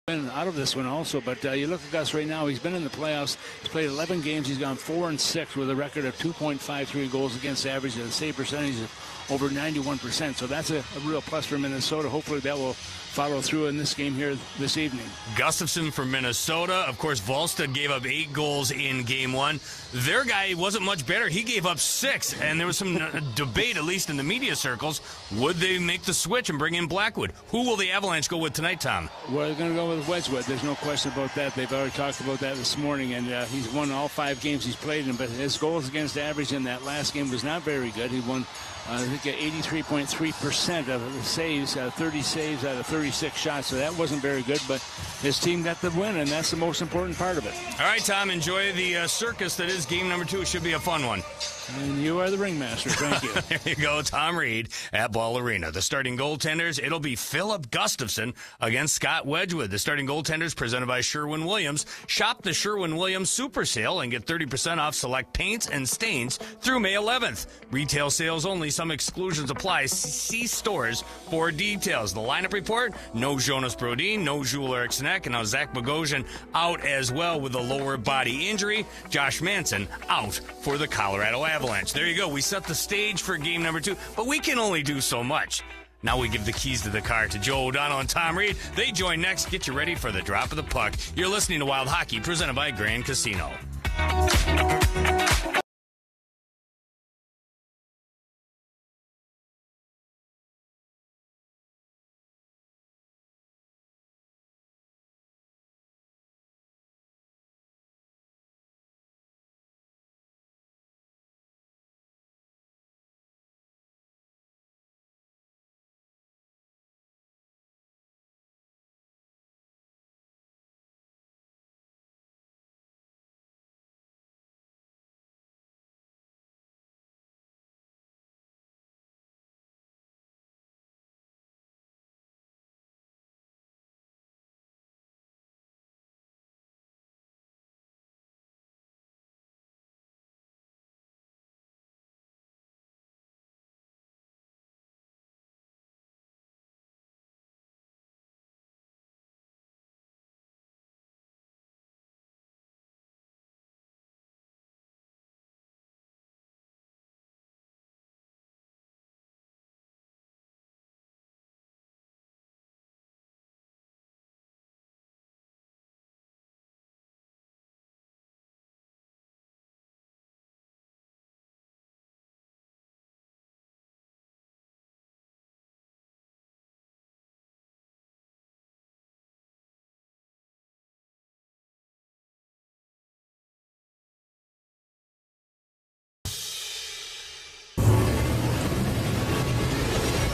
been out of this one also, but you look at Gus right now. He's been in the playoffs. He's played 11 games. He's gone 4-6 with a record of 2.53 goals against average and a save percentage of over 91%. So that's a real plus for Minnesota. Hopefully that will follow through in this game here this evening. Gustafsson from Minnesota. Of course, Volstad gave up 8 goals in Game 1. Their guy wasn't much better. He gave up 6, and there was some debate, at least in the media circles. Would they make the switch and bring in Blackwood? Who will the Avalanche go with tonight, Tom? Well, they're going to go with Wedgwood. There's no question about that. They've already talked about that this morning, and he's won all 5 games he's played in, but his goals against average in that last game was not very good. He won, I think, 83.3% of the saves, 30 saves out of 36 shots, so that wasn't very good, but his team got the win, and that's the most important part of it. All right, Tom, enjoy the circus that is game number 2. It should be a fun one. And you are the ringmaster. Thank you. There you go, Tom Reed at Ball Arena. The starting goaltenders, it'll be Philip Gustafsson against Scott Wedgwood. The starting goaltenders presented by Sherwin-Williams. Shop the Sherwin-Williams Super Sale and get 30% off select paints and stains through May 11th. Retail sales only. Some exclusions apply. See stores for details. The lineup report, no Jonas Brodin, no Joel Eriksson-Ek, and now Zach Bogosian out as well with a lower body injury. Josh Manson out for the Colorado Avalanche. There you go. We set the stage for game number 2, but we can only do so much. Now we give the keys to the car to Joe O'Donnell and Tom Reed. They join next. Get you ready for the drop of the puck. You're listening to Wild Hockey, presented by Grand Casino.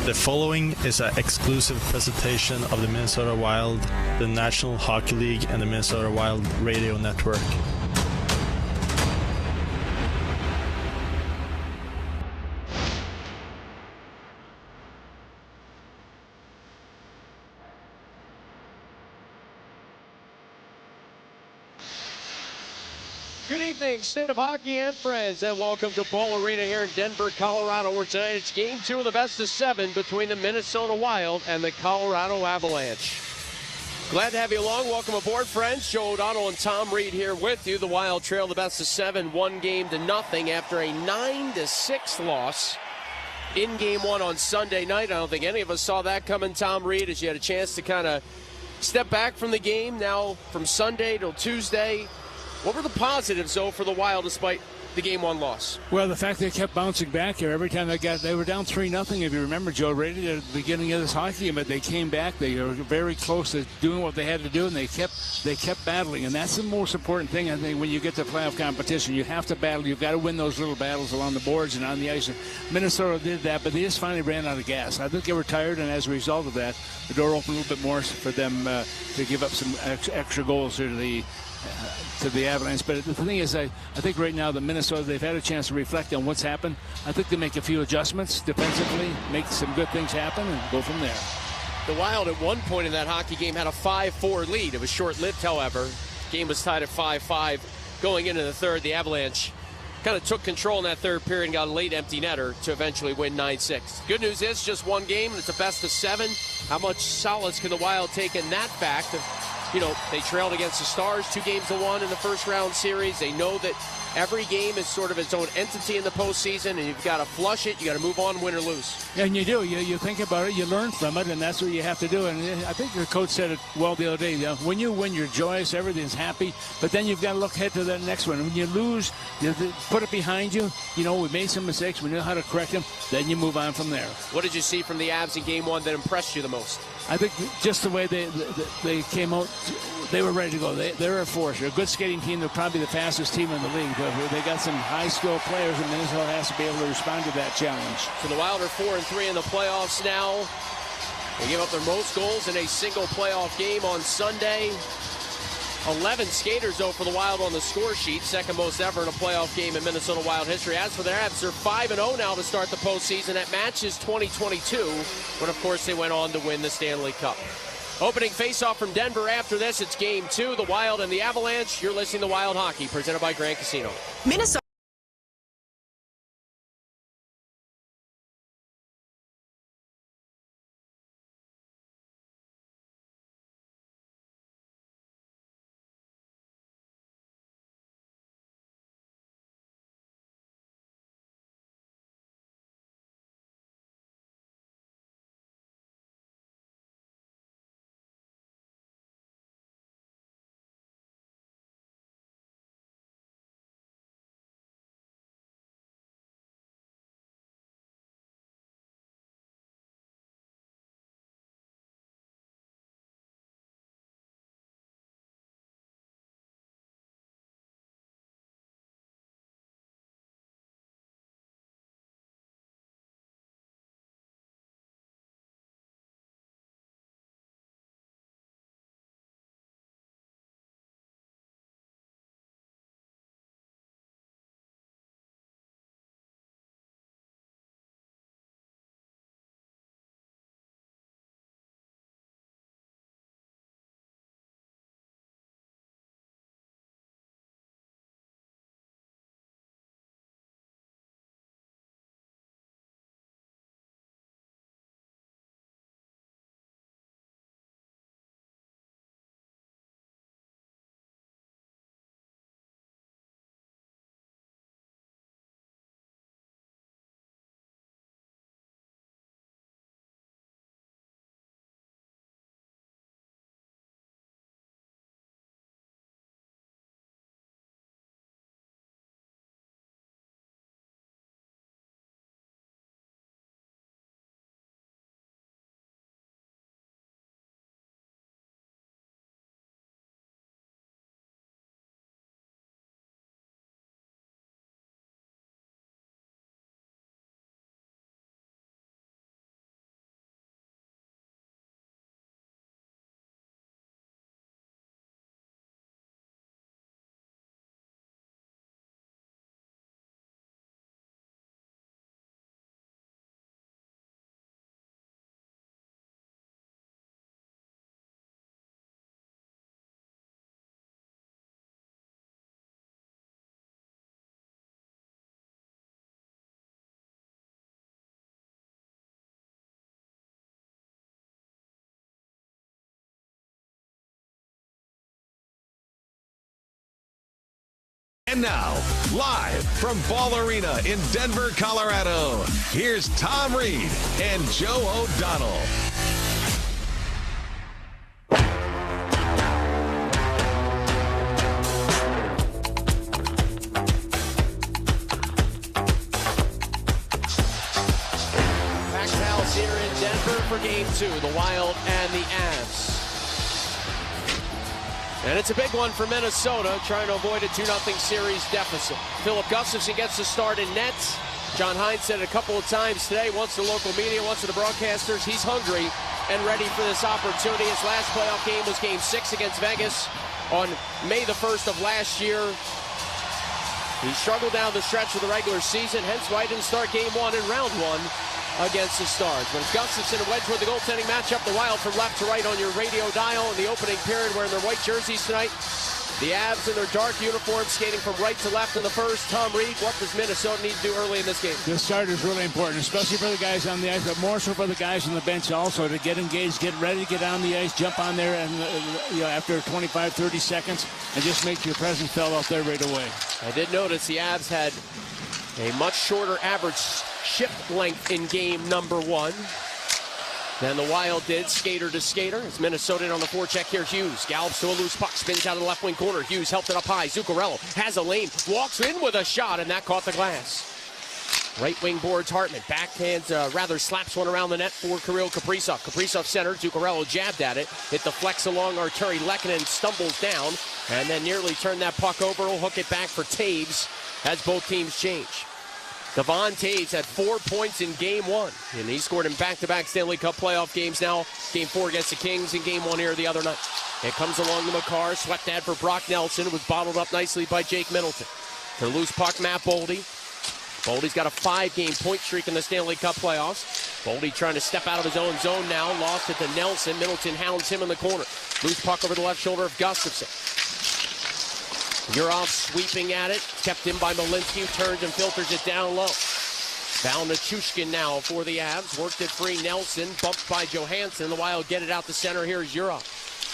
The following is an exclusive presentation of the Minnesota Wild, the National Hockey League, and the Minnesota Wild Radio Network. Good evening, State of Hockey and friends, and welcome to Ball Arena here in Denver, Colorado, where tonight it's Game 2 of the best of 7 between the Minnesota Wild and the Colorado Avalanche. Glad to have you along. Welcome aboard, friends. Joe O'Donnell and Tom Reed here with you. The Wild trail the best of 7, 1-0 after a 9-6 loss in Game 1 on Sunday night. I don't think any of us saw that coming, Tom Reed, as you had a chance to kind of step back from the game now from Sunday till Tuesday. What were the positives, though, for the Wild despite the Game 1 loss? Well, the fact they kept bouncing back here every time they were down 3-0, if you remember, Joe, right at the beginning of this hockey game, but they came back. They were very close to doing what they had to do, and they kept battling, and that's the most important thing, I think, when you get to playoff competition. You have to battle. You've got to win those little battles along the boards and on the ice. Minnesota did that, but they just finally ran out of gas. I think they were tired, and as a result of that, the door opened a little bit more for them to give up some extra goals here to the Avalanche. But the thing is, I think right now the Minnesota, they've had a chance to reflect on what's happened. I think they make a few adjustments defensively, make some good things happen, and go from there. The Wild at one point in that hockey game had a 5-4 lead. It was short-lived, however. The game was tied at 5-5 going into the third. The Avalanche kind of took control in that third period and got a late empty netter to eventually win 9-6. Good news is just one game, and it's a best of 7. How much solace can the Wild take in that fact of they trailed against the Stars 2-1 in the first round series. They know that every game is sort of its own entity in the postseason, and you've got to flush it. You got to move on, win or lose. And you do. You think about it, you learn from it, and that's what you have to do. And I think your coach said it well the other day. When you win, you're joyous, everything's happy, but then you've got to look ahead to the next one. When you lose, you put it behind you. We made some mistakes. We know how to correct them. Then you move on from there. What did you see from the Avs in Game 1 that impressed you the most? I think just the way they came out, they were ready to go. They're a force. They're a good skating team. They're probably the fastest team in the league. They got some high-skilled players, and Minnesota has to be able to respond to that challenge. So the Wild are 4-3 in the playoffs now. They gave up their most goals in a single playoff game on Sunday. 11 skaters, though, for the Wild on the score sheet. Second most ever in a playoff game in Minnesota Wild history. As for the Avs, they're 5-0 now to start the postseason. That matches 2022, when, of course, they went on to win the Stanley Cup. Opening faceoff from Denver after this. It's Game 2, the Wild and the Avalanche. You're listening to Wild Hockey, presented by Grand Casino. Minnesota. And now, live from Ball Arena in Denver, Colorado, here's Tom Reed and Joe O'Donnell. Packed house here in Denver for Game 2, the Wild and the Avs. And it's a big one for Minnesota, trying to avoid a 2-0 series deficit. Philip Gustafson gets the start in net. John Hines said it a couple of times today, once to the local media, once to the broadcasters, he's hungry and ready for this opportunity. His last playoff game was Game 6 against Vegas on May the 1st of last year. He struggled down the stretch of the regular season, hence why he didn't start Game 1 in Round 1 against the Stars. But it's Gustafson and Wedgwood, the goaltending matchup. The Wild from left to right on your radio dial in the opening period, wearing their white jerseys tonight. The Avs in their dark uniforms skating from right to left in the first. Tom Reed, what does Minnesota need to do early in this game? The start is really important, especially for the guys on the ice, but more so for the guys on the bench also, to get engaged, get ready to get on the ice, jump on there, and after 25, 30 seconds, and just make your presence felt out there right away. I did notice the Avs had a much shorter average shift length in game number 1 than the Wild did, skater to skater. It's Minnesota in on the forecheck here. Hughes gallops to a loose puck, spins out of the left wing corner. Hughes helped it up high. Zuccarello has a lane, walks in with a shot, and that caught the glass. Right wing boards Hartman. Backhands, slaps one around the net for Kirill Kaprizov. Kaprizov center. Zuccarello jabbed at it. It deflects along Arturi Lehkonen, stumbles down, and then nearly turned that puck over. Will hook it back for Taves as both teams change. Devon Taves had 4 points in Game 1, and he scored in back-to-back Stanley Cup playoff games now. Game 4 against the Kings and Game 1 here the other night. It comes along to Makar, swept that for Brock Nelson. It was bottled up nicely by Jake Middleton. To loose puck, Matt Boldy. Boldy's got a 5-game point streak in the Stanley Cup playoffs. Boldy trying to step out of his own zone now. Lost it to Nelson. Middleton hounds him in the corner. Loose puck over the left shoulder of Gustafsson. Yurov sweeping at it. Kept in by Malinsky, who turns and filters it down low. Down to Chushkin now for the Avs. Worked it free. Nelson bumped by Johansson. The Wild get it out the center. Here's Yurov.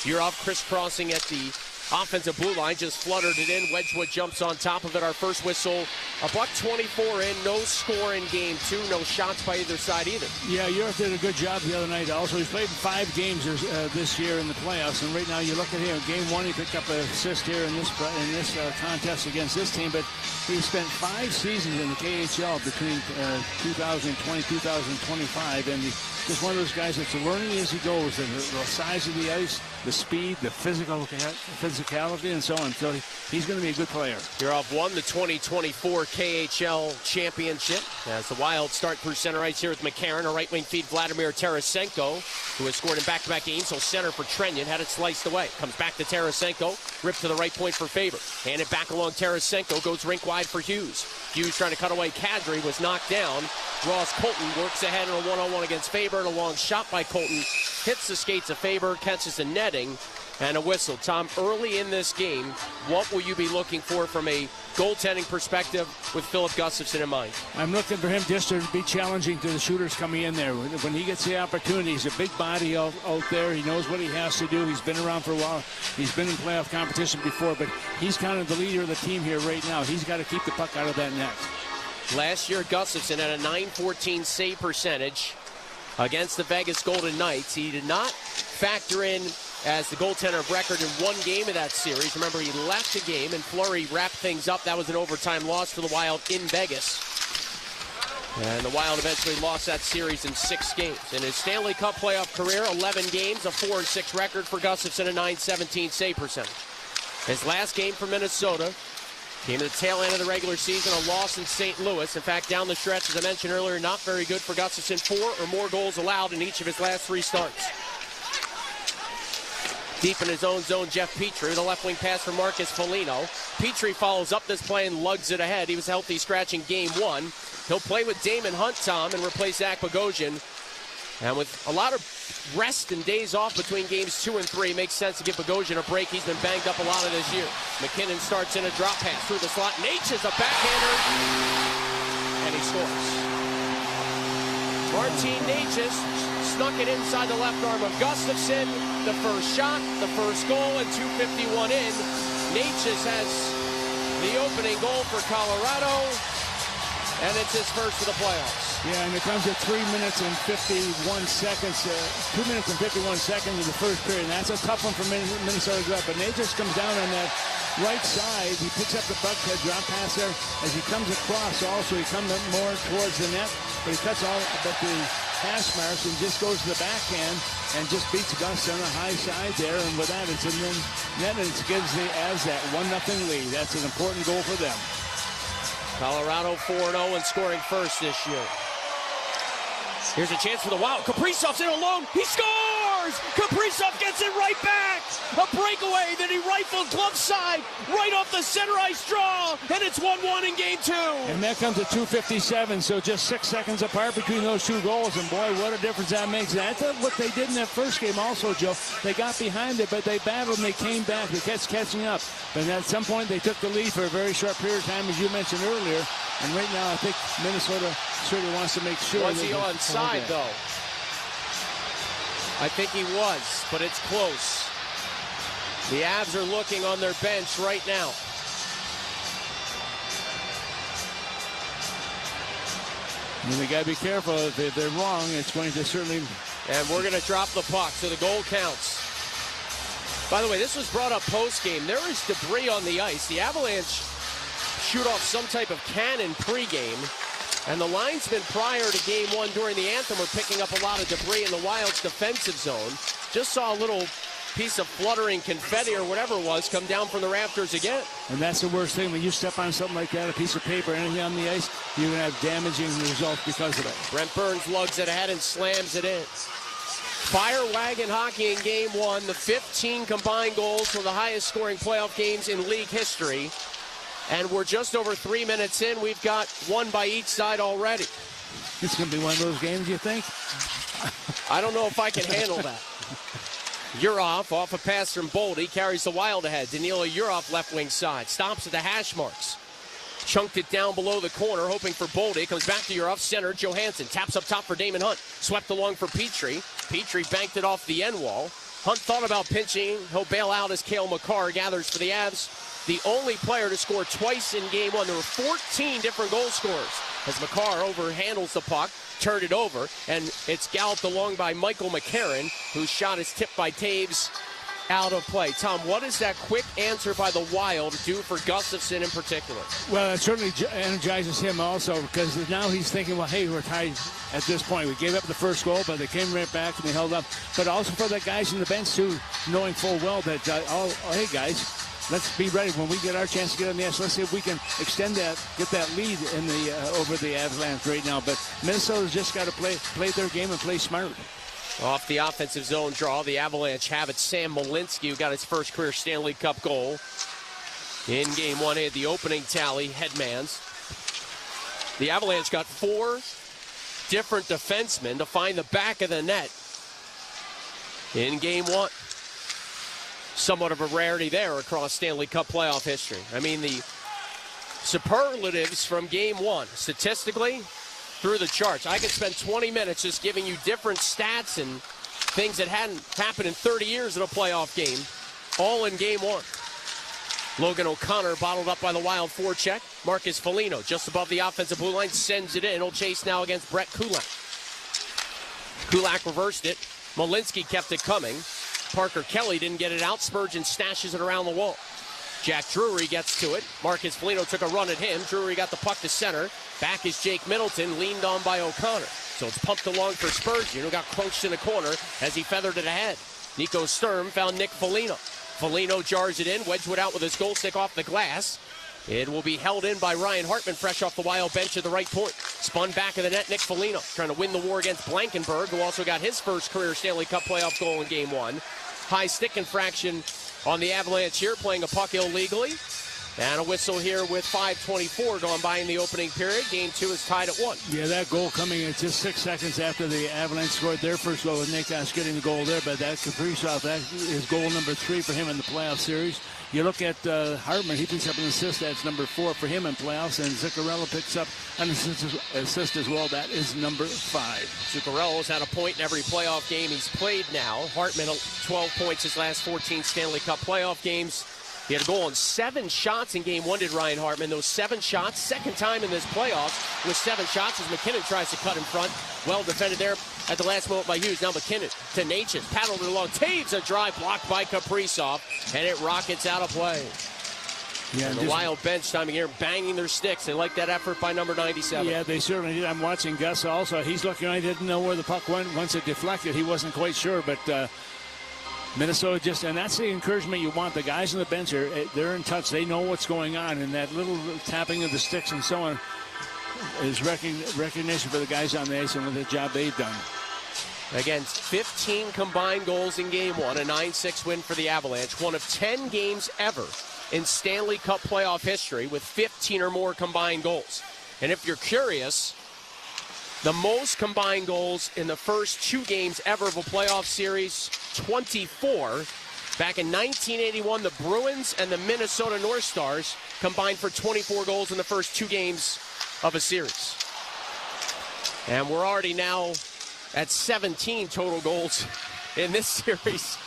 Yurov crisscrossing at the offensive blue line, just fluttered it in. Wedgwood jumps on top of it. Our first whistle, $1:24 in. No score in Game 2. No shots by either side either. Yeah, Europe did a good job the other night. Also, he's played 5 games this year in the playoffs, and right now you look at him. Game 1, he picked up an assist here in this contest against this team, but he spent 5 seasons in the KHL between 2020 2025, and he's just one of those guys that's learning as he goes. The size of the ice, the speed, the physicality, and so on. So he's going to be a good player. Yurov won the 2024 KHL championship as the Wild start through center ice here with McCarron. A right wing feed, Vladimir Tarasenko, who has scored in back-to-back games. So center for Trenyon, had it sliced away. Comes back to Tarasenko, ripped to the right point for Faber. Hand it back along Tarasenko, goes rink wide for Hughes. Hughes trying to cut away Kadri, was knocked down. Ross Colton works ahead in a one-on-one against Faber, and a long shot by Colton hits the skates of Faber, catches the netting, and a whistle. Tom, early in this game, what will you be looking for from a goaltending perspective with Philip Gustafsson in mind? I'm looking for him just to be challenging to the shooters coming in there. When he gets the opportunity, he's a big body out there. He knows what he has to do. He's been around for a while. He's been in playoff competition before, but he's kind of the leader of the team here right now. He's got to keep the puck out of that net. Last year, Gustafsson had a .914 save percentage against the Vegas Golden Knights. He did not factor in as the goaltender of record in one game of that series. Remember, he left the game and Fleury wrapped things up. That was an overtime loss for the Wild in Vegas. And the Wild eventually lost that series in 6 games. In his Stanley Cup playoff career, 11 games, a 4-6 record for Gustafsson, a .917 save percentage. His last game for Minnesota came at the tail end of the regular season, a loss in St. Louis. In fact, down the stretch, as I mentioned earlier, not very good for Gustafsson. 4 or more goals allowed in each of his last 3 starts. Deep in his own zone, Jeff Petrie with a left wing pass for Marcus Foligno. Petrie follows up this play and lugs it ahead. He was a healthy scratch in Game 1. He'll play with Damon Hunt, Tom, and replace Zach Bogosian. And with a lot of rest and days off between games 2 and 3, makes sense to give Bogosian a break. He's been banged up a lot of this year. McKinnon starts in a drop pass through the slot. Nate is a backhander, and he scores. Martin Necas snuck it inside the left arm of Gustafsson. The first shot, the first goal, and 2:51 in. Necas has the opening goal for Colorado, and it's his first of the playoffs. Yeah, and it comes at 3 minutes and 51 seconds, 2 minutes and 51 seconds in the first period. And that's a tough one for Minnesota to go up. But Necas comes down on that right side. He picks up the puck, drop pass there. As he comes across also, he comes up more towards the net. But he cuts all but the hash marks and just goes to the backhand and just beats Gus on the high side there. And with that, it's in the net, and it gives the Avs that 1-0 lead. That's an important goal for them. Colorado 4-0 and scoring first this year. Here's a chance for the Wild. Kaprizov's in alone. He scores! scores. Kaprizov gets it right back. A breakaway that he rifled glove side right off the center ice draw, and it's 1-1 in game 2. And that comes at 2:57, so just 6 seconds apart between those two goals, and boy, what a difference that makes. That's what they did in that first game also, Joe. They got behind it, but they battled and they came back. They kept catching up. But at some point, they took the lead for a very short period of time, as you mentioned earlier. And right now, I think Minnesota certainly wants to make sure. Was he onside, though? I think he was, but it's close. The Avs are looking on their bench right now. And they got to be careful. If they're wrong, it's going to certainly... And we're going to drop the puck, so the goal counts. By the way, this was brought up post-game. There is debris on the ice. The Avalanche shoot off some type of cannon pregame. And the linesmen prior to game 1 during the anthem were picking up a lot of debris in the Wild's defensive zone. Just saw a little piece of fluttering confetti or whatever it was come down from the rafters again. And that's the worst thing. When you step on something like that, a piece of paper, anything on the ice, you're going to have damaging results because of it. Brent Burns lugs it ahead and slams it in. Fire wagon hockey in game 1. The 15 combined goals were the highest scoring playoff games in league history. And we're just over 3 minutes in. We've got one by each side already. It's going to be one of those games, you think? I don't know if I can handle that. Urov off a pass from Boldy carries the Wild ahead. Danilo Urov left wing side. Stops at the hash marks. Chunked it down below the corner, hoping for Boldy. Comes back to Urov, center. Johansson taps up top for Damon Hunt. Swept along for Petrie. Petrie banked it off the end wall. Hunt thought about pinching. He'll bail out as Cale Makar gathers for the Avs. The only player to score twice in game 1. There were 14 different goal scorers as Makar overhandles the puck, turned it over, and it's galloped along by Michael McCarron, whose shot is tipped by Taves out of play. Tom, what does that quick answer by the Wild do for Gustafsson in particular? Well, it certainly energizes him also, because now he's thinking, well, hey, we're tied at this point. We gave up the first goal, but they came right back and they held up. But also for the guys in the bench, too, knowing full well that, hey, guys, let's be ready when we get our chance to get on the ice. Let's see if we can extend that, get that lead in the over the Avalanche right now. But Minnesota's just got to play their game and play smart. Off the offensive zone draw, the Avalanche have it. Sam Malinsky, who got his first career Stanley Cup goal in game 1. He had the opening tally, headmans. The Avalanche got 4 different defensemen to find the back of the net in game 1. Somewhat of a rarity there across Stanley Cup playoff history. I mean, the superlatives from game 1, statistically, through the charts. I could spend 20 minutes just giving you different stats and things that hadn't happened in 30 years in a playoff game, all in game 1. Logan O'Connor bottled up by the Wild forecheck. Marcus Foligno just above the offensive blue line, sends it in. He'll chase now against Brett Kulak. Kulak reversed it. Malinsky kept it coming. Parker Kelly didn't get it out. Spurgeon stashes it around the wall. Jack Drury gets to it. Marcus Foligno took a run at him. Drury got the puck to center. Back is Jake Middleton, leaned on by O'Connor. So it's pumped along for Spurgeon, who got crunched in the corner as he feathered it ahead. Nico Sturm found Nick Foligno. Foligno jars it in. Wedgwood out with his goal stick off the glass. It will be held in by Ryan Hartman, fresh off the Wild bench at the right point. Spun back of the net, Nick Foligno, trying to win the war against Blankenberg, who also got his first career Stanley Cup playoff goal in game 1. High stick infraction on the Avalanche here, playing a puck illegally. And a whistle here with 5:24 gone by in the opening period. Game 2 is tied at 1. Yeah, that goal coming in just 6 seconds after the Avalanche scored their first goal, with Nick Ash getting the goal there. But that Kaprizov, that is goal number 3 for him in the playoff series. You look at Hartman, he picks up an assist. That's number 4 for him in playoffs. And Zuccarello picks up an assist as well. That is number 5. Zuccarello's had a point in every playoff game he's played now. Hartman, 12 points his last 14 Stanley Cup playoff games. He had a goal on 7 shots in game 1, did Ryan Hartman. Those 7 shots, second time in this playoffs with 7 shots as McKinnon tries to cut in front. Well defended there at the last moment by Hughes. Now McKinnon to Natchez, paddled it along. Taves a drive blocked by Kaprizov, and it rockets out of play. Yeah, and the Wild bench timing here, banging their sticks. They like that effort by number 97. Yeah, they certainly did. I'm watching Gus also. He's looking, I didn't know where the puck went. Once it deflected, he wasn't quite sure, but Minnesota just, and that's the encouragement you want. The guys on the bench they're in touch. They know what's going on, and that little tapping of the sticks and so on is recognition for the guys on the ice and the job they've done. Again, 15 combined goals in Game 1, a 9-6 win for the Avalanche. One of 10 games ever in Stanley Cup playoff history with 15 or more combined goals. And if you're curious, the most combined goals in the first 2 games ever of a playoff series, 24. Back in 1981, the Bruins and the Minnesota North Stars combined for 24 goals in the first 2 games of a series. And we're already now at 17 total goals in this series.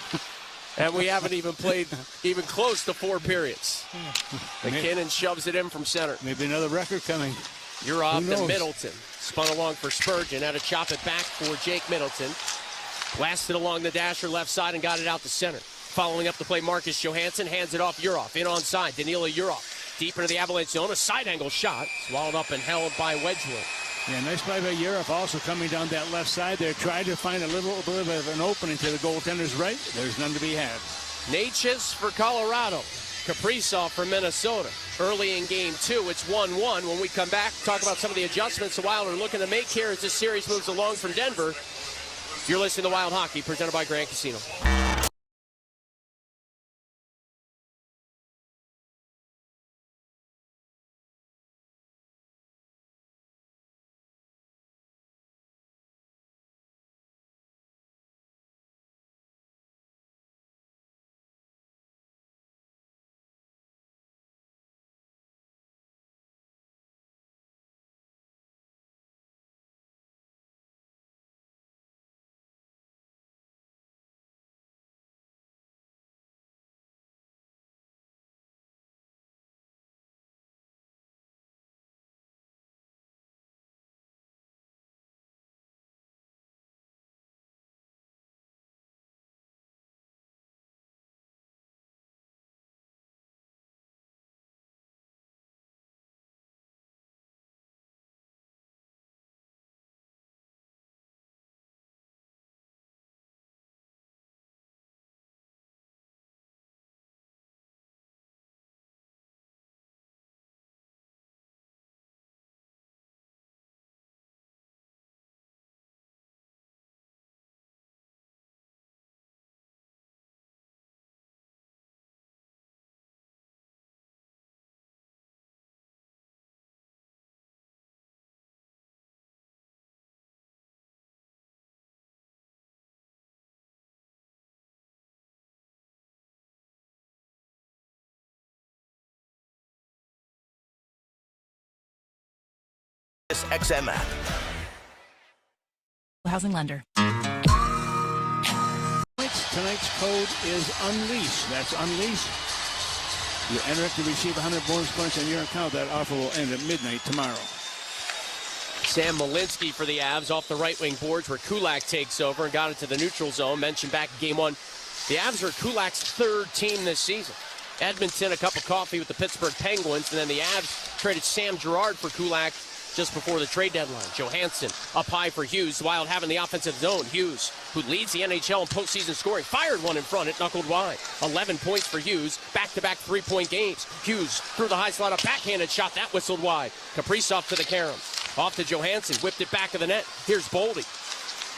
And we haven't even played even close to 4 periods. McKinnon shoves it in from center. Maybe another record coming. You're off to Middleton. Spun along for Spurgeon. Had to chop it back for Jake Middleton. Blasted along the dasher left side and got it out to center. Following up the play, Marcus Johansson hands it off Urov. In onside, Danila Urov. Deep into the Avalanche zone. A side angle shot. Swallowed up and held by Wedgwood. Yeah, nice play by Urov also coming down that left side there. Tried to find a little bit of an opening to the goaltender's right. There's none to be had. Natchez for Colorado. Kaprizov for Minnesota. Early in Game 2, it's 1-1. When we come back, talk about some of the adjustments the Wild are looking to make here as this series moves along from Denver. You're listening to Wild Hockey, presented by Grand Casino. XM app. Housing lender. Tonight's code is Unleash. That's Unleash. You enter it to receive 100 bonus points in your account. That offer will end at midnight tomorrow. Sam Malinsky for the Avs off the right wing boards where Kulak takes over and got into the neutral zone. Mentioned back in Game 1, the Avs are Kulak's 3rd team this season. Edmonton, a cup of coffee with the Pittsburgh Penguins, and then the Avs traded Sam Girard for Kulak just before the trade deadline. Johansson up high for Hughes. The Wild having the offensive zone. Hughes, who leads the NHL in postseason scoring, fired one in front. It knuckled wide. 11 points for Hughes. Back-to-back 3-point games. Hughes through the high slot, a backhanded shot. That whistled wide. Kaprizov to the carom. Off to Johansson. Whipped it back of the net. Here's Boldy.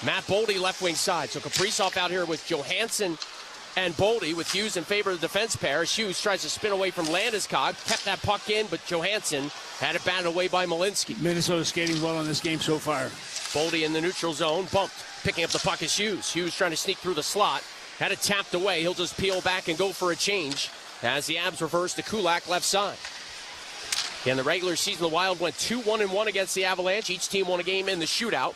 Matt Boldy left wing side. So Kaprizov out here with Johansson and Boldy with Hughes in favor of the defense pair. Hughes tries to spin away from Landeskog. Kept that puck in, but Johansson had it batted away by Malinsky. Minnesota skating well in this game so far. Boldy in the neutral zone, bumped. Picking up the puck is Hughes. Hughes trying to sneak through the slot. Had it tapped away. He'll just peel back and go for a change as the Avs reverse to Kulak left side. In the regular season, the Wild went 2-1-1 against the Avalanche. Each team won a game in the shootout.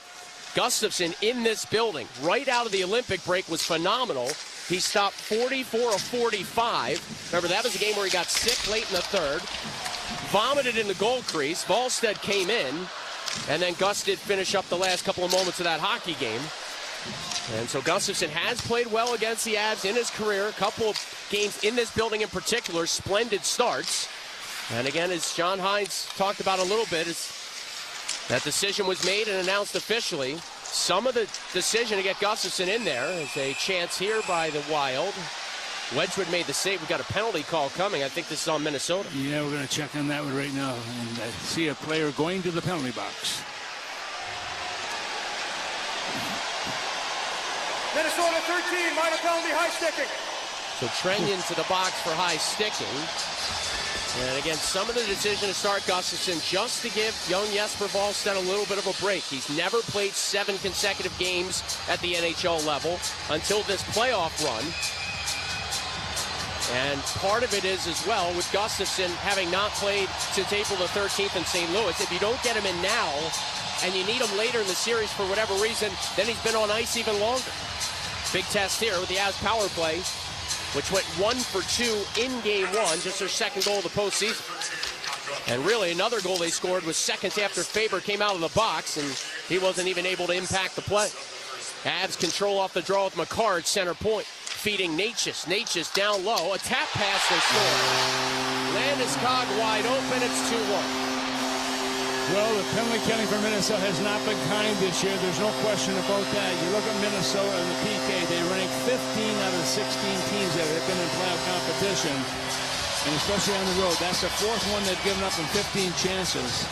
Gustafsson in this building, right out of the Olympic break, was phenomenal. He stopped 44 of 45. Remember, that was a game where he got sick late in the third. Vomited in the goal crease. Volstead came in. And then Gus did finish up the last couple of moments of that hockey game. And so Gustafsson has played well against the Avs in his career. A couple of games in this building in particular. Splendid starts. And again, as John Hines talked about a little bit, that decision was made and announced officially. Some of the decision to get Gustafsson in there is a chance here by the Wild. Wedgwood made the save. We've got a penalty call coming. I think this is on Minnesota. Yeah, we're going to check on that one right now. And I see a player going to the penalty box. Minnesota 13, minor penalty, high sticking. So Trenyon to the box for high sticking. And again, some of the decision to start Gustafson just to give young Jesper Wallstedt a little bit of a break. He's never played 7 consecutive games at the NHL level until this playoff run. And part of it is as well with Gustafson having not played since April the 13th in St. Louis. If you don't get him in now and you need him later in the series for whatever reason, then he's been on ice even longer. Big test here with the Avs power play, which went 1 for 2 in game 1, just their second goal of the postseason. And really, another goal they scored was seconds after Faber came out of the box, and he wasn't even able to impact the play. Avs control off the draw with Makar at center point, feeding Natchez. Natchez down low, a tap pass, they score. Landeskog wide open, it's 2-1. Well, the penalty killing for Minnesota has not been kind this year. There's no question about that. You look at Minnesota and the PK, they rank 15 out of 16 teams that have been in playoff competition, and especially on the road. That's the 4th one they've given up in 15 chances,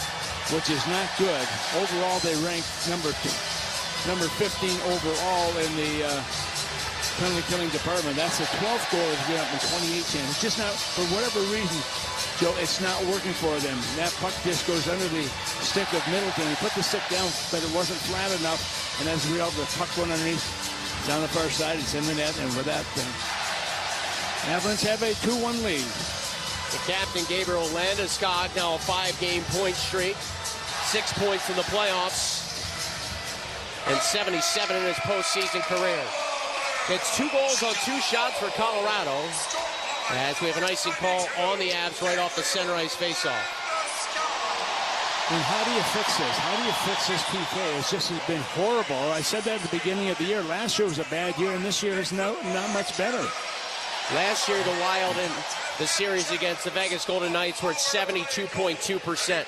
which is not good. Overall, they rank number 15 overall in the penalty killing department. That's the 12th goal they've given up in 28 chances. Just not, for whatever reason, Joe, it's not working for them. That puck just goes under the stick of Middleton. He put the stick down, but it wasn't flat enough. And as a result, the puck went underneath. It's on the far side. It's in the net. And with that, Avalance have a 2-1 lead. The captain, Gabriel Landeskog, now a 5-game point streak. 6 points in the playoffs. And 77 in his postseason career. It's 2 goals on 2 shots for Colorado. As we have an icing call on the Avs right off the center ice faceoff. And how do you fix this? How do you fix this PK? It's just been horrible. I said that at the beginning of the year. Last year was a bad year, and this year is not much better. Last year, the Wild in the series against the Vegas Golden Knights were at 72.2%.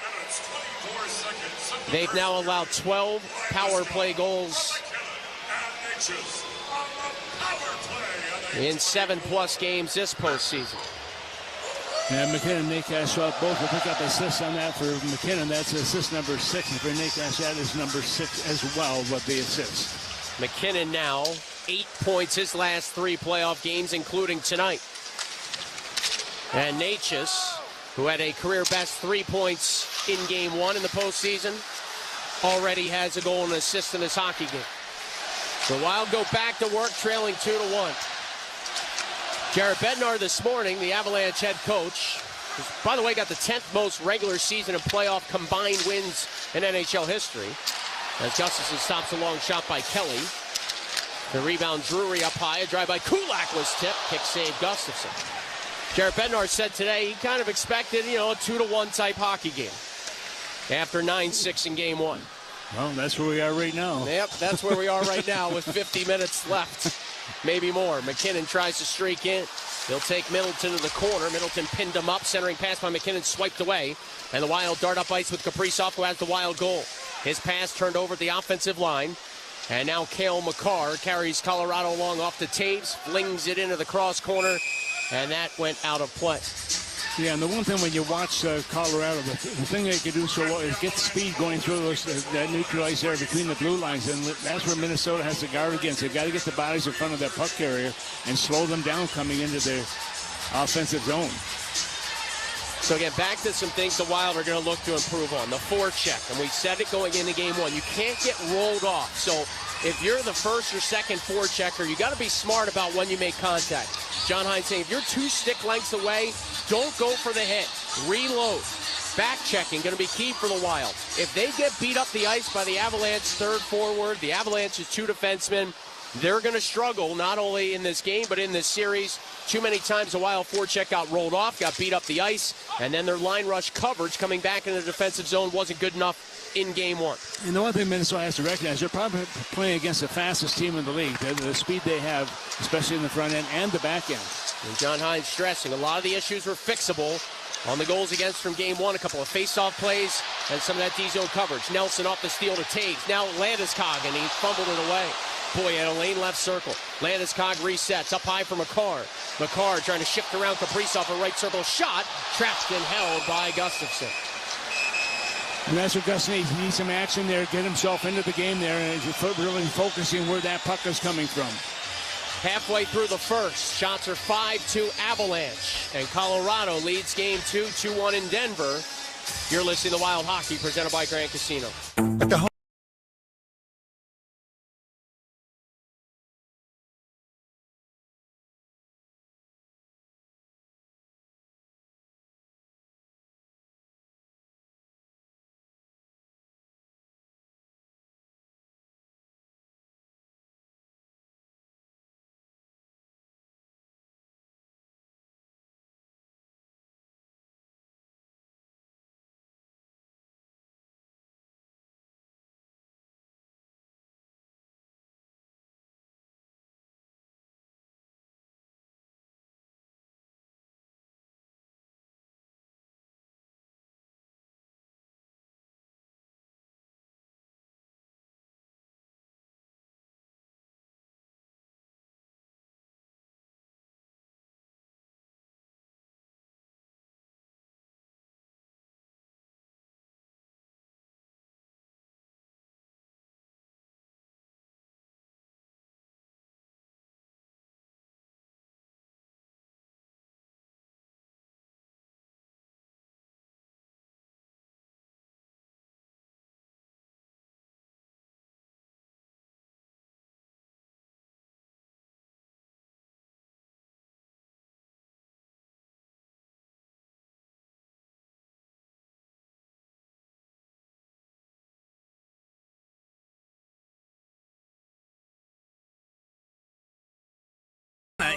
They've now allowed 12 power play goals in 7+ games this postseason. And McKinnon and Nate Ashaw both will pick up assists on that. For McKinnon, that's assist number 6. And for Nate Ashaw, is number 6 as well with the assist. McKinnon now 8 points his last 3 playoff games, including tonight. And Natchez, who had a career best 3 points in game 1 in the postseason, already has a goal and an assist in his hockey game. The Wild go back to work, trailing 2-1. Jared Bednar this morning, the Avalanche head coach, who's, by the way, got the 10th most regular season and playoff combined wins in NHL history. As Gustafson stops a long shot by Kelly. The rebound, Drury up high. A drive by Kulak was tipped. Kick save, Gustafson. Jared Bednar said today he kind of expected, a 2-1 type hockey game after 9-6 in game 1. Well, that's where we are right now. Yep, that's where we are right now with 50 minutes left. Maybe more. McKinnon tries to streak in. He'll take Middleton to the corner. Middleton pinned him up. Centering pass by McKinnon, swiped away. And the Wild dart up ice with Kaprizov, who has the Wild goal. His pass turned over at the offensive line. And now Cale Makar carries Colorado along off the Taves, flings it into the cross corner, and that went out of play. Yeah, and the one thing when you watch Colorado, the thing they can do so well is get speed going through that neutral ice area between the blue lines, and that's where Minnesota has to guard against. They've got to get the bodies in front of that puck carrier and slow them down coming into their offensive zone. So again, back to some things the Wild are going to look to improve on. The forecheck, and we said it going into game 1. You can't get rolled off. So if you're the first or second forechecker, you got to be smart about when you make contact. John Hines saying if you're 2 stick lengths away, don't go for the hit. Reload. Back checking going to be key for the Wild. If they get beat up the ice by the Avalanche third forward, the Avalanche's 2 defensemen, they're going to struggle not only in this game but in this series. Too many times the Wild forecheck got rolled off, got beat up the ice, and then their line rush coverage coming back into the defensive zone wasn't good enough in game 1. And the one thing Minnesota has to recognize, they're probably playing against the fastest team in the league. The speed they have, especially in the front end and the back end. And John Hines stressing a lot of the issues were fixable on the goals against from game 1. A couple of face-off plays and some of that D-zone coverage. Nelson off the steal to Taves. Now Landeskog, and he fumbled it away. Boy, at a lane left circle. Landeskog resets up high for Makar. Makar trying to shift around Kaprizov, a right circle shot. Trapped and held by Gustafson. And that's what Gus needs. He needs some action there, get himself into the game there, and really focusing where that puck is coming from. Halfway through the first, shots are 5-2 Avalanche, and Colorado leads game 2, 2-1 in Denver. You're listening to Wild Hockey, presented by Grand Casino.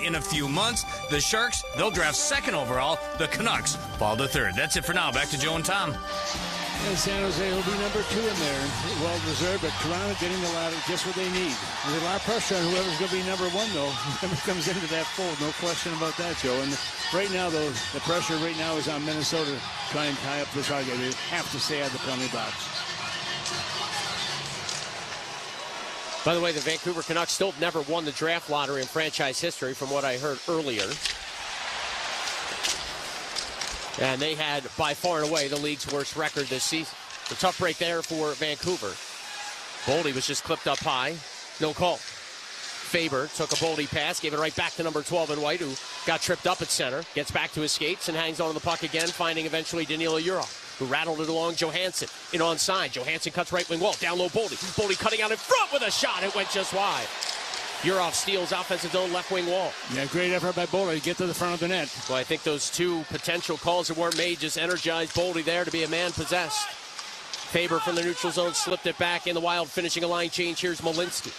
In a few months, the Sharks, they'll draft second overall. The Canucks fall to third. That's it for now. Back to Joe and Tom. And San Jose will be number 2 in there. Well deserved, but Toronto getting a lot of just what they need. There's a lot of pressure on whoever's going to be number 1, though. Whoever comes into that fold, no question about that, Joe. And right now, though, the pressure right now is on Minnesota to try and tie up this target. They have to stay out of the penalty box. By the way, the Vancouver Canucks still never won the draft lottery in franchise history, from what I heard earlier. And they had, by far and away, the league's worst record this season. A tough break there for Vancouver. Boldy was just clipped up high. No call. Faber took a Boldy pass, gave it right back to number 12 in white, who got tripped up at center. Gets back to his skates and hangs on to the puck again, finding eventually Danilo Urov, who rattled it along Johansson. In onside, Johansson cuts right wing wall, down low Boldy. Boldy cutting out in front with a shot. It went just wide. Urov steals offensive zone left wing wall. Yeah, great effort by Boldy to get to the front of the net. Well, I think those two potential calls that weren't made just energized Boldy there to be a man possessed. Faber from the neutral zone slipped it back in the Wild, finishing a line change. Here's Malinsky.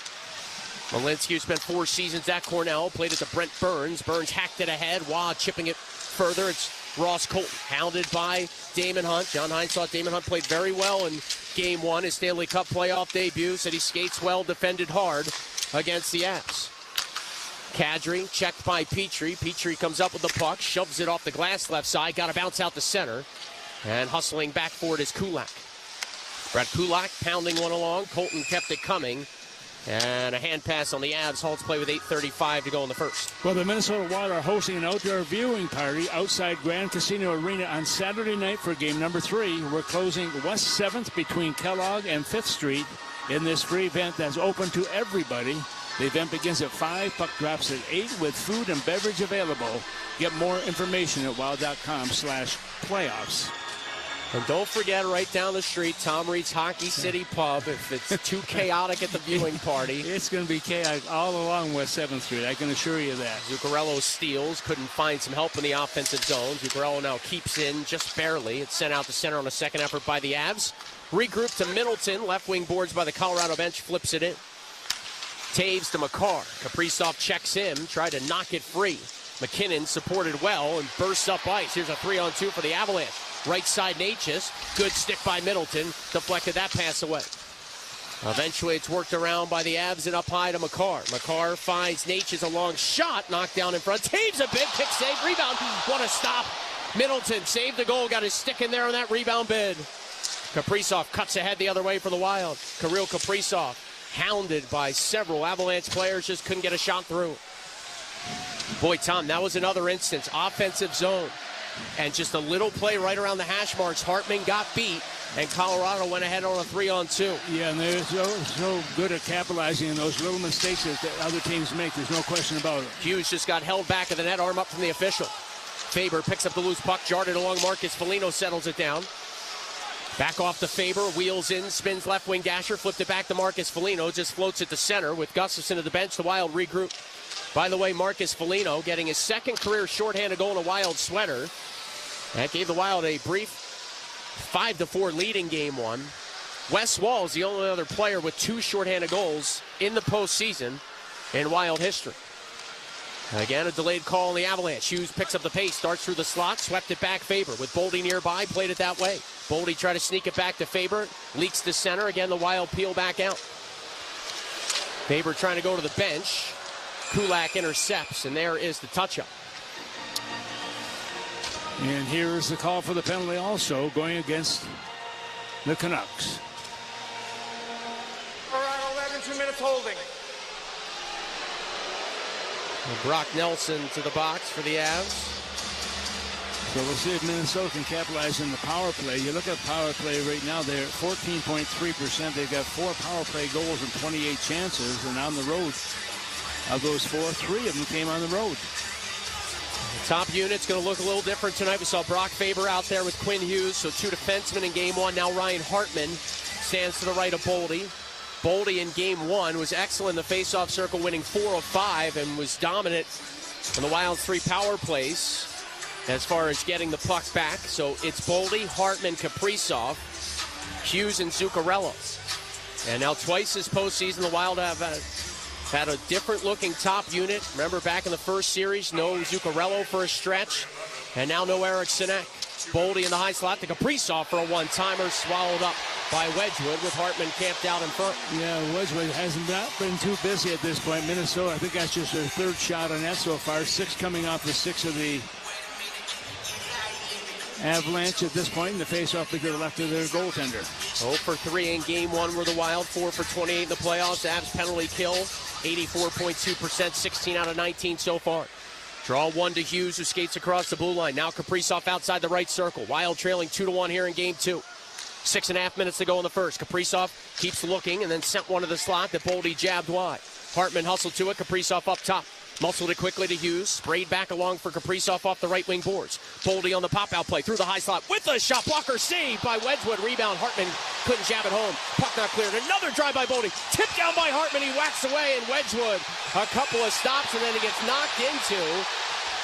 Malinsky, who spent 4 seasons at Cornell, played at the Brent Burns. Burns hacked it ahead while chipping it further. It's Ross Colton, hounded by Damon Hunt. John Hines thought Damon Hunt played very well in Game 1, his Stanley Cup playoff debut. Said he skates well, defended hard against the Avs. Kadri checked by Petrie. Petrie comes up with the puck, shoves it off the glass left side, got to bounce out the center. And hustling back for it is Kulak. Brett Kulak pounding one along. Colton kept it coming. And a hand pass on the Avs. Halts play with 8:35 to go in the first. Well, the Minnesota Wild are hosting an outdoor viewing party outside Grand Casino Arena on Saturday night for game number 3. We're closing West 7th between Kellogg and 5th Street in this free event that's open to everybody. The event begins at 5, puck drops at 8 with food and beverage available. Get more information at wild.com/playoffs. And don't forget, right down the street, Tom Reed's Hockey City Pub. If it's too chaotic at the viewing party. It's going to be chaotic all along West 7th Street, I can assure you that. Zuccarello steals, couldn't find some help in the offensive zone. Zuccarello now keeps in just barely. It's sent out to center on a second effort by the Avs. Regrouped to Middleton, left wing boards by the Colorado bench, flips it in. Taves to Makar. Kaprizov checks him, tried to knock it free. McKinnon supported well and bursts up ice. Here's a 3-on-2 for the Avalanche. Right side Natchez, good stick by Middleton, deflected that pass away. Eventually it's worked around by the Avs and up high to Makar. Makar finds Natchez, a long shot, knocked down in front. Taves a big kick save, rebound, what a stop. Middleton saved the goal, got his stick in there on that rebound bid. Kaprizov cuts ahead the other way for the Wild. Kirill Kaprizov, hounded by several Avalanche players, just couldn't get a shot through. Boy, Tom, that was another instance, offensive zone. And just a little play right around the hash marks. Hartman got beat. and Colorado went ahead on a 3-on-2. Yeah, and they're so good at capitalizing on those little mistakes that the other teams make. There's no question about it. Hughes just got held back of the net, arm up from the official. Faber picks up the loose puck, jarred it along. Marcus Foligno settles it down. Back off to Faber, wheels in, spins left wing dasher, flipped it back to Marcus Foligno, just floats it to center with Gustafson at the bench. The Wild regroup. By the way, Marcus Foligno getting his second career shorthanded goal in a Wild sweater. That gave the Wild a brief 5-4 lead in game one. Wes Wall is the only other player with 2 shorthanded goals in the postseason in Wild history. Again, a delayed call on the Avalanche. Hughes picks up the pace, starts through the slot, swept it back Faber with Boldy nearby, played it that way. Boldy tried to sneak it back to Faber, leaks to center. Again, the Wild peel back out. Faber trying to go to the bench. Kulak intercepts, and there is the touch-up. And here is the call for the penalty also going against the Canucks. All right, 11, 2 minutes holding. Brock Nelson to the box for the Avs. So we'll see if Minnesota can capitalize on the power play. You look at power play right now, they're at 14.3%. They've got 4 power play goals and 28 chances. And on the road, of those 4, 3 of them came on the road. The top unit's going to look a little different tonight. We saw Brock Faber out there with Quinn Hughes, so 2 defensemen in game one. Now Ryan Hartman stands to the right of Boldy. Boldy in game one was excellent in the faceoff circle, winning 4 of 5, and was dominant in the Wild's 3 power plays as far as getting the puck back. So it's Boldy, Hartman, Kaprizov, Hughes, and Zuccarello. And now twice this postseason, the Wild have had a different-looking top unit. Remember back in the first series, no Zuccarello for a stretch, and now no Eric Sinek. Boldy in the high slot to Kaprizov for a one-timer, swallowed up by Wedgwood with Hartman camped out in front. Yeah, Wedgwood hasn't not been too busy at this point. Minnesota, I think that's just their 3rd shot on net so far. 6 coming off the 6 of the Avalanche at this point, and the face-off to the left of their goaltender. 0 for 3 in game one were the Wild, 4 for 28 in the playoffs. Avs penalty kill, 84.2%, 16 out of 19 so far. Draw 1 to Hughes, who skates across the blue line. Now Kaprizov outside the right circle. Wild trailing 2-1 here in game 2. 6.5 minutes to go in the first. Kaprizov keeps looking and then sent one to the slot that Boldy jabbed wide. Hartman hustled to it. Kaprizov up top. Muscled it quickly to Hughes. Sprayed back along for Kaprizov off the right wing boards. Boldy on the pop-out play through the high slot with the shot blocker saved by Wedgwood. Rebound. Hartman couldn't jab it home. Puck not cleared. Another drive by Boldy. Tipped down by Hartman. He whacks away, and Wedgwood a couple of stops, and then he gets knocked into.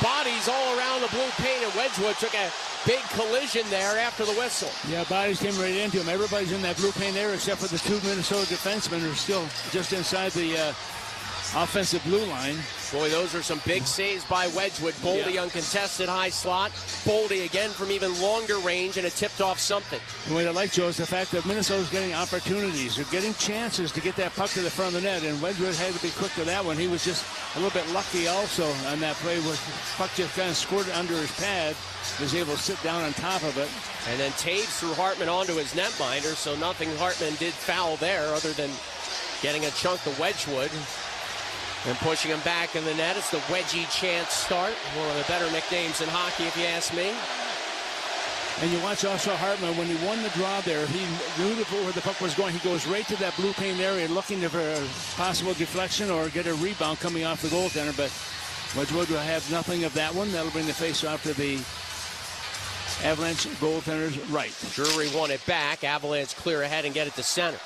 Bodies all around the blue paint, and Wedgwood took a big collision there after the whistle. Yeah, bodies came right into him. Everybody's in that blue paint area except for the 2 Minnesota defensemen who are still just inside the offensive blue line. Boy, those are some big saves by Wedgwood. Boldy uncontested high slot. Boldy again from even longer range, and it tipped off something. The way I like, Joe, is the fact that Minnesota's getting opportunities. They're getting chances to get that puck to the front of the net, and Wedgwood had to be quick to that one. He was just a little bit lucky also on that play where the puck just kind of squirted under his pad. Was able to sit down on top of it. And then Taves threw Hartman onto his netminder, so nothing Hartman did foul there other than getting a chunk to Wedgwood. And pushing him back in the net. It's the Wedgie Chance start. One of the better nicknames in hockey, if you ask me. And you watch also Hartman, when he won the draw there, he knew where the puck was going. He goes right to that blue paint area looking for a possible deflection or get a rebound coming off the goaltender. But Wedgwood will have nothing of that one. That'll bring the face-off to the Avalanche goaltender's right. Drury won it back. Avalanche clear ahead and get it to center.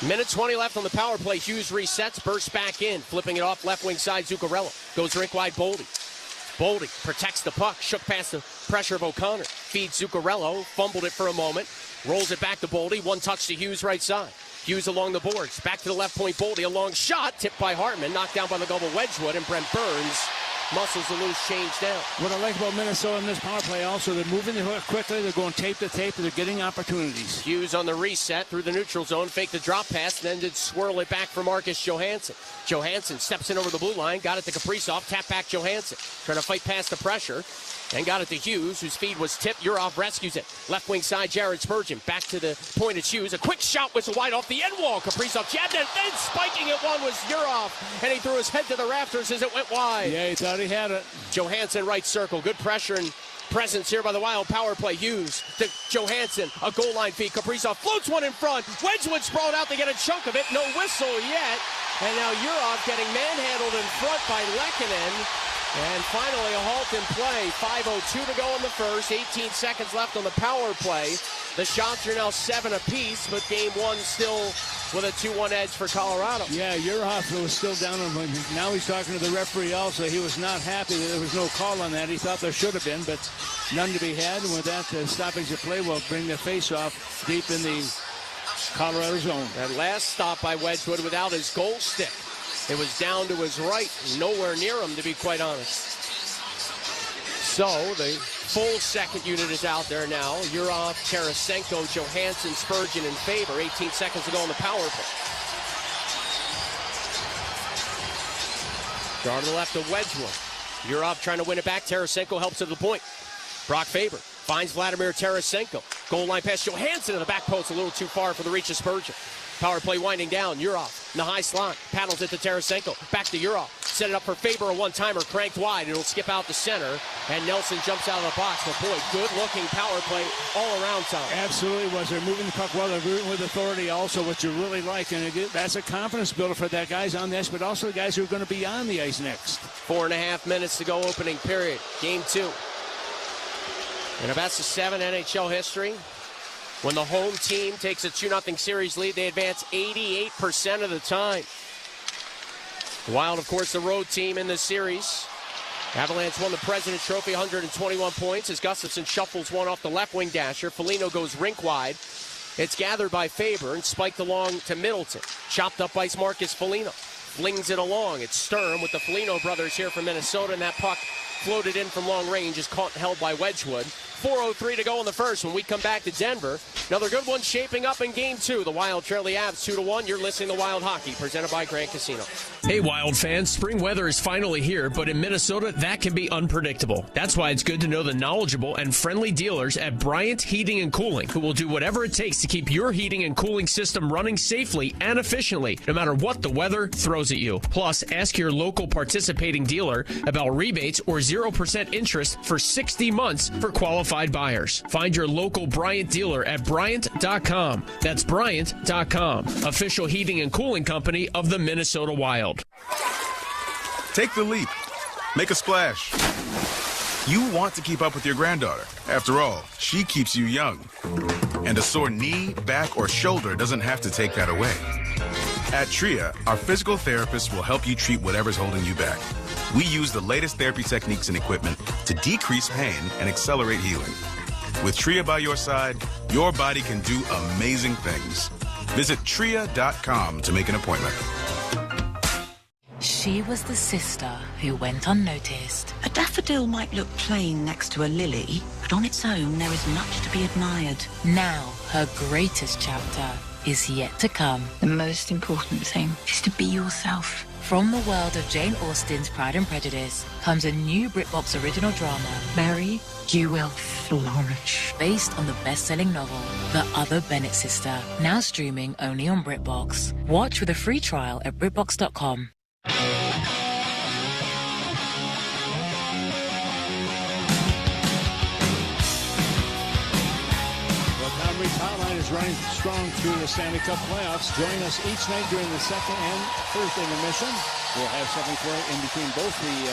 Minute 20 left on the power play. Hughes resets, bursts back in, flipping it off left wing side. Zuccarello goes rink wide. Boldy. Boldy protects the puck, shook past the pressure of O'Connor. Feeds Zuccarello, fumbled it for a moment, rolls it back to Boldy. One touch to Hughes right side. Hughes along the boards, back to the left point. Boldy, a long shot, tipped by Hartman, knocked down by the glove of Wedgwood, and Brent Burns muscles the loose change down. What I like about Minnesota in this power play also, they're moving the hook quickly, they're going tape to tape, and they're getting opportunities. Hughes on the reset through the neutral zone, faked the drop pass, and then did swirl it back for Marcus Johansson. Johansson steps in over the blue line, got it to Kaprizov, tap back Johansson, trying to fight past the pressure, and got it to Hughes, whose feed was tipped. Urov rescues it. Left wing side, Jared Spurgeon, back to the point of Hughes. A quick shot, whistle wide off the end wall. Kaprizov jabbed it, then spiking it one was Urov, and he threw his head to the rafters as it went wide. Yeah, he thought he had it. Johansson right circle, good pressure, and presence here by the Wild. Power play. Hughes to Johansson. A goal line feed. Kaprizov floats one in front. Wedgwood sprawled out to get a chunk of it. No whistle yet. And now Urov getting manhandled in front by Lehkonen. And finally a halt in play. 5:02 to go in the first. 18 seconds left on the power play. The shots are now 7 apiece, but game one still with a 2-1 edge for Colorado. Yeah, Urhoff was still down on him. Now he's talking to the referee also. He was not happy that there was no call on that. He thought there should have been, but none to be had. And with that, stoppage of play will bring the face-off deep in the Colorado zone. That last stop by Wedgwood without his goal stick. It was down to his right, nowhere near him, to be quite honest. So the full second unit is out there now. Urov, Tarasenko, Johansson, Spurgeon in favor. 18 seconds to go on the power play. Draw to the left of Wedgwood. Urov trying to win it back. Tarasenko helps to the point. Brock Faber finds Vladimir Tarasenko. Goal line pass Johansson in the back post, a little too far for the reach of Spurgeon. Power play winding down. Urov in the high slot. Paddles it to Tarasenko. Back to Urov. Set it up for Faber. A one-timer cranked wide. It'll skip out the center. And Nelson jumps out of the box. But boy, good-looking power play all around, Tom. Absolutely was. They're moving the puck well. They're moving with authority also, what you really like. And that's a confidence builder for that guys on this, but also the guys who are going to be on the ice next. 4.5 minutes to go opening period. Game 2. In a best of 7 NHL history, when the home team takes a 2-0 series lead, they advance 88% of the time. The Wild, of course, the road team in this series. Avalance won the President's Trophy, 121 points, as Gustafsson shuffles one off the left wing dasher. Foligno goes rink wide. It's gathered by Faber and spiked along to Middleton. Chopped up by Marcus Foligno. Flings it along. It's Sturm with the Foligno brothers here from Minnesota, and that puck floated in from long range, is caught and held by Wedgwood. 4:03 to go in the first. When we come back to Denver, another good one shaping up in game 2. The Wild trail the Avs 2-1. You're listening to Wild Hockey, presented by Grand Casino. Hey, Wild fans, spring weather is finally here, but in Minnesota, that can be unpredictable. That's why it's good to know the knowledgeable and friendly dealers at Bryant Heating and Cooling, who will do whatever it takes to keep your heating and cooling system running safely and efficiently, no matter what the weather throws at you. Plus, ask your local participating dealer about rebates or 0% interest for 60 months for qualified buyers. Find your local Bryant dealer at Bryant.com. That's Bryant.com, official heating and cooling company of the Minnesota Wild. Take the leap. Make a splash. You want to keep up with your granddaughter. After all, she keeps you young. And a sore knee, back, or shoulder doesn't have to take that away. At TRIA, our physical therapists will help you treat whatever's holding you back. We use the latest therapy techniques and equipment to decrease pain and accelerate healing. With TRIA by your side, your body can do amazing things. Visit TRIA.com to make an appointment. She was the sister who went unnoticed. A daffodil might look plain next to a lily, but on its own there is much to be admired. Now, her greatest chapter is yet to come. The most important thing is to be yourself. From the world of Jane Austen's Pride and Prejudice comes a new BritBox original drama. Mary, you will flourish. Based on the best-selling novel, The Other Bennett Sister, now streaming only on BritBox. Watch with a free trial at BritBox.com. Hotline is running strong through the Stanley Cup playoffs. Join us each night during the second and first intermission. We'll have something for you in between both the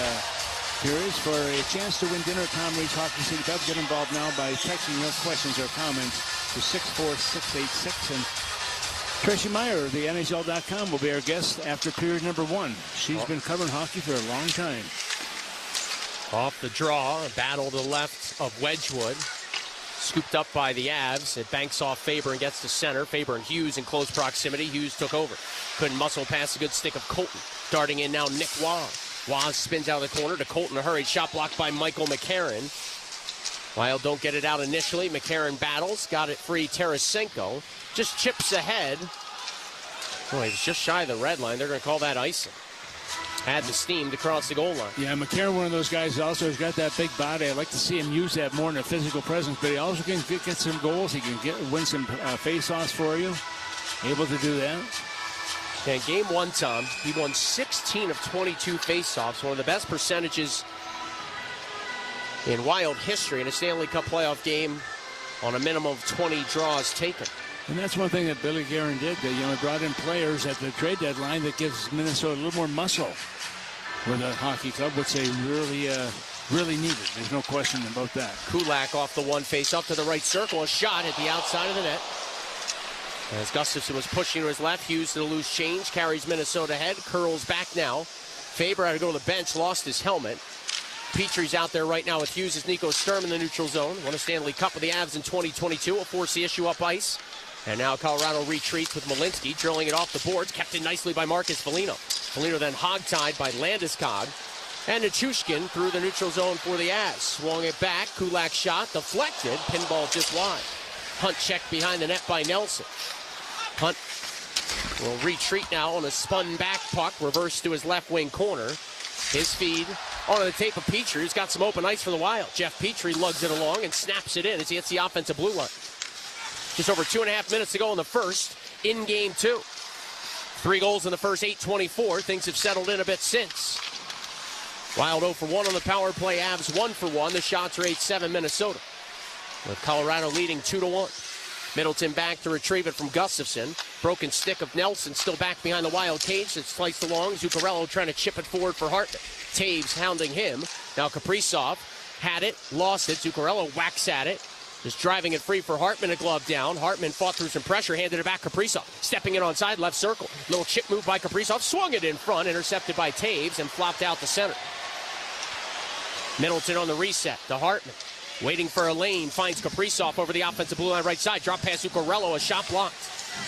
periods for a chance to win dinner at Tom Reed's Hockey City Pub. Get involved now by texting your questions or comments to 64686. And Tracy Meyer of the NHL.com will be our guest after period number 1. She's been covering hockey for a long time. Off the draw, a battle to the left of Wedgwood. Scooped up by the Avs. It banks off Faber and gets to center. Faber and Hughes in close proximity. Hughes took over. Couldn't muscle past a good stick of Colton. Darting in now Nick Waz. Waz spins out of the corner to Colton. A hurried shot blocked by Michael McCarron. Wild don't get it out initially. McCarron battles. Got it free. Tarasenko just chips ahead. Boy, he's just shy of the red line. They're going to call that icing. Had the steam to cross the goal line. Yeah, McCarron, one of those guys who also has got that big body. I'd like to see him use that more in a physical presence, but he also can get some goals. He can win some face-offs for you. Able to do that. Yeah, in game 1, Tom, he won 16 of 22 face-offs, one of the best percentages in Wild history in a Stanley Cup playoff game on a minimum of 20 draws taken. And that's one thing that Billy Guerin did. They brought in players at the trade deadline that gives Minnesota a little more muscle with a hockey club, which they really needed. There's no question about that. Kulak off the one face up to the right circle. A shot at the outside of the net. As Gustafson was pushing to his left, Hughes to the loose change, carries Minnesota ahead, curls back now. Faber had to go to the bench, lost his helmet. Petrie's out there right now with Hughes as Nico Sturm in the neutral zone. Won a Stanley Cup with the Avs in 2022. Will force the issue up ice. And now Colorado retreats with Malinsky, drilling it off the boards. Kept in nicely by Marcus Foligno. Foligno then hog-tied by Landeskog. And Nichushkin through the neutral zone for the Avs. Swung it back. Kulak shot. Deflected. Pinball just wide. Hunt checked behind the net by Nelson. Hunt will retreat now on a spun back puck. Reversed to his left wing corner. His feed onto the tape of Petrie, who's got some open ice for the Wild. Jeff Petrie lugs it along and snaps it in as he hits the offensive blue line. Just over 2.5 minutes to go in the first, in game 2. 3 goals in the first, 8:24. Things have settled in a bit since. Wild 0 for 1 on the power play, Avs 1 for 1. The shots are 8-7 Minnesota, with Colorado leading 2-1. Middleton back to retrieve it from Gustafson. Broken stick of Nelson still back behind the Wild cage. It's sliced along. Zuccarello trying to chip it forward for Hartman. Taves hounding him. Now Kaprizov had it, lost it. Zuccarello whacks at it. Just driving it free for Hartman, a glove down. Hartman fought through some pressure, handed it back Kaprizov. Stepping it onside, left circle. Little chip move by Kaprizov. Swung it in front, intercepted by Taves, and flopped out to center. Middleton on the reset to Hartman. Waiting for a lane, finds Kaprizov over the offensive blue line right side. Drop past Zuccarello, a shot blocked.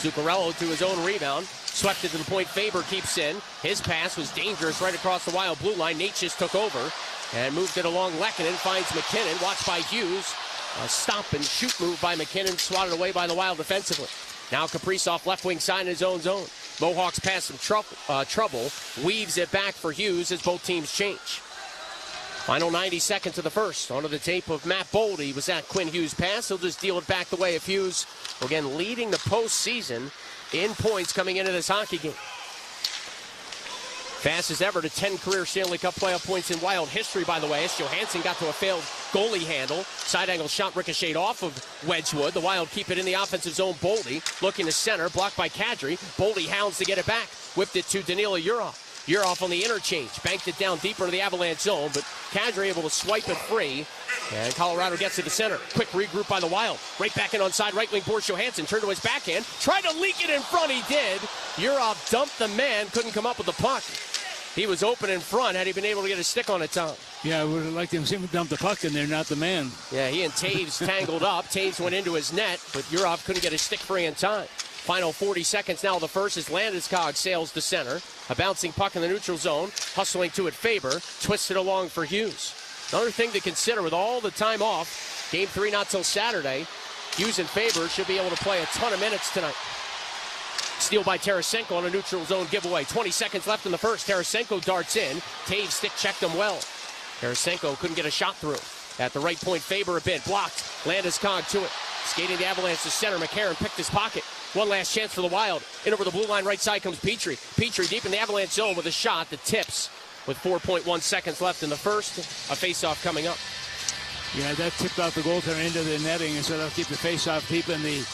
Zuccarello to his own rebound. Swept it to the point, Faber keeps in. His pass was dangerous right across the Wild blue line. Nate just took over and moved it along Lehkonen, finds McKinnon, watched by Hughes. A stop and shoot move by McKinnon, swatted away by the Wild defensively. Now Kaprizov left wing side in his own zone. Mohawks pass some trouble, weaves it back for Hughes as both teams change. Final 90 seconds of the first. Onto the tape of Matt Boldy. Was that Quinn Hughes' pass? He'll just deal it back the way of Hughes. Again, leading the postseason in points coming into this hockey game. Fastest ever to 10 career Stanley Cup playoff points in Wild history, by the way, as Johansson got to a failed goalie handle. Side angle shot ricocheted off of Wedgwood. The Wild keep it in the offensive zone. Boldy looking to center, blocked by Kadri. Boldy hounds to get it back. Whipped it to Danila Urov. Urov on the interchange, banked it down deeper into the Avalanche zone, but Kadri able to swipe it free, and Colorado gets to the center. Quick regroup by the Wild. Right back in on side right wing, Boris Johansson turned to his backhand, tried to leak it in front, he did. Urov dumped the man, couldn't come up with the puck. He was open in front, had he been able to get a stick on it, Tom. Yeah, I would have liked him to dump the puck in there, not the man. Yeah, he and Taves tangled up. Taves went into his net, but Urov couldn't get a stick free in time. Final 40 seconds now. The first is Landeskog sails to center. A bouncing puck in the neutral zone. Hustling to it, Faber. Twisted along for Hughes. Another thing to consider with all the time off. Game 3 not till Saturday. Hughes and Faber should be able to play a ton of minutes tonight. Steal by Tarasenko on a neutral zone giveaway. 20 seconds left in the first. Tarasenko darts in. Taves stick checked him well. Tarasenko couldn't get a shot through. At the right point, Faber a bit. Blocked. Landeskog to it. Skating the Avalanche to center. McCarron picked his pocket. One last chance for the Wild. In over the blue line right side comes Petrie. Petrie deep in the Avalanche zone with a shot that tips with 4.1 seconds left in the first. A face-off coming up. Yeah, that tipped off the goaltender into the netting, and so they'll keep the face-off deep in the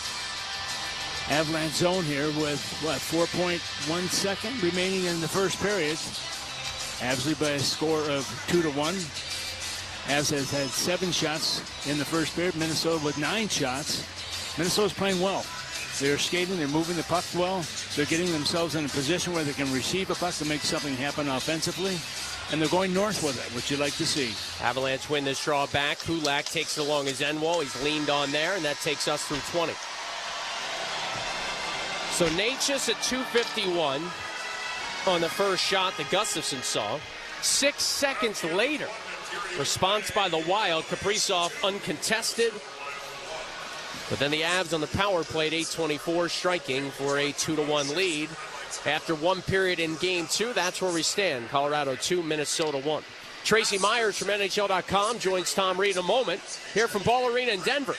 Avalanche zone here with, 4.1 second remaining in the first period. Avs lead by a score of 2-1. Avs has had 7 shots in the first period. Minnesota with 9 shots. Minnesota's playing well. They're skating, they're moving the puck well. They're getting themselves in a position where they can receive a puck to make something happen offensively. And they're going north with it, which you like to see. Avalanche win this draw back. Kulak takes it along his end wall. He's leaned on there, and that takes us through 20. So Natchez at 2:51 on the first shot that Gustafson saw. 6 seconds later, response by the Wild. Kaprizov uncontested. But then the Avs on the power play at 8:24, striking for a 2-1 lead. After one period in Game 2, that's where we stand. Colorado 2, Minnesota 1. Tracy Myers from NHL.com joins Tom Reed in a moment here from Ball Arena in Denver.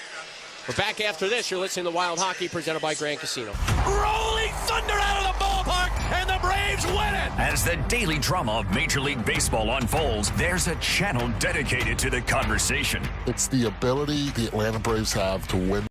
We're back after this. You're listening to Wild Hockey presented by Grand Casino. Rolling thunder out of the ballpark, and the Braves win it! As the daily drama of Major League Baseball unfolds, there's a channel dedicated to the conversation. It's the ability the Atlanta Braves have to win.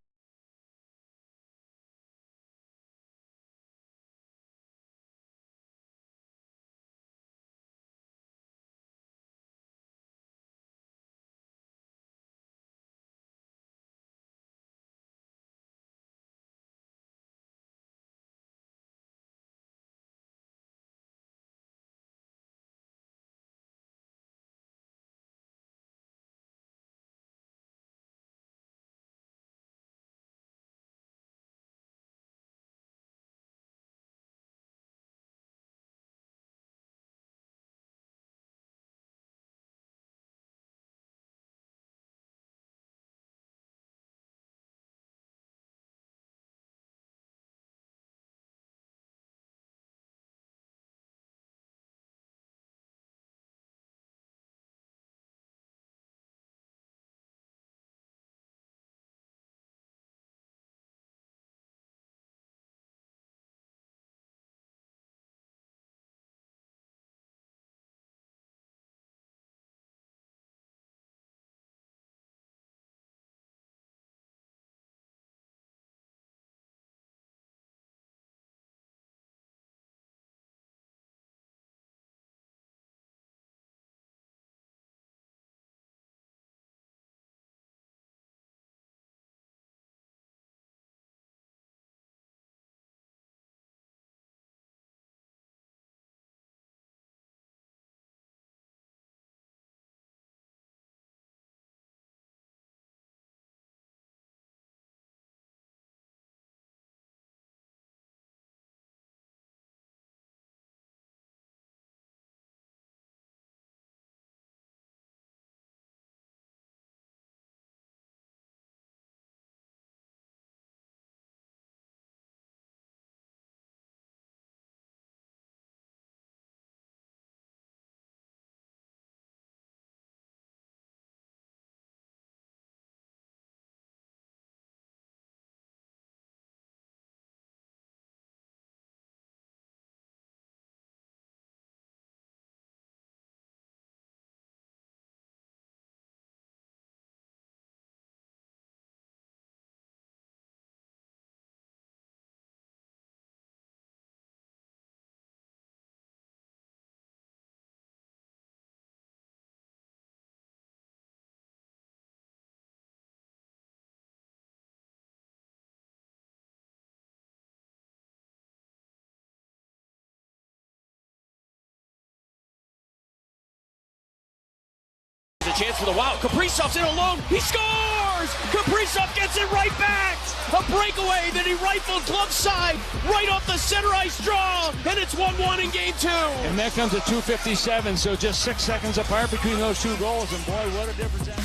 A chance for the Wild. Kaprizov's in alone. He scores! Kaprizov gets it right back. A breakaway that he rifled glove side right off the center ice draw, and it's 1-1 in game 2. And that comes at 2:57, so just 6 seconds apart between those two goals, and boy, what a difference that.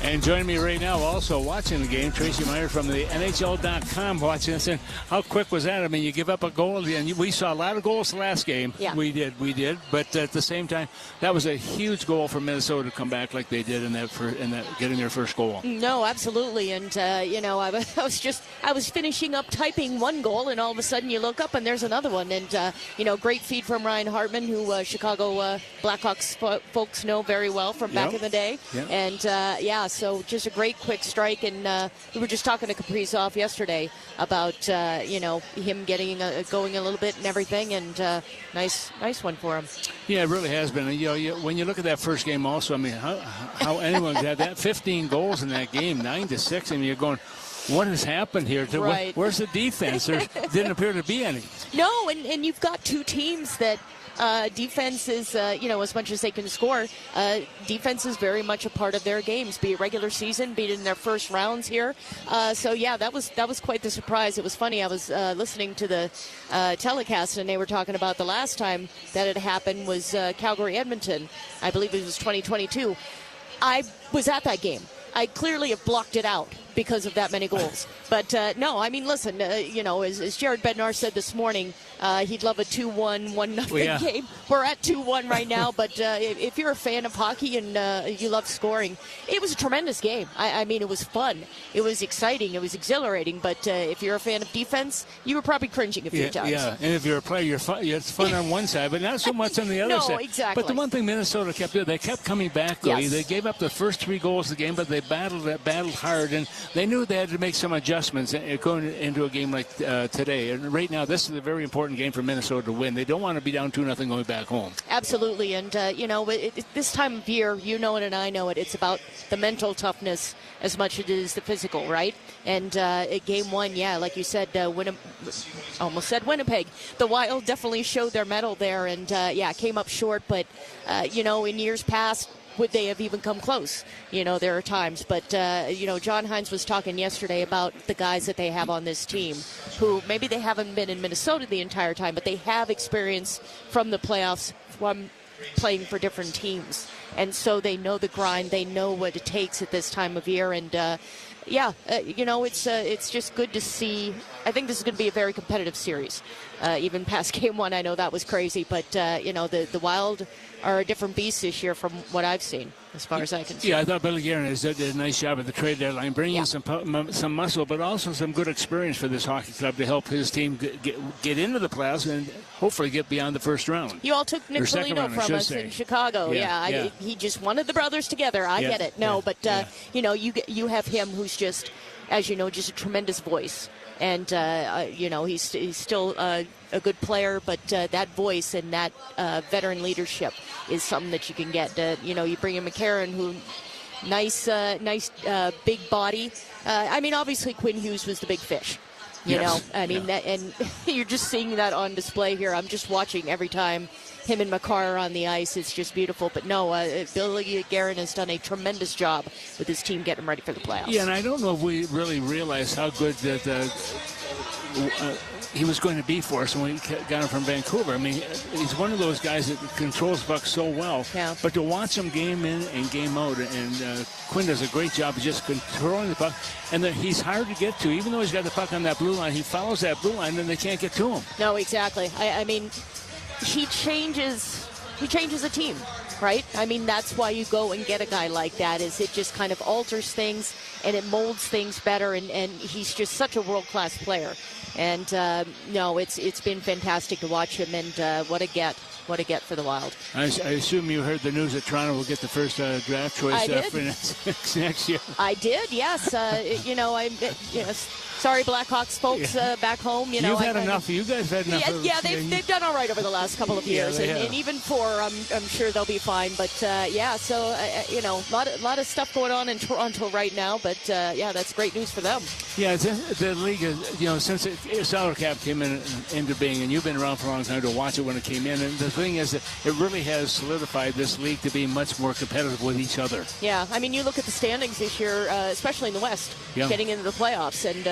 And joining me right now, also watching the game, Tracy Meyer from the NHL.com watching this. And how quick was that? I mean, you give up a goal, and we saw a lot of goals the last game. Yeah. We did. But at the same time, that was a huge goal for Minnesota to come back like they did in that getting their first goal. No, absolutely. And I was finishing up typing one goal, and all of a sudden you look up and there's another one. And great feed from Ryan Hartman, who Chicago Blackhawks folks know very well from back in the day. Yep. And so just a great quick strike. And we were just talking to Kaprizov yesterday about him getting going a little bit and everything. And nice one for him. Yeah, it really has been. When you look at that first game, also, I mean, how anyone could have that 15 goals in that game, 9-6, and you're going, what has happened here? Right. Where's the defense? There didn't appear to be any. No, and you've got two teams that defense is, as much as they can score, defense is very much a part of their games, be it regular season, be it in their first rounds here. That was quite the surprise. It was funny. I was listening to the telecast, and they were talking about the last time that it happened was Calgary-Edmonton. I believe it was 2022. I was at that game. I clearly have blocked it out. because of that many goals. But no, I mean, listen, as Jared Bednar said this morning, he'd love a 2-1, 1-0 game. We're at 2-1 right now, but if you're a fan of hockey and you love scoring, it was a tremendous game. I mean, it was fun. It was exciting. It was exhilarating. But if you're a fan of defense, you were probably cringing a few times. Yeah, and if you're a player, it's fun on one side, but not so much on the other side. No, exactly. But the one thing Minnesota kept doing, they kept coming back. Yes. They gave up the first 3 goals of the game, but they battled hard, and they knew they had to make some adjustments going into a game like today. And right now, this is a very important game for Minnesota to win. They don't want to be down 2-0 going back home. Absolutely, and this time of year, you know it and I know it. It's about the mental toughness as much as it is the physical, right? And game 1, like you said, almost said Winnipeg. The Wild definitely showed their mettle there, and came up short. But in years past, would they have even come close? There are times. But, John Hines was talking yesterday about the guys that they have on this team who maybe they haven't been in Minnesota the entire time, but they have experience from the playoffs, from playing for different teams. And so they know the grind. They know what it takes at this time of year. And, it's just good to see. I think this is going to be a very competitive series. Even past game 1, I know that was crazy. But, the Wild are a different beast this year from what I've seen, as far as I can see. Yeah, I thought Billy Guerin did a nice job at the trade deadline, bringing some muscle, but also some good experience for this hockey club to help his team get into the playoffs and hopefully get beyond the first round. You all took Nick Foligno from us in Chicago. He just wanted the brothers together. I get it. No, but you have him who's just, as you know, just a tremendous voice. And, he's still a good player, but that voice and that veteran leadership is something that you can get. You bring in McCarron, who nice big body. Obviously Quinn Hughes was the big fish. That, and you're just seeing that on display here. I'm just watching every time him and McCarr are on the ice. It's just beautiful. But no, Billy Guerin has done a tremendous job with his team getting ready for the playoffs. Yeah, and I don't know if we really realized how good that he was going to be for us when we got him from Vancouver. I mean, he's one of those guys that controls the puck so well. Yeah. But to watch him game in and game out, and Quinn does a great job of just controlling the puck. And he's hard to get to. Even though he's got the puck on that blue line, he follows that blue line, and they can't get to him. No, exactly. I mean, he changes a team, right? I mean, that's why you go and get a guy like that, is it just kind of alters things and it molds things better, and he's just such a world-class player. And, it's been fantastic to watch him, and what a get for the Wild. I assume you heard the news that Toronto will get the first draft choice for next year. I did, yes. Sorry, Blackhawks folks back home. You had enough. You guys had enough. Yeah, they've done all right over the last couple of years, and even 4, I'm sure they'll be fine. But so a lot of stuff going on in Toronto right now. But that's great news for them. Yeah, the league is, since salary cap came into being, and you've been around for a long time to watch it when it came in. And the thing is that it really has solidified this league to be much more competitive with each other. Yeah, I mean, you look at the standings this year, especially in the West, getting into the playoffs, and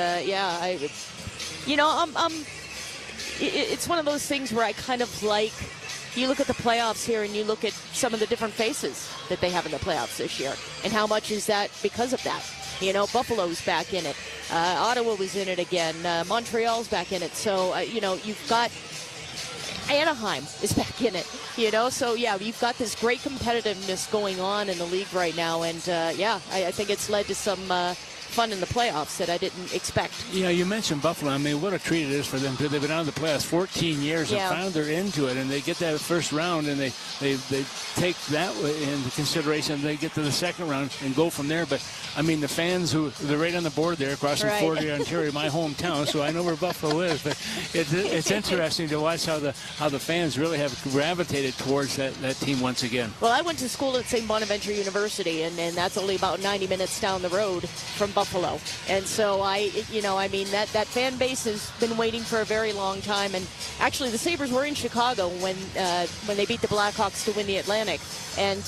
it's one of those things where I kind of like. You look at the playoffs here, and you look at some of the different faces that they have in the playoffs this year, and how much is that because of that? Buffalo's back in it. Ottawa was in it again. Montreal's back in it. So, you've got Anaheim is back in it. So, you've got this great competitiveness going on in the league right now. And, I think it's led to some fun in the playoffs that I didn't expect. Yeah, you mentioned Buffalo. I mean, what a treat it is for them, too. They've been out of the playoffs 14 years and found they're into it, and they get that first round, and they take that into consideration. They get to the second round and go from there. But, I mean, the fans they're right on the board there across from Fort Ontario, my hometown, so I know where Buffalo is. But it's interesting to watch how the fans really have gravitated towards that team once again. Well, I went to school at St. Bonaventure University, and that's only about 90 minutes down the road from Buffalo. And so that fan base has been waiting for a very long time. And actually the Sabres were in Chicago when they beat the Blackhawks to win the Atlantic. And,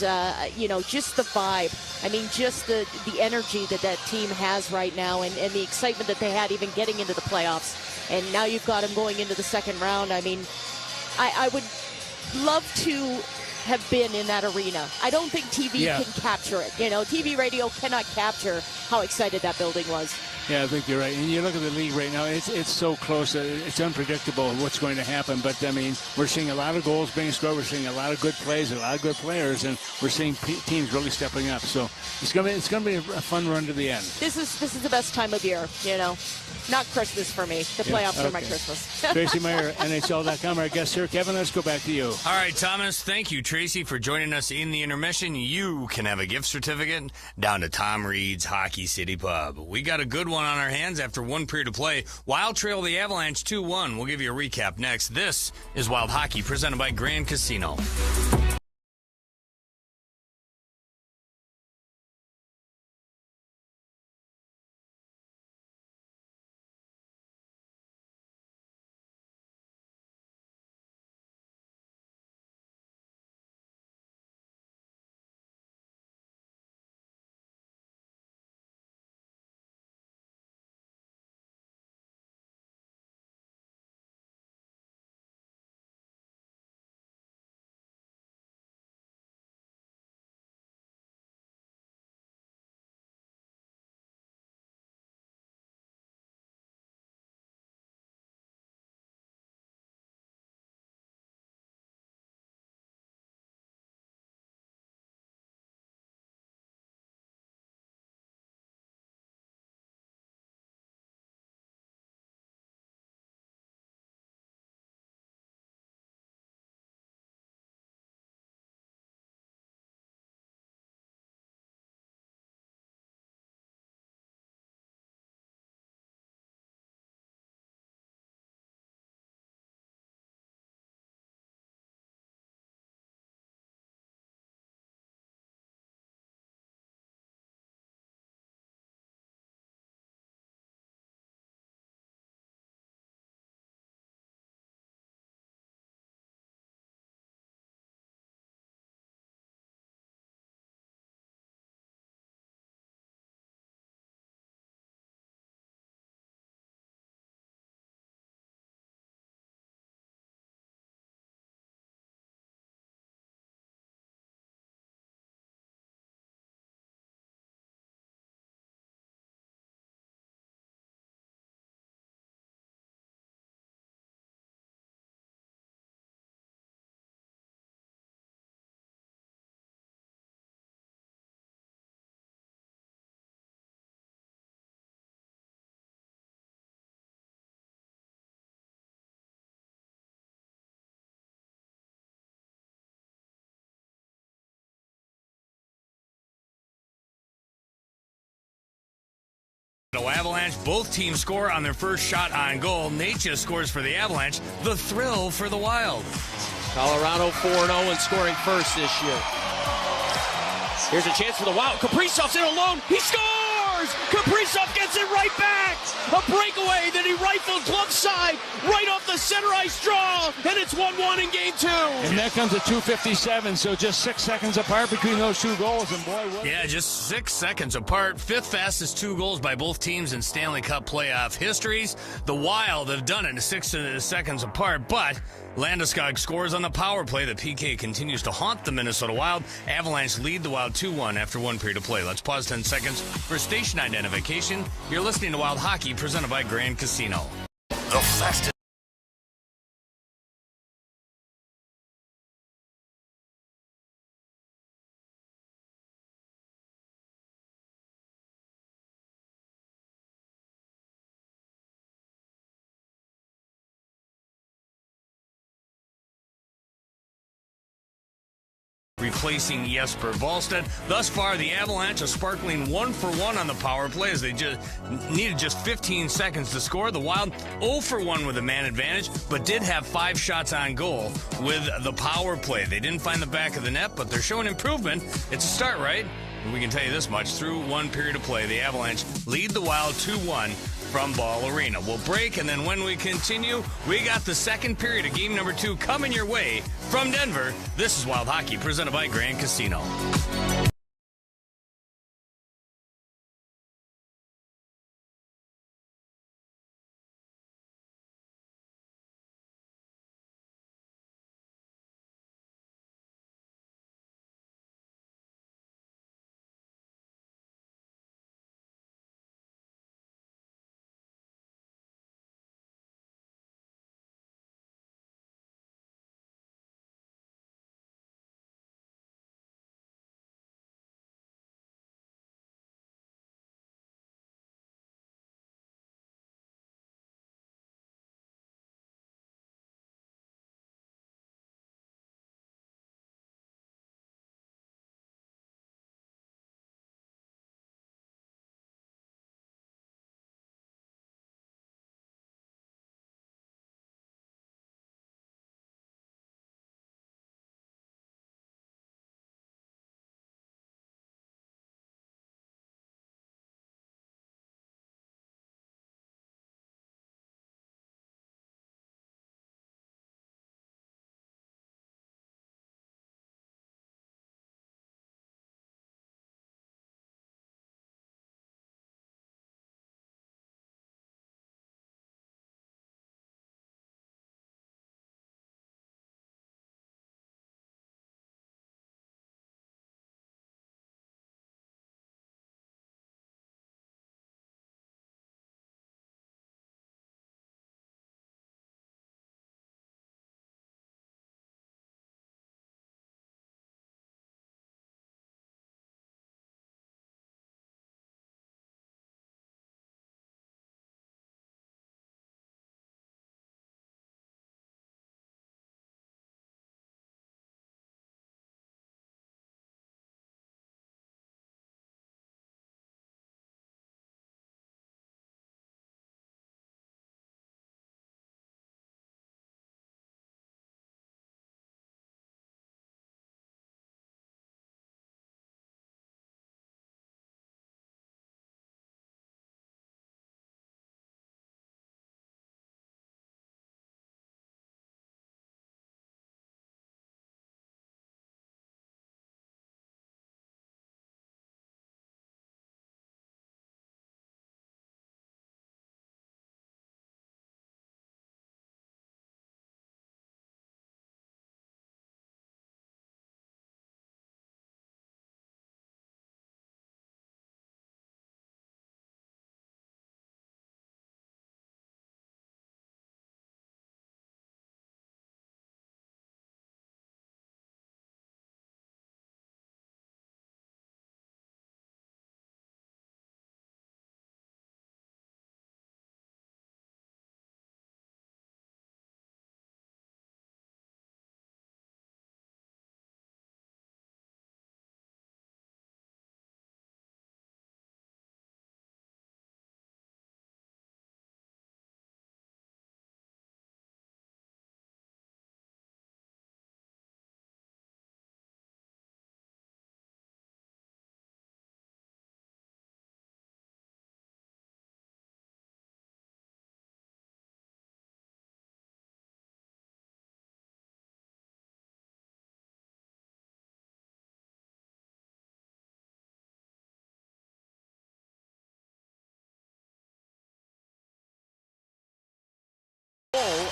just the vibe. I mean, just the energy that team has right now, and the excitement that they had even getting into the playoffs. And now you've got them going into the second round. I mean, I would love to have been in that arena. I don't think TV can capture it. TV radio cannot capture how excited that building was. Yeah, I think you're right. And you look at the league right now, it's so close. It's unpredictable what's going to happen. But, I mean, we're seeing a lot of goals being scored. We're seeing a lot of good plays, a lot of good players, and we're seeing teams really stepping up. So it's going to be a fun run to the end. This is the best time of year, Not Christmas for me. The playoffs are my Christmas. Tracy Meyer, NHL.com, our guest here. Kevin, let's go back to you. All right, Thomas, thank you, Tracy, for joining us in the intermission. You can have a gift certificate down to Tom Reed's Hockey City Pub. We got a good one on our hands after one period of play. Wild trail the Avalanche 2-1. We'll give you a recap next. This is Wild Hockey, presented by Grand Casino. Avalanche, both teams score on their first shot on goal. Nate just scores for the Avalanche. The thrill for the Wild. Colorado 4-0 and scoring first this year. Here's a chance for the Wild. Kaprizov's in alone. He scores! Kaprizov gets it right back. A breakaway that he rifled glove side right off the center ice draw. And it's 1-1 in game two. And that comes at 2:57, so just 6 seconds apart between those two goals. And boy, yeah, just 6 seconds apart. Fifth fastest 2 goals by both teams in Stanley Cup playoff histories. The Wild have done it in 6 seconds apart, but Landeskog scores on the power play. The PK continues to haunt the Minnesota Wild. Avalanche lead the Wild 2-1 after one period of play. Let's pause 10 seconds for station identification. You're listening to Wild Hockey, presented by Grand Casino. The fastest. Replacing Jesper Wallstedt. Thus far, the Avalanche a sparkling 1-for-1 on the power play as they needed just 15 seconds to score. The Wild 0-for-1 with a man advantage, but did have 5 shots on goal with the power play. They didn't find the back of the net, but they're showing improvement. It's a start, right? And we can tell you this much. Through one period of play, the Avalanche lead the Wild 2-1 from Ball Arena. We'll break, and then when we continue, we got the second period of game number 2 coming your way from Denver. This is Wild Hockey, presented by Grand Casino.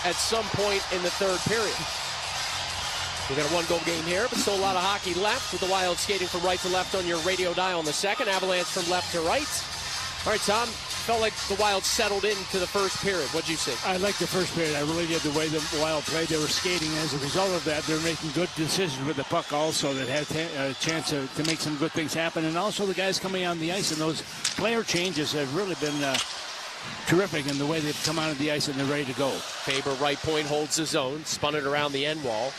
at some point in the third period. We got a one-goal game here, but still a lot of hockey left with the Wild skating from right to left on your radio dial in the second. Avalanche from left to right. All right, Tom, felt like the Wild settled into the first period. What'd you see? I liked the first period. I really did the way the Wild played. They were skating. As a result of that, they're making good decisions with the puck also that had a chance to make some good things happen. And also the guys coming on the ice, and those player changes have really been terrific in the way they've come onto the ice and they're ready to go. Faber, right point, holds his own, spun it around the end wall.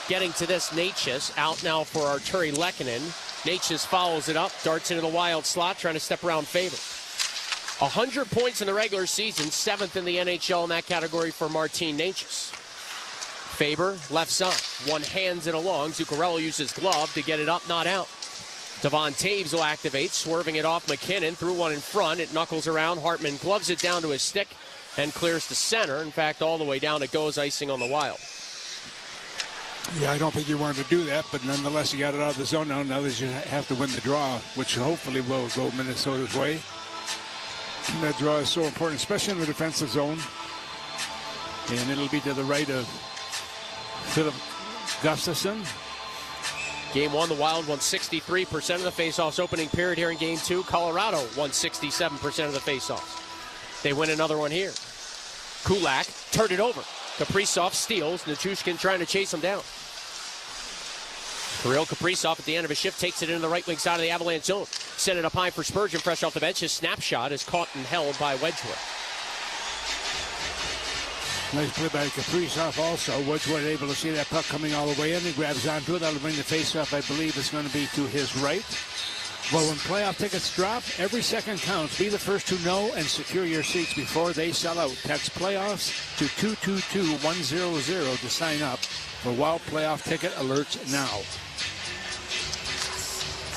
Getting to this, Natchez out now for Arturi Lehkonen. Natchez follows it up, darts into the Wild slot, trying to step around Faber. 100 points in the regular season, 7th in the NHL in that category for Martin Natchez. Faber, left side, one hands it along. Zuccarello uses glove to get it up, not out. Devon Taves will activate, swerving it off McKinnon, threw one in front. It knuckles around. Hartman gloves it down to his stick and clears to center. In fact, all the way down it goes, icing on the Wild. Yeah, I don't think you wanted to do that, but nonetheless, you got it out of the zone now. Now that you have to win the draw, which hopefully will go Minnesota's way. And that draw is so important, especially in the defensive zone. And it'll be to the right of Philip Gustafsson. Game one, the Wild won 63% of the faceoffs opening period here in game two. Colorado won 67% of the faceoffs. They win another one here. Kulak turned it over. Kaprizov steals. Nichushkin trying to chase him down. Kirill Kaprizov at the end of his shift takes it into the right wing side of the Avalanche zone. Sent it up high for Spurgeon, fresh off the bench. His snapshot is caught and held by Wedgwood. Nice play by Kaprizov also. Wedgwood able to see that puck coming all the way in. He grabs onto it. That'll bring the face-off, I believe, is going to be to his right. Well, when playoff tickets drop, every second counts. Be the first to know and secure your seats before they sell out. Text playoffs to 222100 to sign up for Wild playoff ticket alerts now.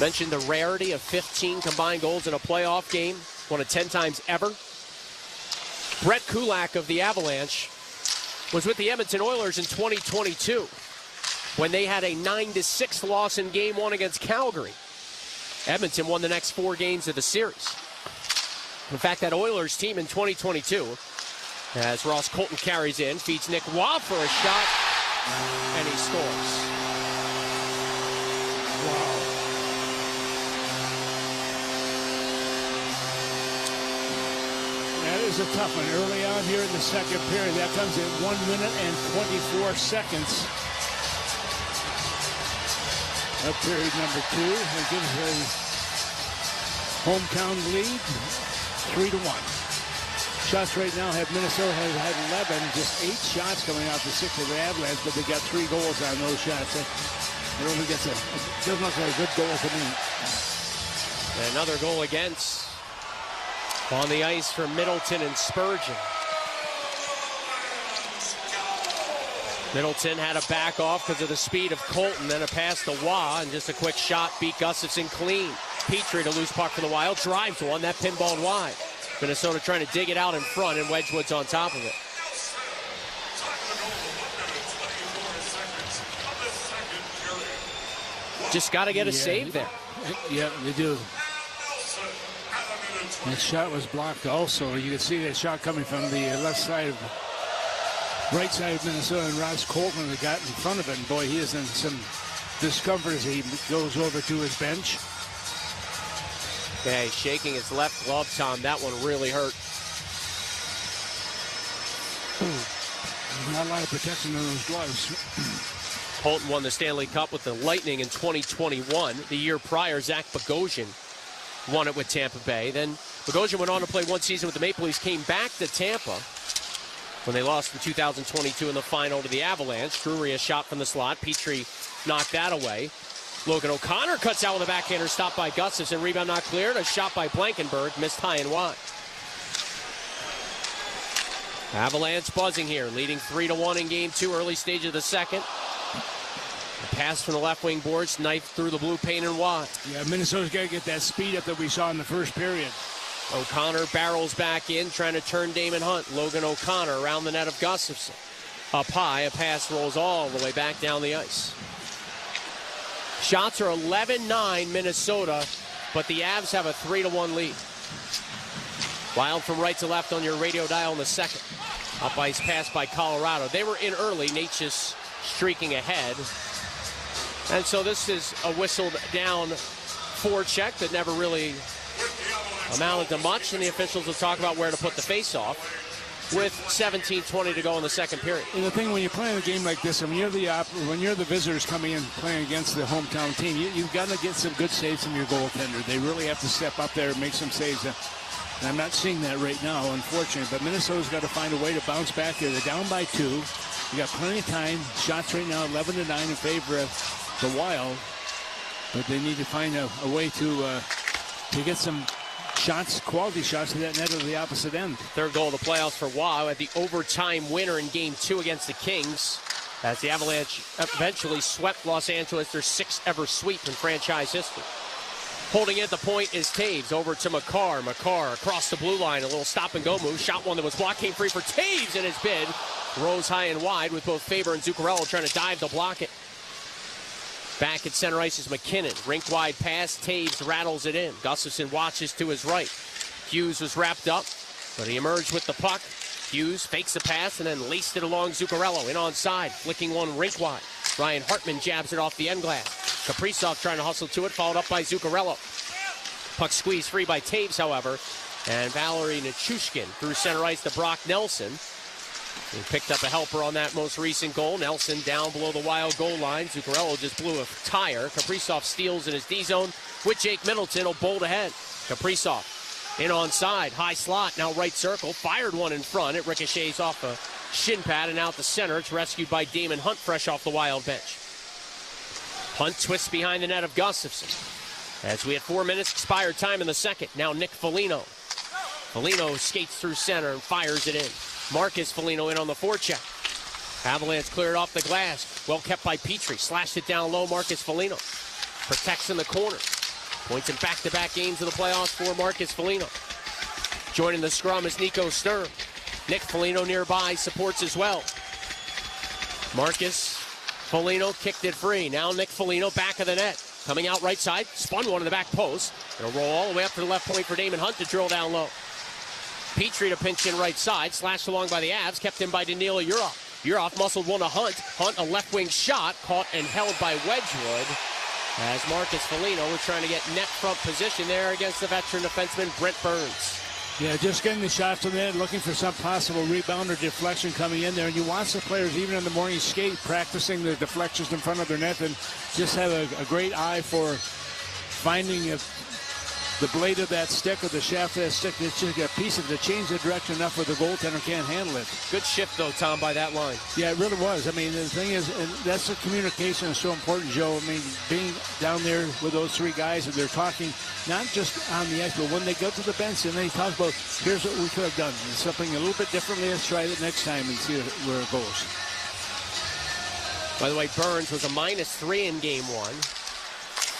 Mentioned the rarity of 15 combined goals in a playoff game. One of 10 times ever. Brett Kulak of the Avalanche was with the Edmonton Oilers in 2022 when they had a 9-6 loss in game one against Calgary. Edmonton won the next 4 games of the series. In fact, that Oilers team in 2022, as Ross Colton carries in, feeds Nick Waugh for a shot, and he scores. Wow. That is a tough one. Early on here in the second period, that comes in 1 minute and 24 seconds. Up period number 2, it gives a hometown lead, 3-1. Shots right now have Minnesota has had 11, just 8 shots coming out to 6 of the Avalanche, but they got 3 goals on those shots. It only gets doesn't look like a good goal to me. Another goal against on the ice for Middleton and Spurgeon. Middleton had to back off because of the speed of Colton, then a pass to Waugh, and just a quick shot beat Gustafsson clean. Petrie to loose puck for the Wild, drives one, that pinballed wide. Minnesota trying to dig it out in front, and Wedgwood's on top of it. Just got to get a save there. Yeah, they do. That shot was blocked also. You can see that shot coming from the left side of right side of Minnesota, and Ross Colton got in front of it. And boy, he is in some discomfort as he goes over to his bench. Yeah, he's shaking his left glove, Tom. That one really hurt. Not a lot of protection on those gloves. Colton won the Stanley Cup with the Lightning in 2021. The year prior, Zach Bogosian won it with Tampa Bay. Then Bogosian went on to play one season with the Maple Leafs, came back to Tampa when they lost in 2022 in the final to the Avalanche. Drury a shot from the slot. Petrie knocked that away. Logan O'Connor cuts out with a backhander, stopped by Gustafsson. Rebound not cleared. A shot by Blankenberg, missed high and wide. Avalanche buzzing here, leading 3-1 in game 2, early stage of the second. A pass from the left wing boards, knifed through the blue paint and wide. Yeah, Minnesota's got to get that speed up that we saw in the first period. O'Connor barrels back in, trying to turn Damon Hunt. Logan O'Connor around the net of Gustafsson. Up high, a pass rolls all the way back down the ice. Shots are 11-9 Minnesota, but the Avs have a 3-1 lead. Wild from right to left on your radio dial in the second. Up ice pass by Colorado. They were in early. Natchez streaking ahead. And so this is a whistled down forecheck that never really amounted to much. And the officials will talk about where to put the face-off with 17:20 to go in the second period. And the thing, when you're playing a game like this, and when you're the visitors coming in playing against the hometown team, you've got to get some good saves from your goaltender. They really have to step up there and make some saves. And I'm not seeing that right now, unfortunately. But Minnesota's got to find a way to bounce back here. They're down by 2. You got plenty of time. Shots right now 11-9 in favor of the Wild. But they need to find a way to get some shots, quality shots to that net of the opposite end. Third goal of the playoffs for Wow at the overtime winner in Game 2 against the Kings, as the Avalanche eventually swept Los Angeles, their 6th ever sweep in franchise history. Holding it at the point is Taves. Over to Makar. Makar across the blue line. A little stop-and-go move. Shot one that was blocked. Came free for Taves in his bid. Rose high and wide with both Faber and Zuccarello trying to dive to block it. Back at center ice is McKinnon. Rink-wide pass. Taves rattles it in. Gustafson watches to his right. Hughes was wrapped up, but he emerged with the puck. Hughes fakes the pass and then laced it along Zuccarello. In onside. Flicking one rink-wide. Ryan Hartman jabs it off the end glass. Kaprizov trying to hustle to it, followed up by Zuccarello. Puck squeezed free by Taves, however. And Valerie Nichushkin through center ice to Brock Nelson. He picked up a helper on that most recent goal. Nelson down below the Wild goal line. Zuccarello just blew a tire. Kaprizov steals in his D zone with Jake Middleton. Will bolt ahead. Kaprizov in onside. High slot, now right circle. Fired one in front. It ricochets off a shin pad and out the center. It's rescued by Damon Hunt, fresh off the Wild bench. Hunt twists behind the net of Gustafson. As we had 4 minutes expired time in the second. Now Nick Foligno. Foligno skates through center and fires it in. Marcus Foligno in on the forecheck. Avalanche cleared off the glass. Well kept by Petrie. Slashed it down low. Marcus Foligno protects in the corner. Points in back-to-back games of the playoffs for Marcus Foligno. Joining the scrum is Nico Sturm. Nick Foligno nearby supports as well. Marcus Foligno kicked it free. Now Nick Foligno back of the net. Coming out right side. Spun one in the back post. It'll roll all the way up to the left point for Damon Hunt to drill down low. Petrie to pinch in right side. Slashed along by the Avs. Kept in by Danila Urov. Urov muscled one to Hunt. Hunt a left wing shot. Caught and held by Wedgwood. As Marcus Foligno was trying to get net front position there against the veteran defenseman Brent Burns. Yeah, just getting the shots from there, looking for some possible rebound or deflection coming in there. And you watch the players, even in the morning skate, practicing the deflections in front of their net and just have a great eye for finding the blade of that stick or the shaft of that stick. It's just a piece of it to change the direction enough where the goaltender can't handle it. Good shift, though, Tom, by that line. Yeah, it really was. I mean, the thing is, and that's the communication is so important, Joe. I mean, being down there with those three guys and they're talking not just on the ice, but when they go to the bench and they talk about, here's what we could have done. Something a little bit differently. Let's try it next time and see where it goes. By the way, Burns was a -3 in game one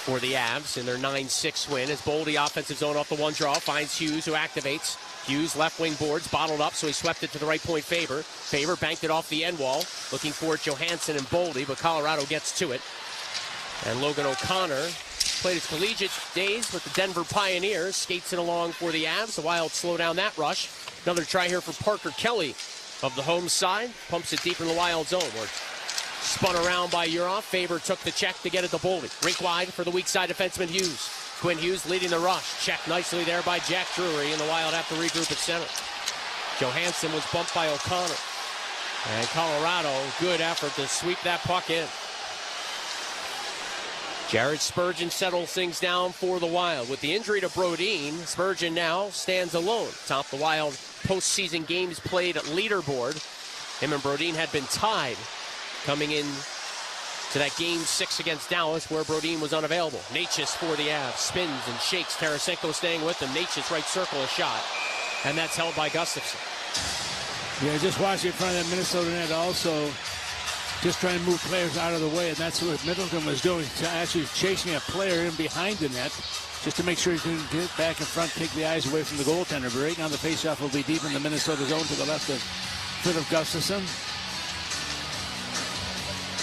for the Avs in their 9-6 win as Boldy offensive zone off the one draw finds Hughes, who activates. Hughes left wing boards bottled up, so he swept it to the right point. Faber banked it off the end wall, looking for Johansson and Boldy, but Colorado gets to it. And Logan O'Connor played his collegiate days with the Denver Pioneers, skates it along for the Avs. The Wild slow down that rush. Another try here for Parker Kelly of the home side, pumps it deep in the Wild zone. Spun around by Urov. Faber took the check to get it to Boldy. Rink wide for the weak side defenseman Hughes. Quinn Hughes leading the rush. Checked nicely there by Jack Drury, and the Wild have to regroup at center. Johansson was bumped by O'Connor. And Colorado, good effort to sweep that puck in. Jared Spurgeon settles things down for the Wild. With the injury to Brodin, Spurgeon now stands alone. Top the Wild postseason games played leaderboard. Him and Brodin had been tied coming in to that game 6 against Dallas, where Brodin was unavailable. Natchez for the Avs. Spins and shakes. Tarasenko staying with him. Natchez right circle a shot. And that's held by Gustafson. Yeah, just watching in front of that Minnesota net also. Just trying to move players out of the way. And that's what Middleton was doing. Actually chasing a player in behind the net. Just to make sure he can get back in front, take the eyes away from the goaltender. But right now the faceoff will be deep in the Minnesota zone to the left of Philip Gustafson.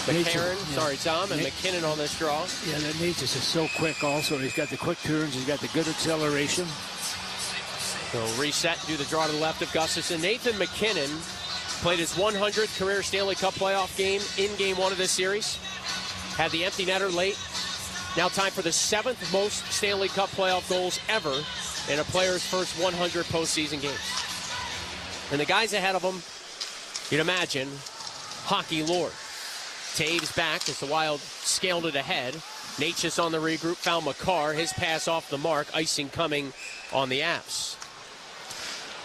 McCarron, sorry, Tom, and McKinnon on this draw. Yeah, that Natchez is so quick also. He's got the quick turns. He's got the good acceleration. So reset, do the draw to the left of Gustafson. Nathan McKinnon played his 100th career Stanley Cup playoff game in Game 1 of this series. Had the empty netter late. Now time for the 7th most Stanley Cup playoff goals ever in a player's first 100 postseason games. And the guys ahead of him, you'd imagine, hockey lord. Taves back as the Wild scaled it ahead. Natchez on the regroup, found McCarr. His pass off the mark, icing coming on the Avs.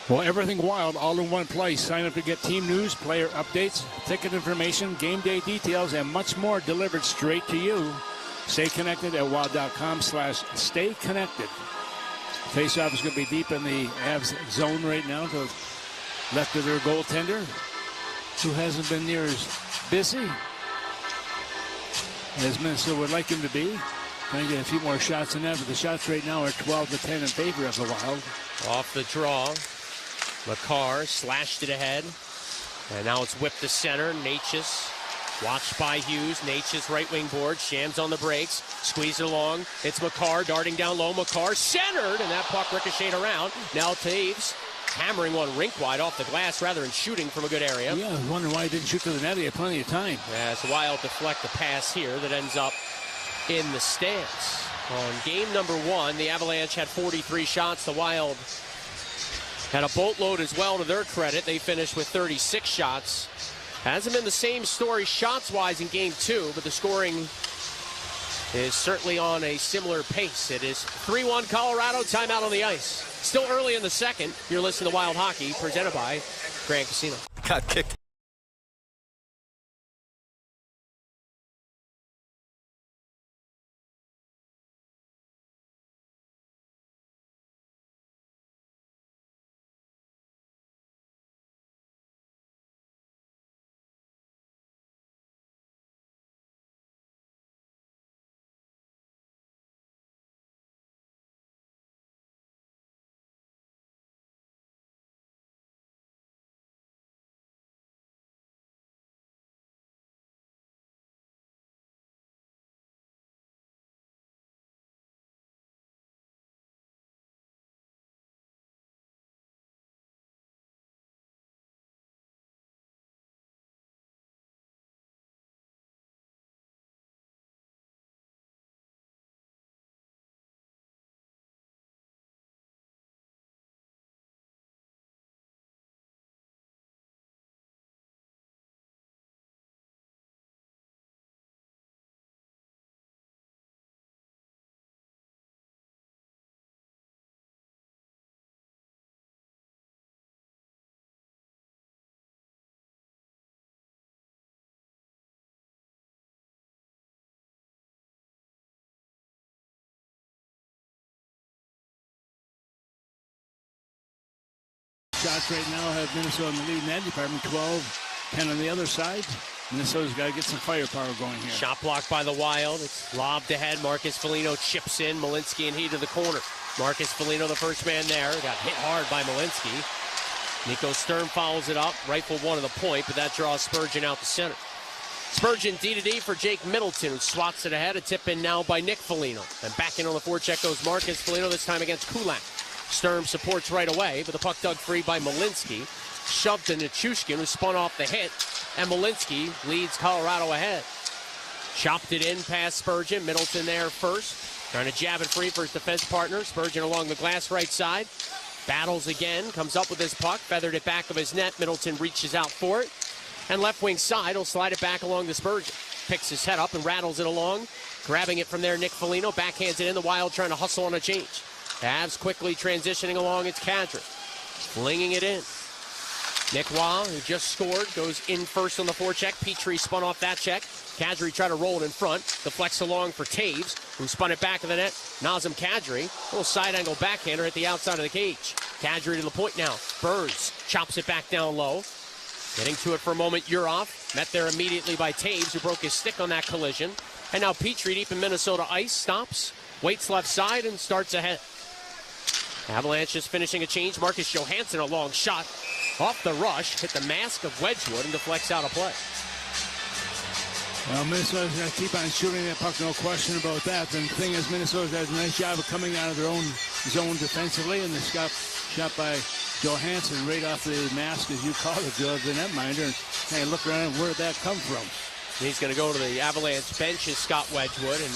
Well, everything Wild all in one place. Sign up to get team news, player updates, ticket information, game day details, and much more delivered straight to you. Stay connected at wild.com/stay connected. Faceoff is going to be deep in the Avs zone right now to the left of their goaltender, who hasn't been near as busy as Minnesota would like him to be. Trying to get a few more shots in that, but the shots right now are 12-10 in favor of the Wild. Off the draw. McCarr slashed it ahead. And now it's whipped to center. Natchez watched by Hughes. Natchez right wing board. Shams on the brakes. Squeeze it along. It's McCarr darting down low. McCarr centered, and that puck ricocheted around. Now Taves hammering one rink wide off the glass rather than shooting from a good area. Yeah, I was wondering why he didn't shoot to the net. He had plenty of time. Yeah, so Wild deflect the pass here that ends up in the stands. On game number 1, the Avalanche had 43 shots. The Wild had a boatload as well, to their credit. They finished with 36 shots. Hasn't been the same story shots-wise in game 2, but the scoring is certainly on a similar pace. It is 3-1 Colorado, timeout on the ice. Still early in the second. You're listening to Wild Hockey, presented by Grand Casino. Got kicked. Shots right now have Minnesota in the lead in that department, 12-10 on the other side. Minnesota's got to get some firepower going here. Shot blocked by the Wild. It's lobbed ahead. Marcus Foligno chips in. Malinsky and he to the corner. Marcus Foligno, the first man there, got hit hard by Malinsky. Nico Sturm follows it up. Rifle one of the point, but that draws Spurgeon out to center. Spurgeon D-to-D for Jake Middleton, who swats it ahead. A tip in now by Nick Foligno. And back in on the forecheck goes Marcus Foligno, this time against Kulak. Sturm supports right away, but the puck dug free by Malinsky. Shoved to Nichushkin, who spun off the hit. And Malinsky leads Colorado ahead. Chopped it in past Spurgeon. Middleton there first. Trying to jab it free for his defense partner. Spurgeon along the glass right side. Battles again. Comes up with his puck. Feathered it back of his net. Middleton reaches out for it. And left wing side will slide it back along to Spurgeon. Picks his head up and rattles it along. Grabbing it from there, Nick Foligno. Backhands it in. The Wild trying to hustle on a change. Avs quickly transitioning along. It's Kadri. Flinging it in. Nick Waugh, who just scored, goes in first on the forecheck. Petrie spun off that check. Kadri tried to roll it in front. Deflects along for Taves, who spun it back of the net. Nazem Kadri, a little side angle backhander at the outside of the cage. Kadri to the point now. Burns chops it back down low. Getting to it for a moment, Urov. Met there immediately by Taves, who broke his stick on that collision. And now Petrie deep in Minnesota ice, stops, waits left side, and starts ahead. Avalanche is finishing a change. Marcus Johansson, a long shot off the rush, hit the mask of Wedgwood and deflects out of play. Well, Minnesota's going to keep on shooting that puck, no question about that. And the thing is, Minnesota does a nice job of coming out of their own zone defensively, and the shot by Johansson right off the mask, as you call it, Joe, the netminder, and kind of look around, where did that come from? He's going to go to the Avalanche bench is Scott Wedgwood, and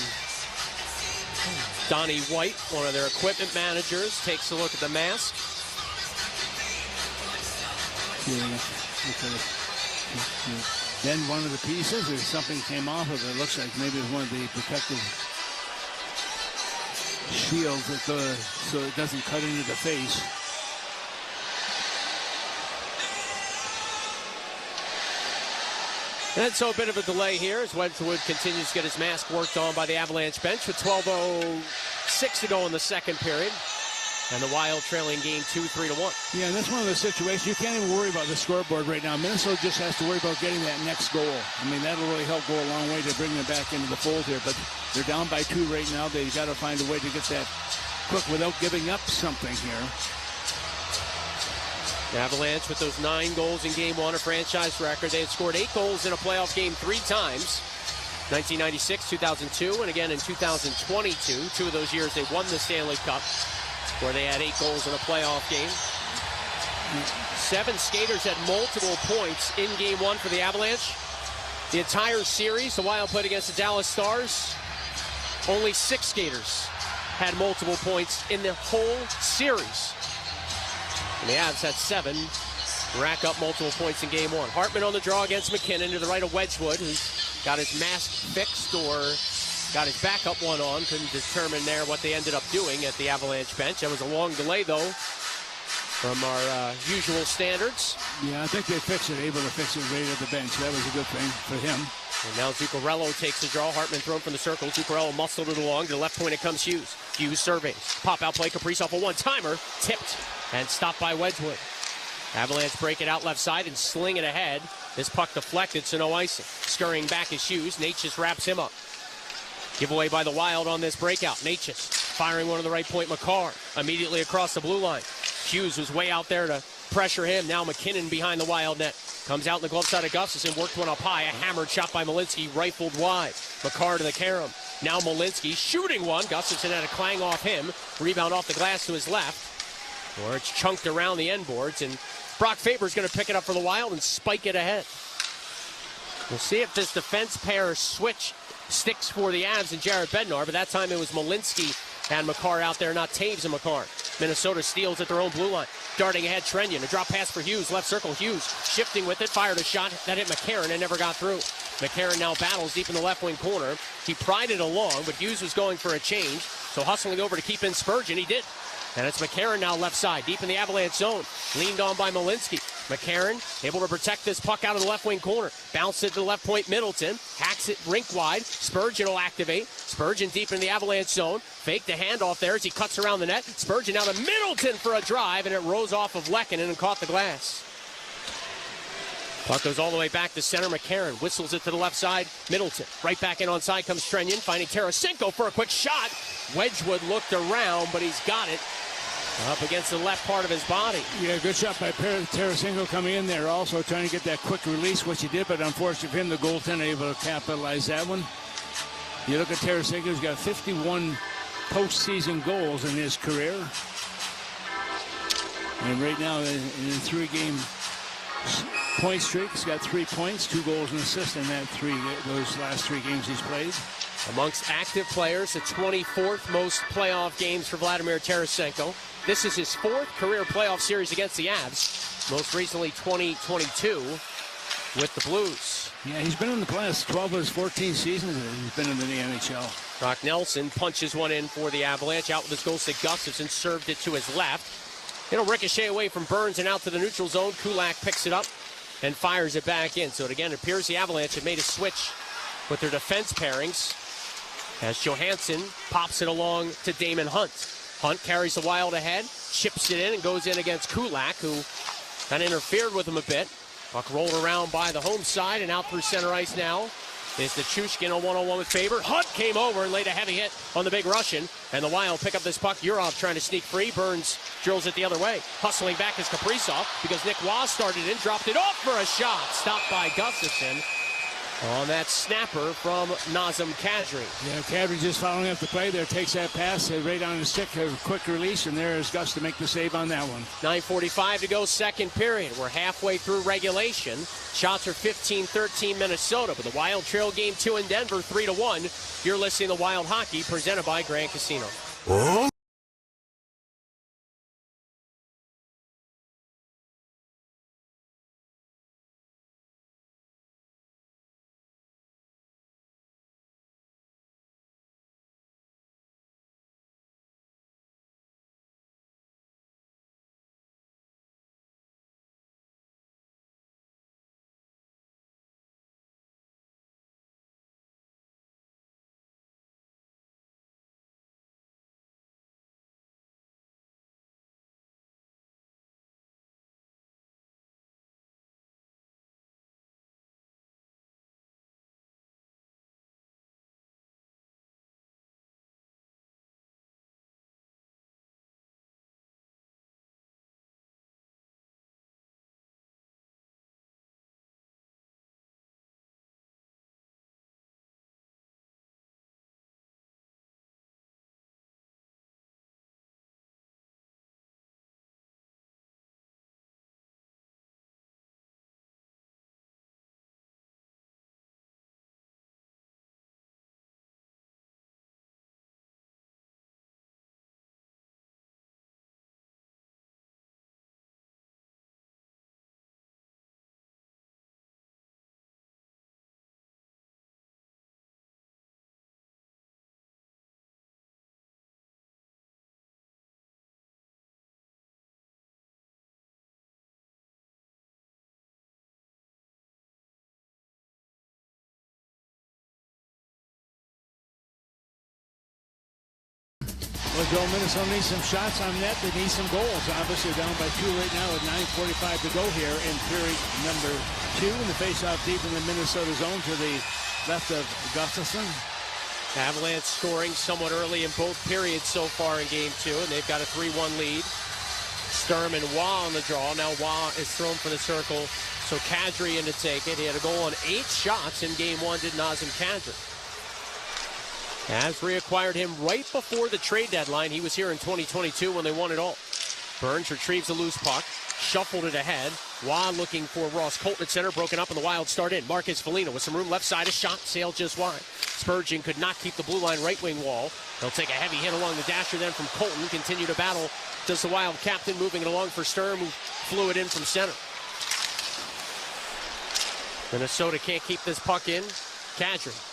Donnie White, one of their equipment managers, takes a look at the mask. Then one of the pieces, or something came off of it. It looks like maybe it was one of the protective shields that so it doesn't cut into the face. And so a bit of a delay here as Wedgwood continues to get his mask worked on by the Avalanche bench with 12:06 to go in the second period. And the Wild trailing game 2-3-1. Yeah, and that's one of the situations you can't even worry about the scoreboard right now. Minnesota just has to worry about getting that next goal. I mean, that'll really help go a long way to bring them back into the fold here. But they're down by 2 right now. They've got to find a way to get that quick without giving up something here. The Avalanche with those 9 goals in game 1, a franchise record. They had scored 8 goals in a playoff game 3 times. 1996, 2002, and again in 2022. 2 of those years they won the Stanley Cup, where they had 8 goals in a playoff game. 7 skaters had multiple points in game 1 for the Avalanche. The entire series, the Wild played against the Dallas Stars. Only 6 skaters had multiple points in the whole series. And the Avs had 7 rack up multiple points in game 1. Hartman on the draw against McKinnon to the right of Wedgwood, who's got his mask fixed or got his backup one on. Couldn't determine there what they ended up doing at the Avalanche bench. That was a long delay, though, from our usual standards. Yeah, I think they fixed it, able to fix it right at the bench. That was a good thing for him. And now Zuccarello takes the draw. Hartman thrown from the circle. Zuccarello muscled it along. To the left point it comes Hughes. Hughes surveys. Pop-out play. Kaprizov a one-timer. Tipped and stopped by Wedgwood. Avalanche break it out left side and sling it ahead. This puck deflected, so no icing. Scurrying back is Hughes. Nate just wraps him up. Giveaway by the Wild on this breakout. Natchez firing one to the right point. McCarr immediately across the blue line. Hughes was way out there to pressure him. Now McKinnon behind the Wild net. Comes out in the glove side of Gustafsson. Worked one up high. A hammered shot by Malinsky. Rifled wide. McCarr to the carom. Now Malinsky shooting one. Gustafsson had a clang off him. Rebound off the glass to his left. Or it's chunked around the end boards. And Brock Faber's going to pick it up for the Wild and spike it ahead. We'll see if this defense pair switch sticks for the Avs and Jared Bednar, but that time it was Malinsky and McCarr out there, not Taves and McCarr. Minnesota steals at their own blue line. Darting ahead, Trenyon. A drop pass for Hughes. Left circle, Hughes shifting with it. Fired a shot that hit McCarron and never got through. McCarron now battles deep in the left wing corner. He pried it along, but Hughes was going for a change. So hustling over to keep in Spurgeon, he did. And it's McCarron now left side, deep in the Avalanche zone. Leaned on by Malinsky. McCarron able to protect this puck out of the left wing corner. Bounce it to the left point, Middleton. Hacks it rink wide. Spurgeon will activate. Spurgeon deep in the Avalanche zone. Fake the handoff there as he cuts around the net. Spurgeon now to Middleton for a drive, and it rose off of Lehkonen and caught the glass. Puck goes all the way back to center. McCarron whistles it to the left side. Middleton. Right back in on side comes Trenyon, finding Tarasenko for a quick shot. Wedgwood looked around, but he's got it. Up against the left part of his body. Yeah, good shot by Tarasenko coming in there also trying to get that quick release, which he did, but unfortunately for him, the goaltender able to capitalize that one. You look at Tarasenko, he's got 51 postseason goals in his career. And right now, in a 3-game point streak, he's got 3 points, 2 goals and assists in those last 3 games he's played. Amongst active players, the 24th most playoff games for Vladimir Tarasenko. This is his 4th career playoff series against the Avs. Most recently 2022 with the Blues. Yeah, he's been in the last 12 of his 14 seasons. He's been in the NHL. Brock Nelson punches one in for the Avalanche. Out with his goal stick, Gustafsson served it to his left. It'll ricochet away from Burns and out to the neutral zone. Kulak picks it up and fires it back in. So it appears the Avalanche have made a switch with their defense pairings as Johansson pops it along to Damon Hunt. Hunt carries the Wild ahead, chips it in, and goes in against Kulak, who kind of interfered with him a bit. Puck rolled around by the home side and out through center ice now is the Chushkin on one-on-one with Faber. Hunt came over and laid a heavy hit on the big Russian, and the Wild pick up this puck. Yurov trying to sneak free. Burns drills it the other way. Hustling back is Kaprizov because Nick Waz started in, dropped it off for a shot. Stopped by Gustafsson. On that snapper from Nazem Kadri. Yeah, Kadri just following up the play there, takes that pass right on the stick, a quick release, and there is Gus to make the save on that one. 9:45 to go, second period. We're halfway through regulation. Shots are 15-13 Minnesota, but the Wild trail game 2 in Denver, 3-1. You're listening to Wild Hockey, presented by Grand Casino. Oh. Well, Joe, Minnesota needs some shots on net. They need some goals. Obviously, they're down by 2 right now with 9:45 to go here in period number 2. And the faceoff deep in the Minnesota zone to the left of Gustafsson. Avalanche scoring somewhat early in both periods so far in game 2, and they've got a 3-1 lead. Sturm and Waugh on the draw. Now Waugh is thrown for the circle, so Kadri in to take it. He had a goal on 8 shots in game 1, did Nazem Kadri. Avs reacquired him right before the trade deadline. He was here in 2022 when they won it all. Burns retrieves a loose puck, shuffled it ahead. Waugh looking for Ross Colton at center, broken up, and the Wild start in. Marcus Foligno with some room left side, a shot, sailed just wide. Spurgeon could not keep the blue line right wing wall. They'll take a heavy hit along the dasher then from Colton. Continue to battle. Does the Wild captain, moving it along for Sturm, who flew it in from center. Minnesota can't keep this puck in. Kadri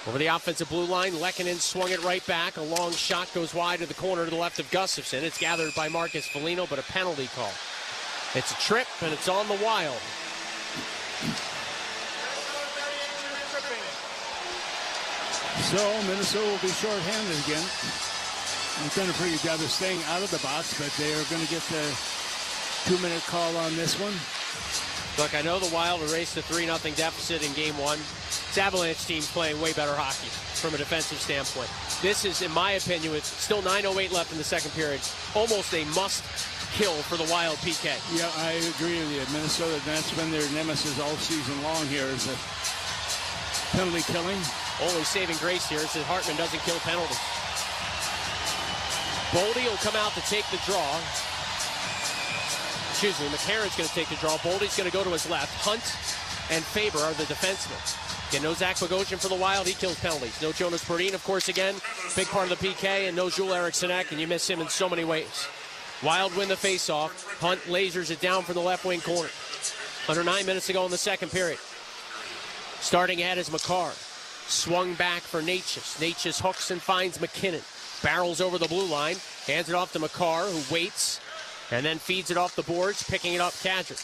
over the offensive blue line. Lehkonen swung it right back. A long shot goes wide to the corner to the left of Gustafsson. It's gathered by Marcus Foligno, but a penalty call. It's a trip, and it's on the Wild. So Minnesota will be shorthanded again. They've done a pretty good job of staying out of the box, but they are going to get the 2-minute call on this one. Look, I know the Wild erased a 3-0 deficit in game 1. This Avalanche team's playing way better hockey from a defensive standpoint. This is, in my opinion, with still 9:08 left in the second period, almost a must-kill for the Wild PK. Yeah, I agree with you. Minnesota, that's been their nemesis all season long here, is the penalty killing. Only saving grace here is that Hartman doesn't kill penalties. Boldy will come out to take the draw. Excuse me, McCarron's going to take the draw. Boldy's going to go to his left. Hunt and Faber are the defensemen. Again, no Zach Bogosian for the Wild. He kills penalties. No Jonas Brodin, of course, again. Big part of the PK. And no Jules Erikssonek, and you miss him in so many ways. Wild win the faceoff. Hunt lasers it down from the left wing corner. Under 9 minutes to go in the second period. Starting ahead is Makar. Swung back for Natchez. Natchez hooks and finds McKinnon. Barrels over the blue line. Hands it off to Makar, who waits. And then feeds it off the boards, picking it up Kadri.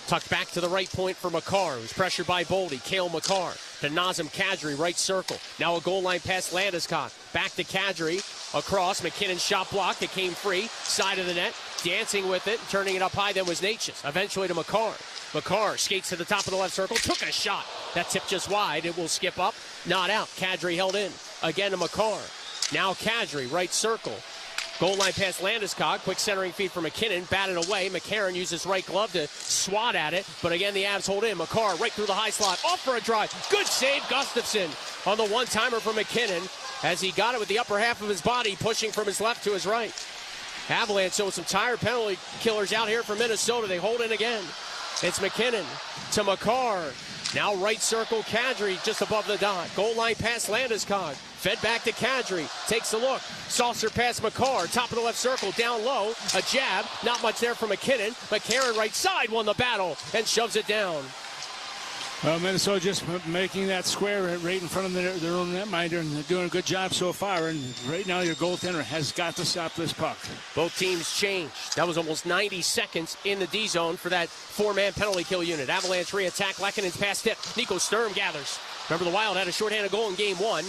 Tucked back to the right point for Makar, who's pressured by Boldy. Cale Makar to Nazem Kadri, right circle. Now a goal line pass, Landeskog. Back to Kadri, across. McKinnon shot blocked. It came free. Side of the net. Dancing with it, turning it up high, then was Natchez. Eventually to Makar. Makar skates to the top of the left circle. Took a shot. That tip just wide. It will skip up. Not out. Kadri held in. Again to Makar. Now Kadri, right circle. Goal line pass Landeskog. Quick centering feed for McKinnon. Batted away. McCarron uses right glove to swat at it. But again, the Avs hold in. McCarr right through the high slot. Off for a drive. Good save. Gustafson on the one-timer for McKinnon as he got it with the upper half of his body, pushing from his left to his right. Avalanche showing some tired penalty killers out here for Minnesota. They hold in again. It's McKinnon to McCarr. Now right circle, Kadri just above the dot. Goal line pass, Landeskog. Fed back to Kadri. Takes a look. Saucer pass McCarr. Top of the left circle, down low. A jab. Not much there for McKinnon. McCarron right side won the battle and shoves it down. Well, Minnesota just making that square right in front of their own netminder, and they're doing a good job so far. And right now, your goaltender has got to stop this puck. Both teams changed. That was almost 90 seconds in the D zone for that four-man penalty kill unit. Avalanche re-attack. Lekkonen's pass tip. Nico Sturm gathers. Remember, the Wild had a shorthanded goal in Game 1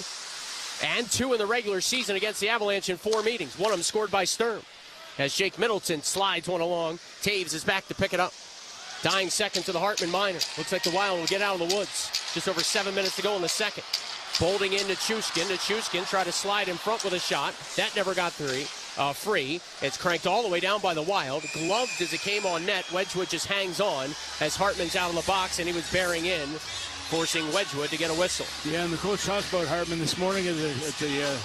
and 2 in the regular season against the Avalanche in 4 meetings. One of them scored by Sturm. As Jake Middleton slides one along, Taves is back to pick it up. Dying second to the Hartman minor. Looks like the Wild will get out of the woods. Just over 7 minutes to go in the second. Bolting into Chushkin. Chushkin tried to slide in front with a shot. That never got free. It's cranked all the way down by the Wild. Gloved as it came on net. Wedgwood just hangs on as Hartman's out of the box, and he was bearing in, forcing Wedgwood to get a whistle. Yeah, and the coach talked about Hartman this morning at the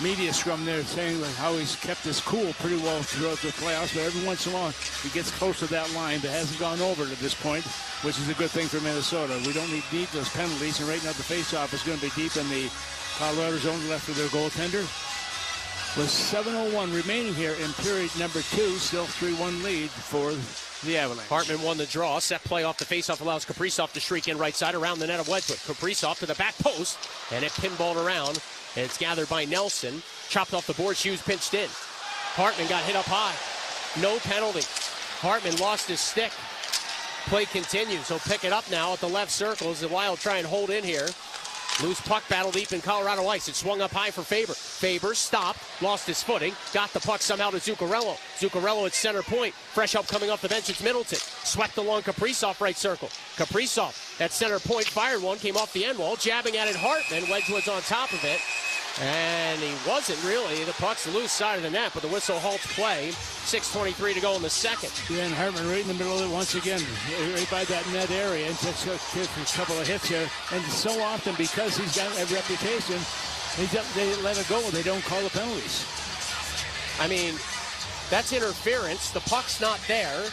media scrum there, saying how he's kept his cool pretty well throughout the playoffs, but every once in a while he gets close to that line but hasn't gone over it at this point, which is a good thing for Minnesota. We don't need those penalties, and right now the faceoff is going to be deep in the Colorado zone left of their goaltender. With 7:01 remaining here in period number 2, still 3-1 lead for the Avalanche. Hartman won the draw. Set play off the faceoff allows Kaprizov to streak in right side around the net of Wedgwood. Kaprizov to the back post, and it pinballed around. And it's gathered by Nelson. Chopped off the board. Hughes pinched in. Hartman got hit up high. No penalty. Hartman lost his stick. Play continues. He'll pick it up now at the left circle as the Wild try and hold in here. Loose puck battle deep in Colorado ice. It swung up high for Faber. Faber stopped, lost his footing, got the puck somehow to Zuccarello. Zuccarello at center point. Fresh help coming off the bench. It's Middleton. Swept along Kaprizov right circle. Kaprizov at center point fired one, came off the end wall, jabbing at it Hartman. Wedgwood's on top of it. And he wasn't really. The puck's loose side of the net, but the whistle halts play. 6:23 to go in the second. Yeah, and Hartman right in the middle of it once again, right by that net area, and takes a couple of hits here. And so often, because he's got a reputation, they let it go. They don't call the penalties. I mean, that's interference. The puck's not there.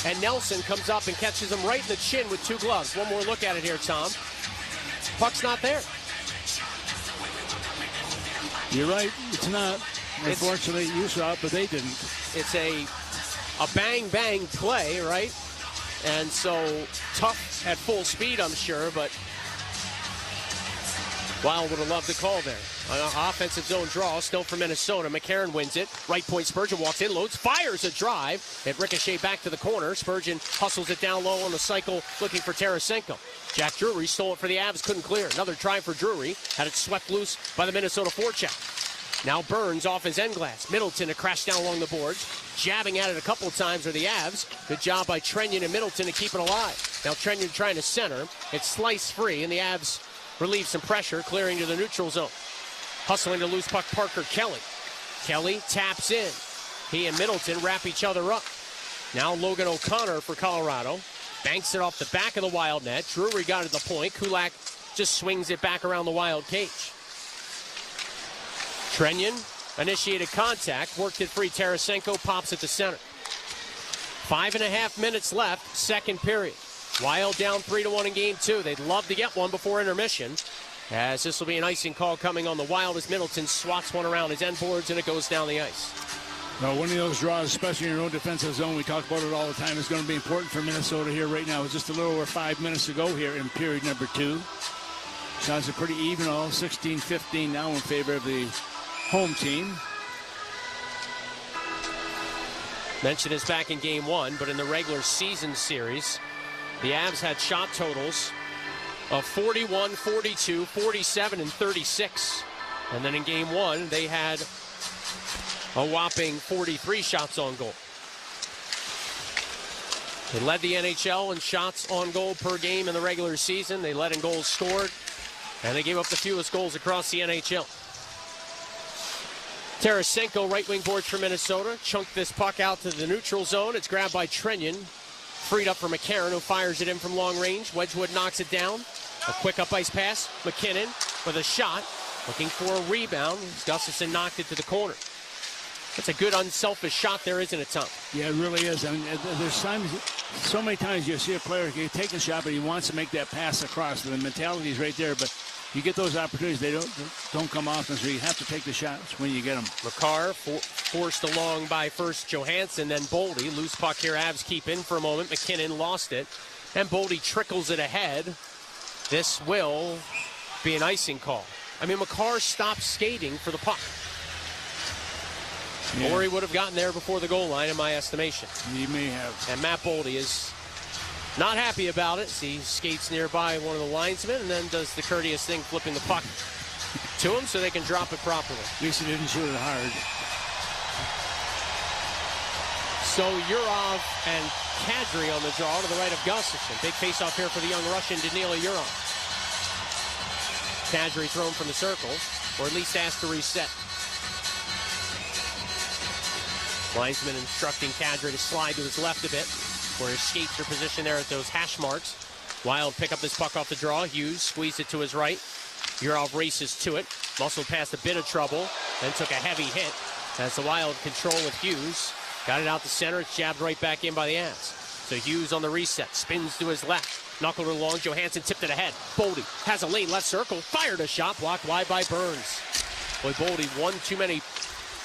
And Nelson comes up and catches him right in the chin with 2 gloves. One more look at it here, Tom. Puck's not there. You're right. It's not. Unfortunately, you saw it, but they didn't. It's a bang-bang play, right? And so tough at full speed, I'm sure, but Wild would have loved the call there. An offensive zone draw still for Minnesota. McCarron wins it. Right point, Spurgeon walks in, loads, fires a drive. It ricocheted back to the corner. Spurgeon hustles it down low on the cycle, looking for Tarasenko. Jack Drury stole it for the Avs, couldn't clear. Another try for Drury. Had it swept loose by the Minnesota forecheck. Now Burns off his end glass. Middleton to crash down along the boards. Jabbing at it a couple of times are the Avs. Good job by Trenyon and Middleton to keep it alive. Now Trenyon trying to center. It's slice free, and the Avs relieve some pressure, clearing to the neutral zone. Hustling to loose puck, Parker Kelly. Kelly taps in. He and Middleton wrap each other up. Now Logan O'Connor for Colorado. Banks it off the back of the Wild net. Drury got it at the point. Kulak just swings it back around the Wild cage. Trenyon initiated contact, worked it free. Tarasenko pops it to center. 5.5 minutes left, second period. Wild down 3-1 in game 2. They'd love to get one before intermission, as this will be an icing call coming on the Wild as Middleton swats one around his end boards and it goes down the ice. Now, winning those draws, especially in your own defensive zone, we talk about it all the time, is going to be important for Minnesota here right now. It's just a little over 5 minutes to go here in period number 2. Sounds pretty even, all 16-15 now in favor of the home team. Mentioned this back in game 1, but in the regular season series, the Avs had shot totals of 41, 42, 47, and 36. And then in game 1, they had a whopping 43 shots on goal. They led the NHL in shots on goal per game in the regular season. They led in goals scored, and they gave up the fewest goals across the NHL. Tarasenko, right wing boards for Minnesota. Chunked this puck out to the neutral zone. It's grabbed by Trenyon. Freed up for McCarron, who fires it in from long range. Wedgwood knocks it down. A quick up ice pass. McKinnon with a shot. Looking for a rebound. Gustafson knocked it to the corner. That's a good unselfish shot there, isn't it, Tom? Yeah, it really is. I mean, there's times, so many times you see a player take a shot, but he wants to make that pass across. The mentality is right there, but you get those opportunities. They don't come often, so you have to take the shots when you get them. McCarr forced along by first Johansson, then Boldy. Loose puck here. Avs keep in for a moment. McKinnon lost it, and Boldy trickles it ahead. This will be an icing call. I mean, McCarr stopped skating for the puck. Yeah. Or he would have gotten there before the goal line, in my estimation. He may have. And Matt Boldy is not happy about it. He skates nearby one of the linesmen and then does the courteous thing, flipping the puck to him so they can drop it properly. At least he didn't shoot it hard. So Yurov and Kadri on the draw to the right of Gustafson. Big face-off here for the young Russian, Danila Yurov. Kadri thrown from the circle, or at least asked to reset. Linesman instructing Kadri to slide to his left a bit, where his skates are positioned there at those hash marks. Wild pick up this puck off the draw. Hughes squeezed it to his right. Yurov races to it. Muscled past a bit of trouble, then took a heavy hit as the Wild control with Hughes. Got it out to center. It's jabbed right back in by the Avs. So Hughes on the reset. Spins to his left. Knuckled it along. Johansson tipped it ahead. Boldy has a lane left circle. Fired a shot. Blocked wide by Burns. Boy, Boldy, one too many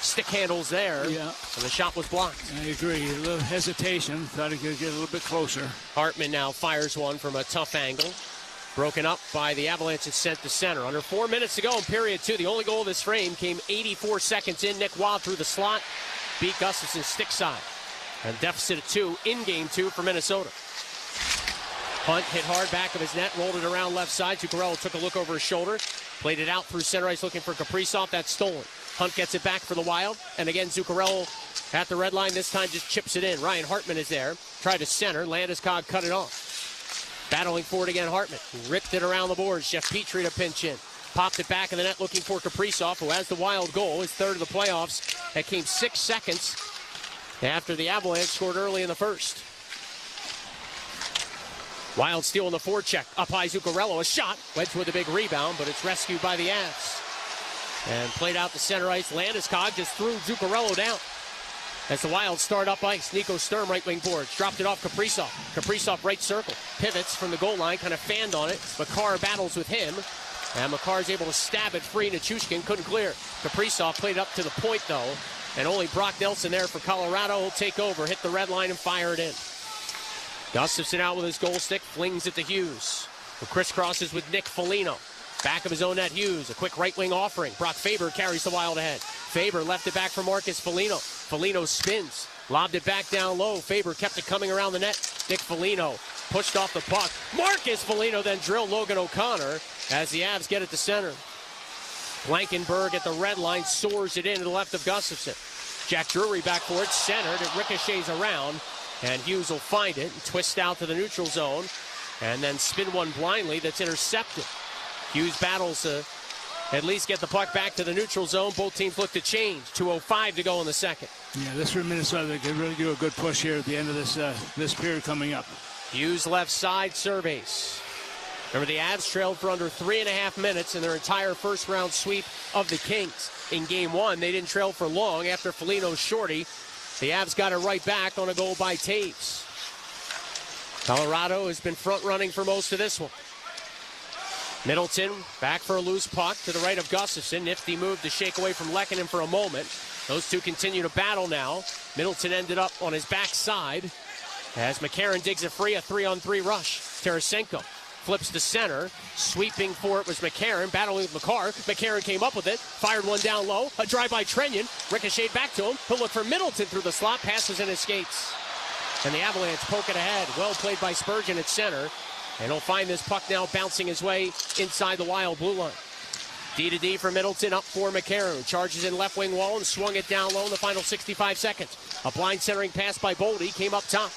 stick handles there. Yeah. And the shot was blocked. I agree. A little hesitation. Thought he could get a little bit closer. Hartman now fires one from a tough angle. Broken up by the Avalanche and sent to center. Under 4 minutes to go in period two. The only goal of this frame came 84 seconds in. Nick Waugh through the slot. Beat Gustafson's stick side. And deficit of 2 in game 2 for Minnesota. Hunt hit hard back of his net, rolled it around left side. Zuccarello took a look over his shoulder, played it out through center ice looking for Kaprizov. That's stolen. Hunt gets it back for the Wild. And again, Zuccarello at the red line. This time just chips it in. Ryan Hartman is there. Tried to center. Landeskog cut it off. Battling for it again, Hartman. Ripped it around the boards. Jeff Petrie to pinch in. Popped it back in the net looking for Kaprizov, who has the Wild goal, his third of the playoffs. That came 6 seconds after the Avalanche scored early in the first. Wild stealing the forecheck. Up high, Zuccarello, a shot. Wedged with a big rebound, but it's rescued by the Avs. And played out to center ice. Landeskog just threw Zuccarello down. As the Wild start up ice, Nico Sturm right wing boards. Dropped it off Kaprizov. Kaprizov right circle. Pivots from the goal line, kind of fanned on it. McCarr battles with him. And McCarr's able to stab it free. Nichushkin couldn't clear. Kaprizov played up to the point, though. And only Brock Nelson there for Colorado. He'll take over, hit the red line, and fire it in. Gustafson out with his goal stick, flings it to Hughes, who crisscrosses with Nick Foligno. Back of his own net, Hughes, a quick right wing offering. Brock Faber carries the Wild ahead. Faber left it back for Marcus Foligno. Foligno spins, lobbed it back down low. Faber kept it coming around the net. Nick Foligno pushed off the puck. Marcus Foligno then drilled Logan O'Connor as the Avs get it to center. Blankenberg at the red line soars it in to the left of Gustafson. Jack Drury back for it, centered. It ricochets around. And Hughes will find it and twist out to the neutral zone and then spin one blindly that's intercepted. Hughes battles to at least get the puck back to the neutral zone. Both teams look to change. 2:05 to go in the second. Yeah, this for Minnesota. They could really do a good push here at the end of this period coming up. Hughes left side surveys. Remember, the Avs trailed for under 3.5 minutes in their entire first-round sweep of the Kings. In Game 1, they didn't trail for long after Foligno's shorty. The Avs got it right back on a goal by Taves. Colorado has been front-running for most of this one. Middleton back for a loose puck to the right of Gustafson. Nifty move to shake away from Lehkonen for a moment. Those two continue to battle now. Middleton ended up on his backside as McCarron digs it free, a 3-on-3 rush. Tarasenko flips to center. Sweeping for it was McCarron, battling with McCarr. McCarron came up with it, fired one down low. A drive by Trenyon, ricocheted back to him. He'll look for Middleton through the slot, passes and escapes. And the Avalanche poke it ahead. Well played by Spurgeon at center. And he'll find this puck now bouncing his way inside the Wild blue line. D-to-D for Middleton, up for McCarron. Charges in left wing wall and swung it down low in the final 65 seconds. A blind centering pass by Boldy came up top.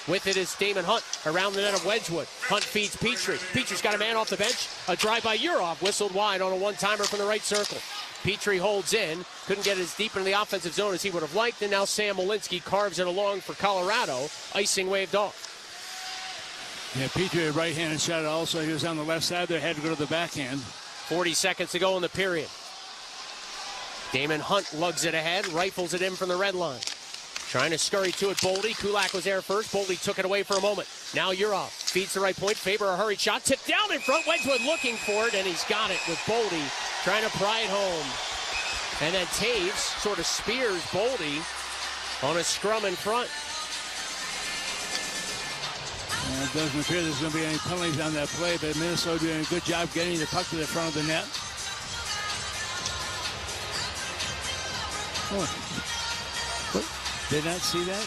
With it is Damon Hunt around the net of Wedgwood. Hunt feeds Petrie. Petrie's got a man off the bench. A drive by Yurov, whistled wide on a one-timer from the right circle. Petrie holds in. Couldn't get as deep into the offensive zone as he would have liked. And now Sam Malinsky carves it along for Colorado. Icing waved off. Yeah, Petrie, a right-handed shot also. He was on the left side there, had to go to the backhand. 40 seconds to go in the period. Damon Hunt lugs it ahead, rifles it in from the red line. Trying to scurry to it, Boldy. Kulak was there first. Boldy took it away for a moment. Now Urov feeds the right point. Faber, a hurried shot. Tipped down in front. Wedgwood looking for it, and he's got it with Boldy trying to pry it home. And then Taves sort of spears Boldy on a scrum in front. It doesn't appear there's going to be any penalties on that play, but Minnesota doing a good job getting the puck to the front of the net. Did not see that?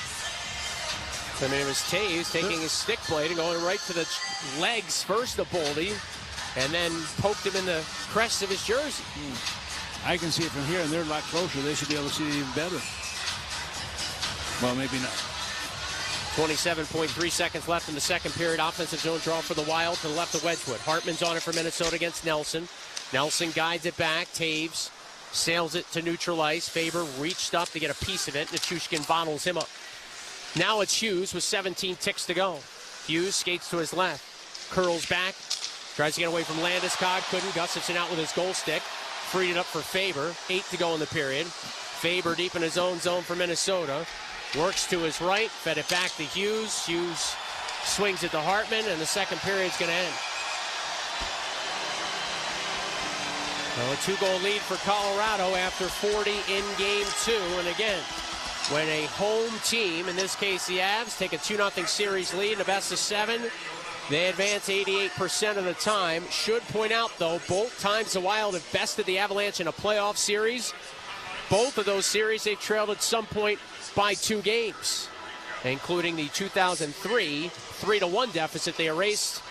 I mean, it was Taves taking his stick blade and going right to the legs first of Boldy, and then poked him in the crest of his jersey. I can see it from here, and they're a lot closer. They should be able to see it even better. Well, maybe not. 27.3 seconds left in the second period. Offensive zone draw for the Wild to the left of Wedgwood. Hartman's on it for Minnesota against Nelson. Nelson guides it back. Taves sails it to neutral ice. Faber reached up to get a piece of it. Nichushkin bottles him up. Now it's Hughes with 17 ticks to go. Hughes skates to his left. Curls back. Tries to get away from Landeskog. Couldn't. Gustafsson out with his goal stick. Freed it up for Faber. 8 to go in the period. Faber deep in his own zone for Minnesota. Works to his right. Fed it back to Hughes. Hughes swings it to Hartman, and the second period's going to end. Well, a 2-goal lead for Colorado after 40 in Game 2. And again, when a home team, in this case the Avs, take a 2-0 series lead in a best-of-7, they advance 88% of the time. Should point out, though, both times the Wild have bested the Avalanche in a playoff series. Both of those series they've trailed at some point by 2 games, including the 2003 3-1 deficit they erased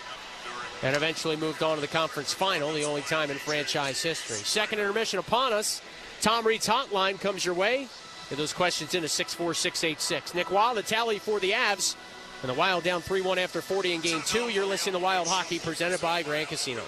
and eventually moved on to the conference final, the only time in franchise history. Second intermission upon us. Tom Reed's hotline comes your way. Get those questions into 64686. Nick Wild, the tally for the Avs, and the Wild down 3-1 after 40 in Game 2. You're listening to Wild Hockey presented by Grand Casino.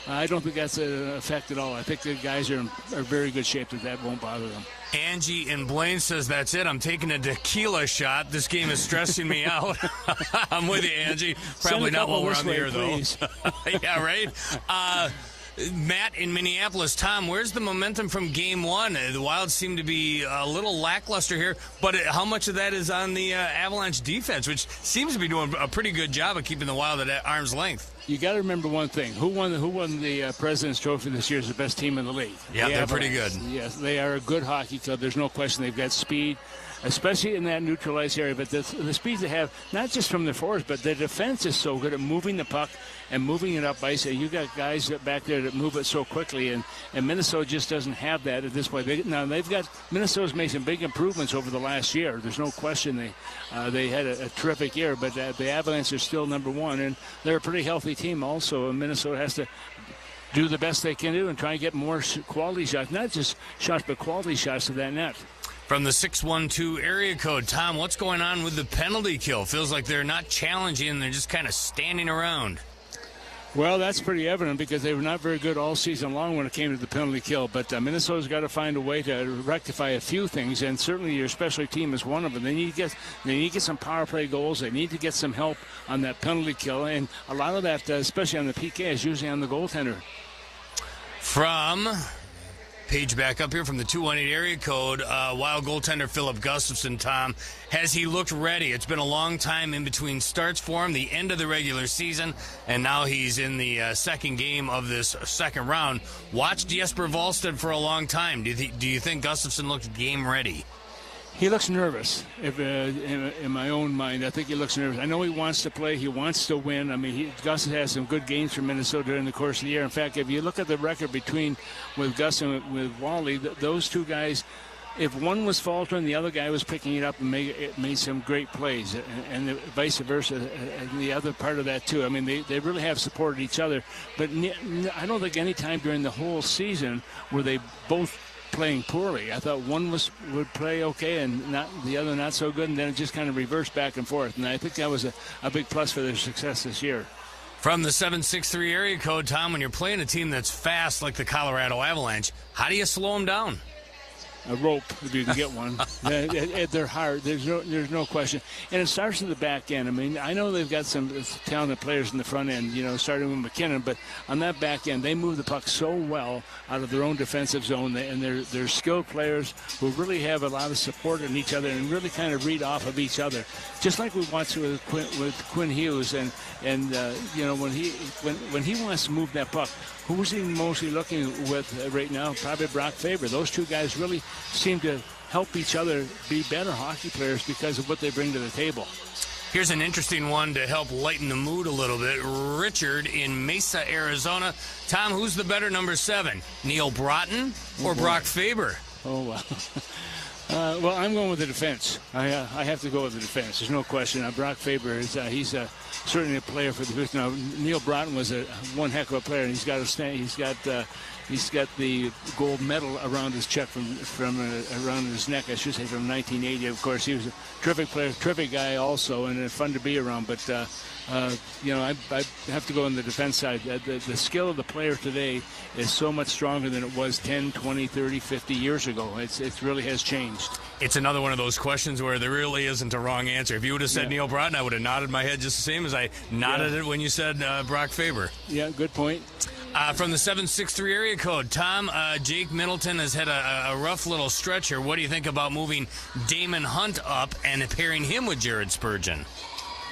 I don't think that's an effect at all. I think the guys are in very good shape that won't bother them. Angie in Blaine says, that's it. I'm taking a tequila shot. This game is stressing me out. I'm with you, Angie. Probably not while we're on the air, though. Yeah, right? Matt in Minneapolis. Tom, where's the momentum from Game 1? The Wild seem to be a little lackluster here, but how much of that is on the Avalanche defense, which seems to be doing a pretty good job of keeping the Wild at arm's length? You got to remember one thing. Who won the President's Trophy this year is the best team in the league. Yeah, they're pretty good. Yes, they are a good hockey club. There's no question. They've got speed, especially in that neutralized area. But the speed they have, not just from their forwards, but their defense is so good at moving the puck and moving it up ice. You got guys back there that move it so quickly, and Minnesota just doesn't have that at this point. Minnesota's made some big improvements over the last year. There's no question they had a terrific year, but the Avalanche are still number one, and they're a pretty healthy team also, and Minnesota has to do the best they can do and try and get more quality shots, not just shots, but quality shots to that net. From the 612 area code, Tom, what's going on with the penalty kill? Feels like they're not challenging, they're just kind of standing around. Well, that's pretty evident because they were not very good all season long when it came to the penalty kill. But Minnesota's got to find a way to rectify a few things, and certainly your specialty team is one of them. They need to get some power play goals. They need to get some help on that penalty kill, and a lot of that, especially on the PK, is usually on the goaltender. From page back up here from the 218 area code, Wild goaltender Philip Gustafson. Tom, has he looked ready? It's been a long time in between starts for him, the end of the regular season, and now he's in the second game of this second round. Watched Jesper Wallstedt for a long time. Do you think Gustafson looks game ready? He looks nervous. In my own mind, I think he looks nervous. I know he wants to play. He wants to win. I mean, Gus has had some good games for Minnesota during the course of the year. In fact, if you look at the record with Gus and with Wally, those two guys, if one was faltering, the other guy was picking it up and made some great plays, and vice versa, and the other part of that too. I mean, they really have supported each other. But I don't think any time during the whole season were they both playing poorly. I thought one would play okay and the other not so good, and then it just kind of reversed back and forth. And I think that was a big plus for their success this year. From the 763 area code, Tom, when you're playing a team that's fast like the Colorado Avalanche, how do you slow them down? A rope, if you can get one. They're hard. There's no question. And it starts at the back end. I mean, I know they've got some talented players in the front end, starting with McKinnon, but on that back end, they move the puck so well out of their own defensive zone, and they're skilled players who really have a lot of support in each other and really kind of read off of each other. Just like we watched with Quinn Hughes, and when he wants to move that puck, who's he mostly looking with right now? Probably Brock Faber. Those two guys really seem to help each other be better hockey players because of what they bring to the table. Here's an interesting one to help lighten the mood a little bit. Richard in Mesa, Arizona. Tom, who's the better number 7? Neil Broughton or Brock Faber? Oh, wow. Well, I'm going with the defense. I have to go with the defense. There's no question. Brock Faber he's certainly a player for the Houston. Now, Neil Broughton was one heck of a player, and he's got the gold medal around his check from around his neck, I should say, from 1980. Of course, he was a terrific player, terrific guy also, and fun to be around. But I have to go on the defense side. The skill of the player today is so much stronger than it was 10, 20, 30, 50 years ago. It really has changed. It's another one of those questions where there really isn't a wrong answer. If you would have said Neil Broughton, I would have nodded my head just the same as I nodded it when you said Brock Faber. Yeah, good point. From the 763 area code, Tom, Jake Middleton has had a rough little stretch here. What do you think about moving Damon Hunt up and pairing him with Jared Spurgeon?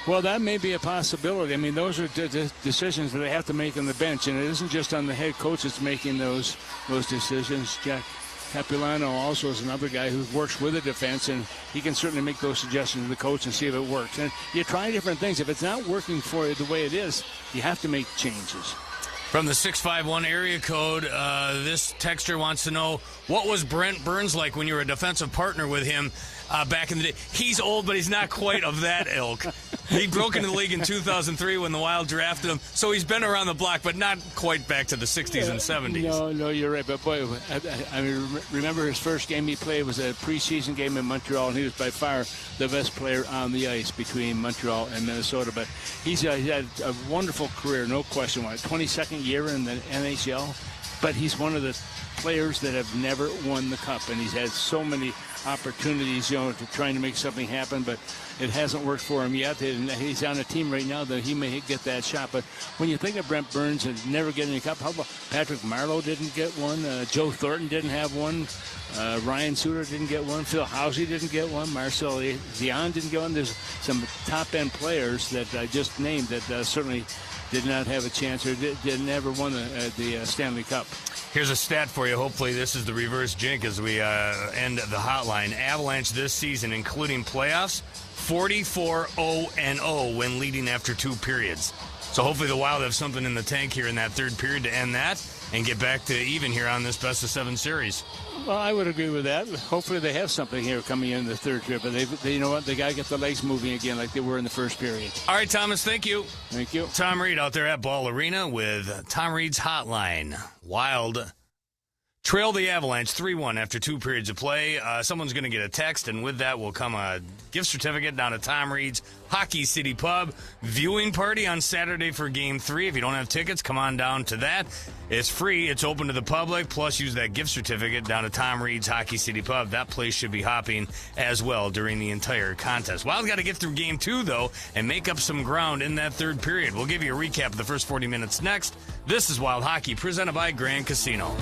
Well, that may be a possibility. I mean, those are decisions that they have to make on the bench, and it isn't just on the head coach that's making those decisions. Jack Capilano also is another guy who works with the defense, and he can certainly make those suggestions to the coach and see if it works. And you try different things. If it's not working for you the way it is, you have to make changes. From the 651 area code, this texter wants to know, what was Brent Burns like when you were a defensive partner with him back in the day? He's old, but he's not quite of that ilk. He broke into the league in 2003 when the Wild drafted him, so he's been around the block, but not quite back to the 60s and 70s. No, you're right. But, boy, I mean, remember his first game he played was a preseason game in Montreal, and he was by far the best player on the ice between Montreal and Minnesota. But he had a wonderful career, no question. 22nd year in the NHL, but he's one of the players that have never won the cup, and he's had so many opportunities, to trying to make something happen, but it hasn't worked for him yet. And he's on a team right now that he may get that shot. But when you think of Brent Burns and never getting a cup, how about Patrick Marleau didn't get one? Joe Thornton didn't have one. Ryan Suter didn't get one. Phil Housey didn't get one. Marcel Dion didn't get one. There's some top-end players that I just named that certainly did not have a chance or did never won the Stanley Cup. Here's a stat for you. Hopefully this is the reverse jink as we end the hotline. Avalanche this season, including playoffs, 44-0-0 when leading after 2 periods. So hopefully the Wild have something in the tank here in that third period to end that and get back to even here on this best-of-7 series. Well, I would agree with that. Hopefully they have something here coming in the third period, but they you know what? They got to get the legs moving again like they were in the first period. All right, Thomas, thank you. Thank you. Tom Reed out there at Ball Arena with Tom Reed's Hotline. Wild trail the Avalanche 3-1 after 2 periods of play. Someone's going to get a text, and with that will come a gift certificate down to Tom Reed's Hockey City Pub. Viewing party on Saturday for Game 3. If you don't have tickets, come on down to that. It's free. It's open to the public. Plus, use that gift certificate down to Tom Reed's Hockey City Pub. That place should be hopping as well during the entire contest. Wild got to get through Game 2, though, and make up some ground in that third period. We'll give you a recap of the first 40 minutes next. This is Wild Hockey, presented by Grand Casino.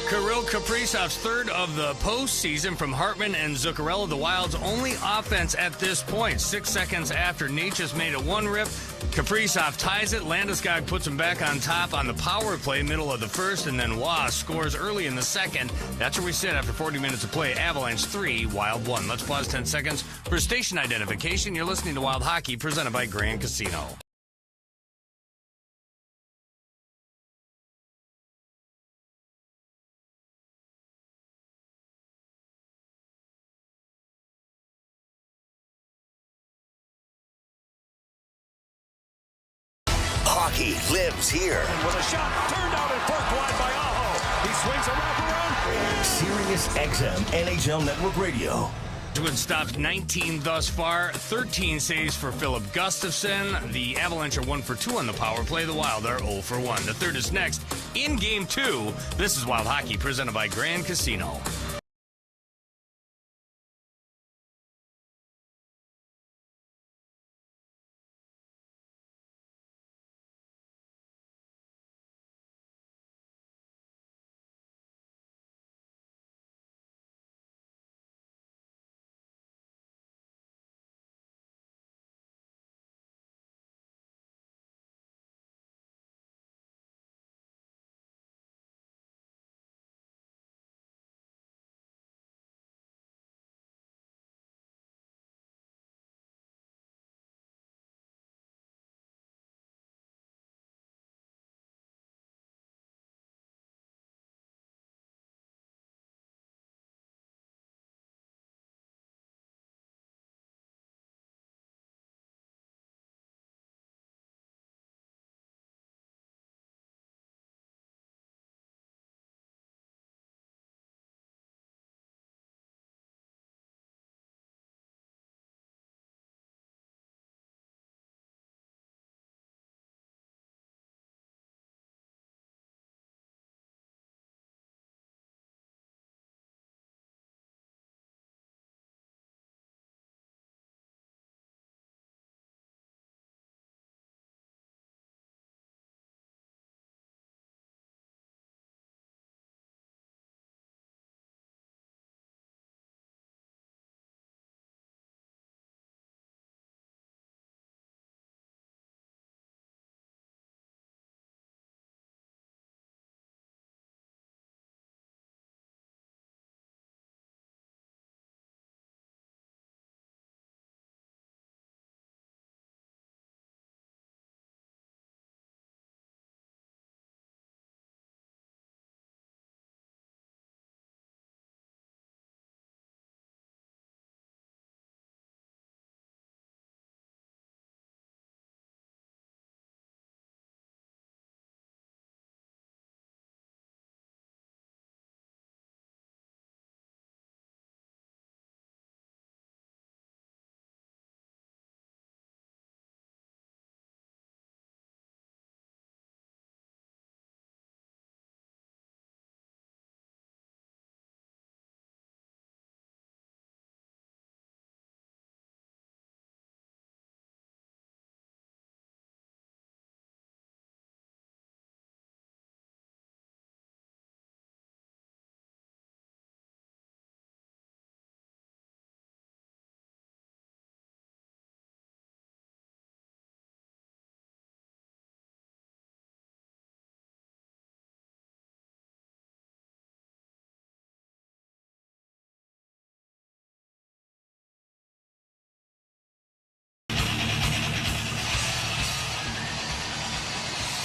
Kirill Kaprizov's third of the postseason from Hartman and Zuccarello, the Wild's only offense at this point. 6 seconds after Nietzsche's made it one rip, Kaprizov ties it. Landeskog puts him back on top on the power play, middle of the first, and then Waugh scores early in the second. That's where we sit after 40 minutes of play. Avalanche 3, Wild 1. Let's pause 10 seconds for station identification. You're listening to Wild Hockey, presented by Grand Casino. Hockey lives here. With a shot turned out and forked wide by He swings a wraparound. Sirius XM NHL Network Radio. Wedgwood stopped 19 thus far, 13 saves for Philip Gustafson. The Avalanche are 1 for 2 on the power play. The Wild are 0 for 1. The third is next in Game 2. This is Wild Hockey presented by Grand Casino.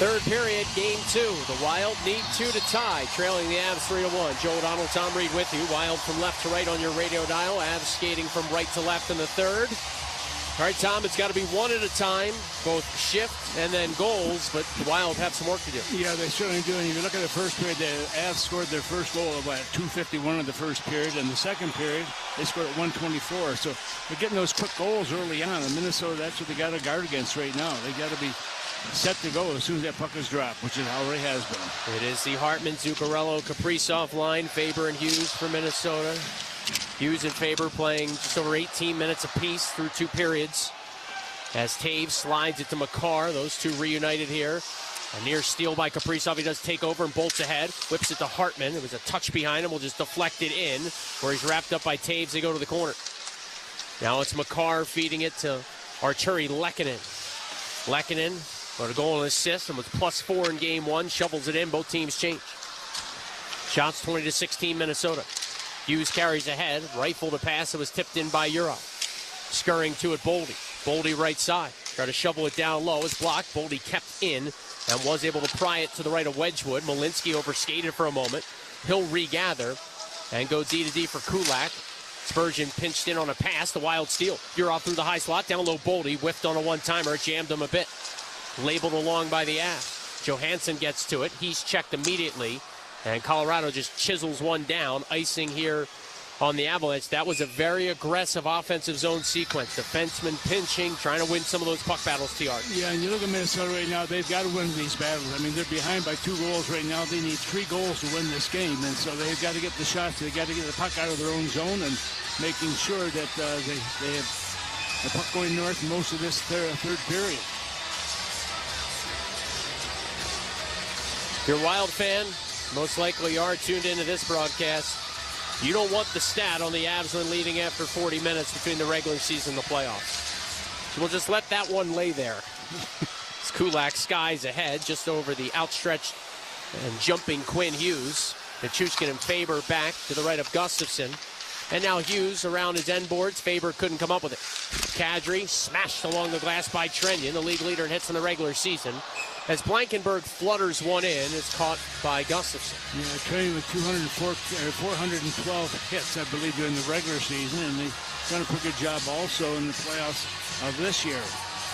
Third period, Game 2. The Wild need 2 to tie, trailing the Avs 3-1. Joe O'Donnell, Tom Reed with you. Wild from left to right on your radio dial. Avs skating from right to left in the third. All right, Tom, it's got to be one at a time, both shift and then goals, but the Wild have some work to do. Yeah, they certainly do. And if you look at the first period, the Avs scored their first goal at 2:51 in the first period, and the second period, they scored at 1:24. So they're getting those quick goals early on. In Minnesota, that's what they got to guard against right now. They got to be set to go as soon as that puck is dropped, which it already has been. It is the Hartman, Zuccarello, Kaprizov line. Faber and Hughes for Minnesota. Hughes and Faber playing just over 18 minutes apiece through 2 periods. As Taves slides it to Makar. Those two reunited here. A near steal by Kaprizov. He does take over and bolts ahead. Whips it to Hartman. It was a touch behind him. We'll just deflect it in where he's wrapped up by Taves. They go to the corner. Now it's Makar feeding it to Arturi Lehkonen. Lehkonen got a goal and assist and with +4 in Game 1. Shovels it in. Both teams change. Shots 20-16 Minnesota. Hughes carries ahead. Rifled a pass that was tipped in by Urov. Scurrying to it, Boldy. Boldy right side. Tried to shovel it down low. It's blocked. Boldy kept in and was able to pry it to the right of Wedgwood. Malinsky overskated for a moment. He'll regather and go D-to-D for Kulak. Spurgeon pinched in on a pass. The Wild steal. Urov through the high slot. Down low, Boldy. Whiffed on a one-timer. Jammed him a bit. Labeled along by the Avs. Johansson gets to it. He's checked immediately And Colorado just chisels one down, icing here on the Avalanche. That was a very aggressive offensive zone sequence. Defensemen pinching, trying to win some of those puck battles, TR. Yeah, and you look at Minnesota right now, they've got to win these battles. I mean, they're behind by 2 goals right now. They need 3 goals to win this game, and so they've got to get the shots. They've got to get the puck out of their own zone and making sure that they have the puck going north most of this third period. If you're a Wild fan, most likely you are tuned into this broadcast. You don't want the stat on the Avs when leading after 40 minutes between the regular season and the playoffs. So we'll just let that one lay there. It's Kulak skies ahead, just over the outstretched and jumping Quinn Hughes. Nichushkin and Faber back to the right of Gustafsson. And now Hughes around his end boards. Faber couldn't come up with it. Kadri smashed along the glass by Trenyon, the league leader in hits in the regular season. As Blankenberg flutters one in, it's caught by Gustafsson. Yeah, Trenyon with 412 hits, I believe, during the regular season, and they've done a pretty good job also in the playoffs of this year.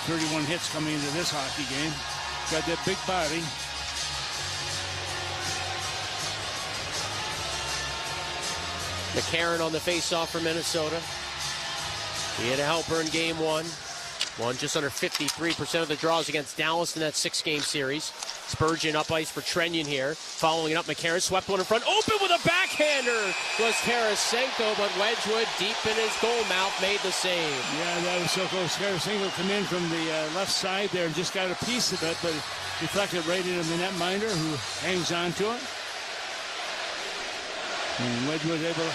31 hits coming into this hockey game. Got that big body. McCarron on the faceoff for Minnesota. He had a helper in game 1. Won just under 53% of the draws against Dallas in that 6-game series. Spurgeon up ice for Trenyon here. Following it up, McCarron swept one in front. Open with a backhander was Tarasenko, but Wedgwood deep in his goal mouth made the save. Yeah, that was so close. Tarasenko come in from the left side there and just got a piece of it, but deflected right into the netminder who hangs on to it. And Wedgwood able to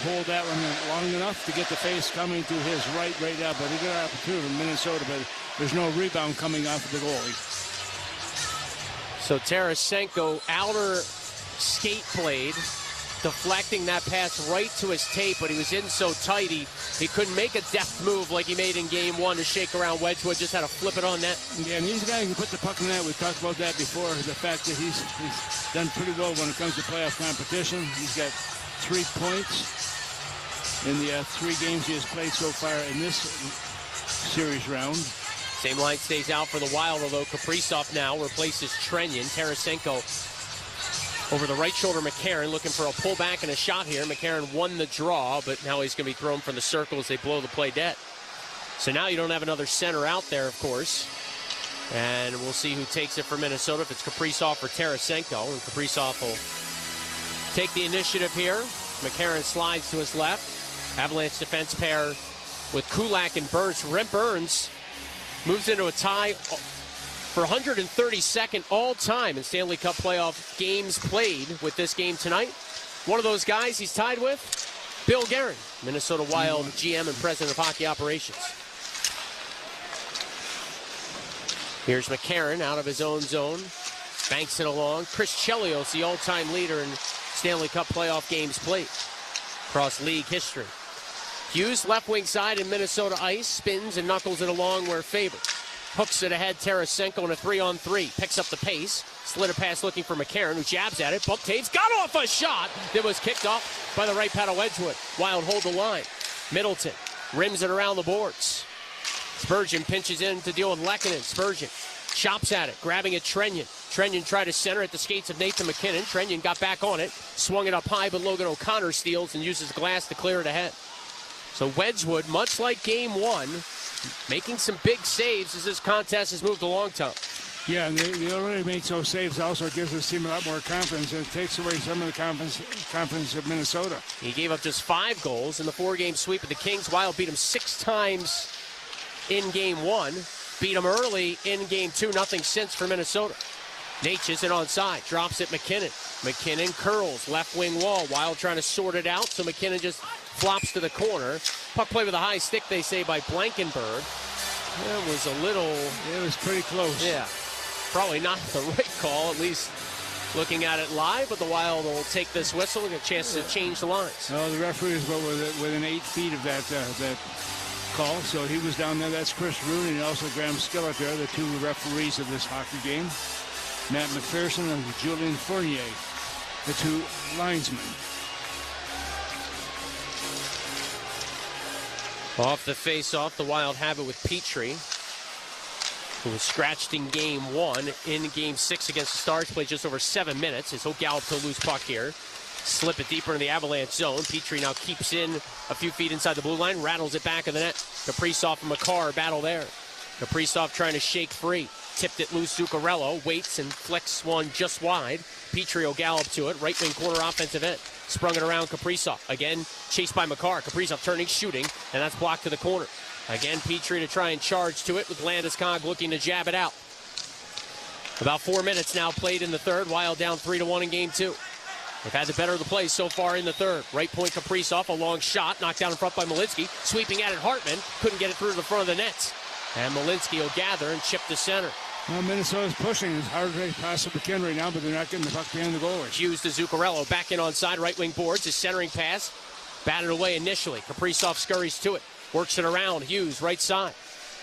hold that one long enough to get the face coming to his right now. But he got an opportunity in Minnesota, but there's no rebound coming off of the goalie. So Tarasenko, outer skate blade, deflecting that pass right to his tape, but he was in so tight he couldn't make a deft move like he made in game 1 to shake around Wedgwood. Just had to flip it on net. Yeah, and he's a guy who can put the puck in net. We talked about that before, the fact that he's done pretty well when it comes to playoff competition. He's got 3 points in the 3 games he has played so far in this series round. Same line stays out for the Wild, although Kaprizov now replaces Trenyon. Tarasenko over the right shoulder. McCarron looking for a pullback and a shot here. McCarron won the draw, but now he's going to be thrown from the circle as they blow the play dead. So now you don't have another center out there, of course. And we'll see who takes it for Minnesota, if it's Kaprizov or Tarasenko. And Kaprizov will take the initiative here. McCarron slides to his left. Avalanche defense pair with Kulak and Burns. Brent Burns moves into a tie for 132nd all-time in Stanley Cup playoff games played with this game tonight. One of those guys he's tied with, Bill Guerin, Minnesota Wild GM and President of Hockey Operations. Here's McCarron out of his own zone. Banks it along. Chris Chelios, the all-time leader in Stanley Cup playoff games played across league history. Hughes left wing side in Minnesota ice, spins and knuckles it along where Faber hooks it ahead. Tarasenko in a 3-on-3, picks up the pace, slid a pass looking for McCarron, who jabs at it. Bump Taves got off a shot that was kicked off by the right paddle Wedgwood. Wild hold the line. Middleton rims it around the boards. Spurgeon pinches in to deal with Lehkonen. Spurgeon chops at it, grabbing at Trenyon. Trenyon tried to center at the skates of Nathan McKinnon. Trenyon got back on it, swung it up high, but Logan O'Connor steals and uses glass to clear it ahead. So Wedgwood, much like game 1, making some big saves as this contest has moved along, Tom. Yeah, and they already make those saves. Also gives this team a lot more confidence, and it takes away some of the confidence of Minnesota. He gave up just 5 goals in the 4-game sweep of the Kings. Wild beat him 6 times in game 1. Beat him early in game 2. Nothing since for Minnesota. Natchez it onside. Drops it McKinnon. McKinnon curls. Left wing wall. Wild trying to sort it out, so McKinnon just flops to the corner. Puck play with a high stick, they say, by Blankenberg. It was a little... It was pretty close. Yeah. Probably not the right call, at least looking at it live, but the Wild will take this whistle and a chance to change the lines. Well, the referee is within 8 feet of that call, so he was down there. That's Chris Rooney and also Graham Skillett there, the 2 referees of this hockey game. Matt McPherson and Julian Fournier, the 2 linesmen. Off the face-off, the Wild have it with Petrie. who was scratched in game 1. In game 6 against the Stars, played just over 7 minutes as he'll gallop to a loose puck here. Slip it deeper in the Avalanche zone. Petrie now keeps in a few feet inside the blue line, rattles it back of the net. Kaprizov and Makar battle there. Kaprizov trying to shake free. Tipped it loose, Zuccarello waits and flicks one just wide. Petrie will gallop to it, right wing corner offensive end. Sprung it around Kaprizov. Again, chased by Makar. Kaprizov turning, shooting, and that's blocked to the corner. Again, Petrie to try and charge to it with Landeskog looking to jab it out. About 4 minutes now played in the third. Wild down 3-1 in game 2. They've had the better of the play so far in the third. Right point Kaprizov, a long shot, knocked down in front by Malinsky. Sweeping at it, Hartman couldn't get it through to the front of the net. And Malinsky will gather and chip to center. Well, Minnesota's pushing as hard as they possibly can right now, but they're not getting the puck behind the goalie. Hughes to Zuccarello, back in onside, right wing boards, his centering pass. Batted away initially. Kaprizov scurries to it, works it around. Hughes, right side.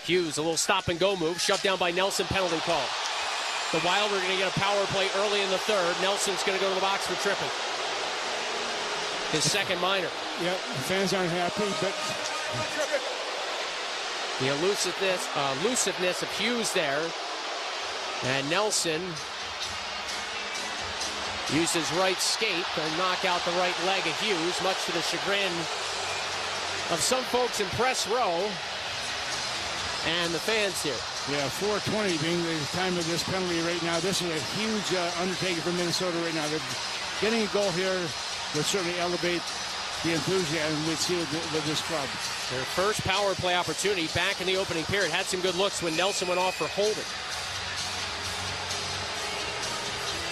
Hughes, a little stop and go move, shoved down by Nelson, penalty call. The Wild are going to get a power play early in the third. Nelson's going to go to the box for tripping. His second minor. Yep, the fans aren't happy, but the elusiveness of Hughes there. And Nelson used his right skate to knock out the right leg of Hughes, much to the chagrin of some folks in press row and the fans here. Yeah, 4:20 being the time of this penalty right now. This is a huge undertaking for Minnesota right now. They're getting a goal here will certainly elevate the enthusiasm we see with this club. Their first power play opportunity back in the opening period. Had some good looks when Nelson went off for holding.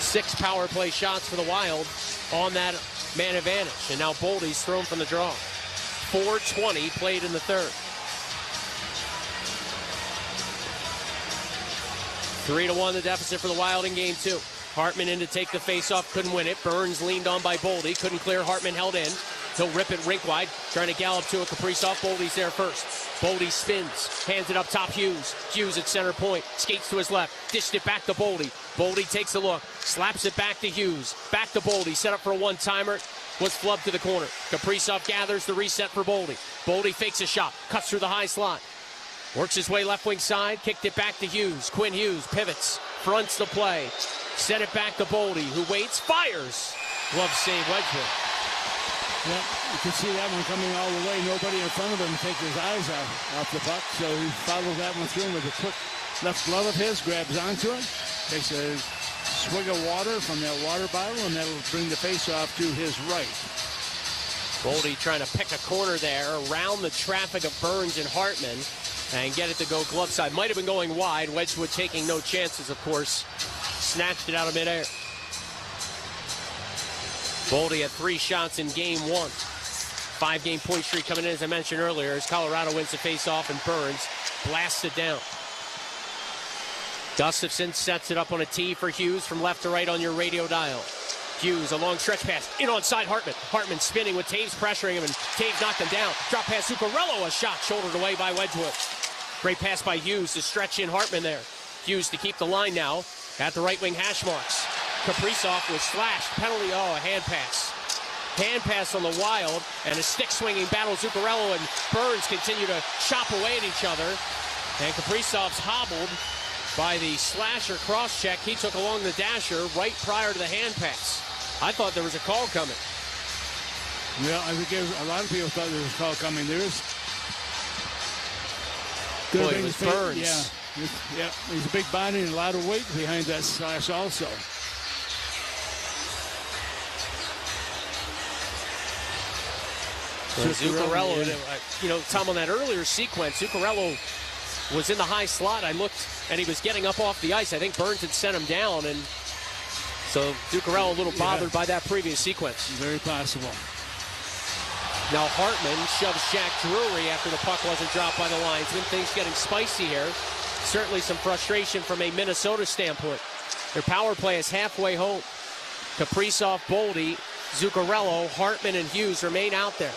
6 power play shots for the Wild on that man advantage. And now Boldy's thrown from the draw. 4:20 played in the third. 3-1 the deficit for the Wild in game 2. Hartman in to take the face-off, couldn't win it. Burns leaned on by Boldy, couldn't clear. Hartman held in. He'll rip it rink wide, trying to gallop to it. Kaprizov, Boldy's there first. Boldy spins, hands it up top Hughes. Hughes at center point, skates to his left, dished it back to Boldy. Boldy takes a look, slaps it back to Hughes. Back to Boldy, set up for a one-timer. Was flubbed to the corner. Kaprizov gathers the reset for Boldy. Boldy fakes a shot, cuts through the high slot. Works his way left wing side, kicked it back to Hughes. Quinn Hughes pivots, fronts the play. Sent it back to Boldy, who waits, fires. Glove save, Wedgwood. Yeah, you can see that one coming all the way. Nobody in front of him take his eyes off the puck, so he follows that one through with a quick left glove of his, grabs onto it, takes a swig of water from that water bottle, and that'll bring the face-off to his right. Boldy trying to pick a corner there around the traffic of Burns and Hartman and get it to go glove side. Might have been going wide. Wedgwood taking no chances, of course. Snatched it out of midair. Boldy had 3 shots in game 1. 5-game point streak coming in, as I mentioned earlier, as Colorado wins the face-off and Burns blasts it down. Gustafson sets it up on a tee for Hughes from left to right on your radio dial. Hughes, a long stretch pass, in onside Hartman. Hartman spinning with Taves pressuring him, and Taves knocked him down. Drop pass, Zuccarello, a shot shouldered away by Wedgwood. Great pass by Hughes to stretch in Hartman there. Hughes to keep the line now at the right wing hash marks. Kaprizov was slashed. Penalty, a hand pass. Hand pass on the Wild, and a stick-swinging battle. Zuccarello and Burns continue to chop away at each other. And Kaprizov's hobbled by the slasher cross-check he took along the dasher right prior to the hand pass. I thought there was a call coming. Well, I think a lot of people thought there was a call coming. There is. Boy, it was Burns. Yeah, he's a big body and a lot of weight behind that slash also. Zuccarello, Tom, on that earlier sequence, Zuccarello was in the high slot. I looked, and he was getting up off the ice. I think Burns had sent him down, and so Zuccarello a little bothered by that previous sequence. Very possible. Now Hartman shoves Shaq Drury after the puck wasn't dropped by the linesman. Things getting spicy here. Certainly some frustration from a Minnesota standpoint. Their power play is halfway home. Kaprizov, Boldy, Zuccarello, Hartman, and Hughes remain out there.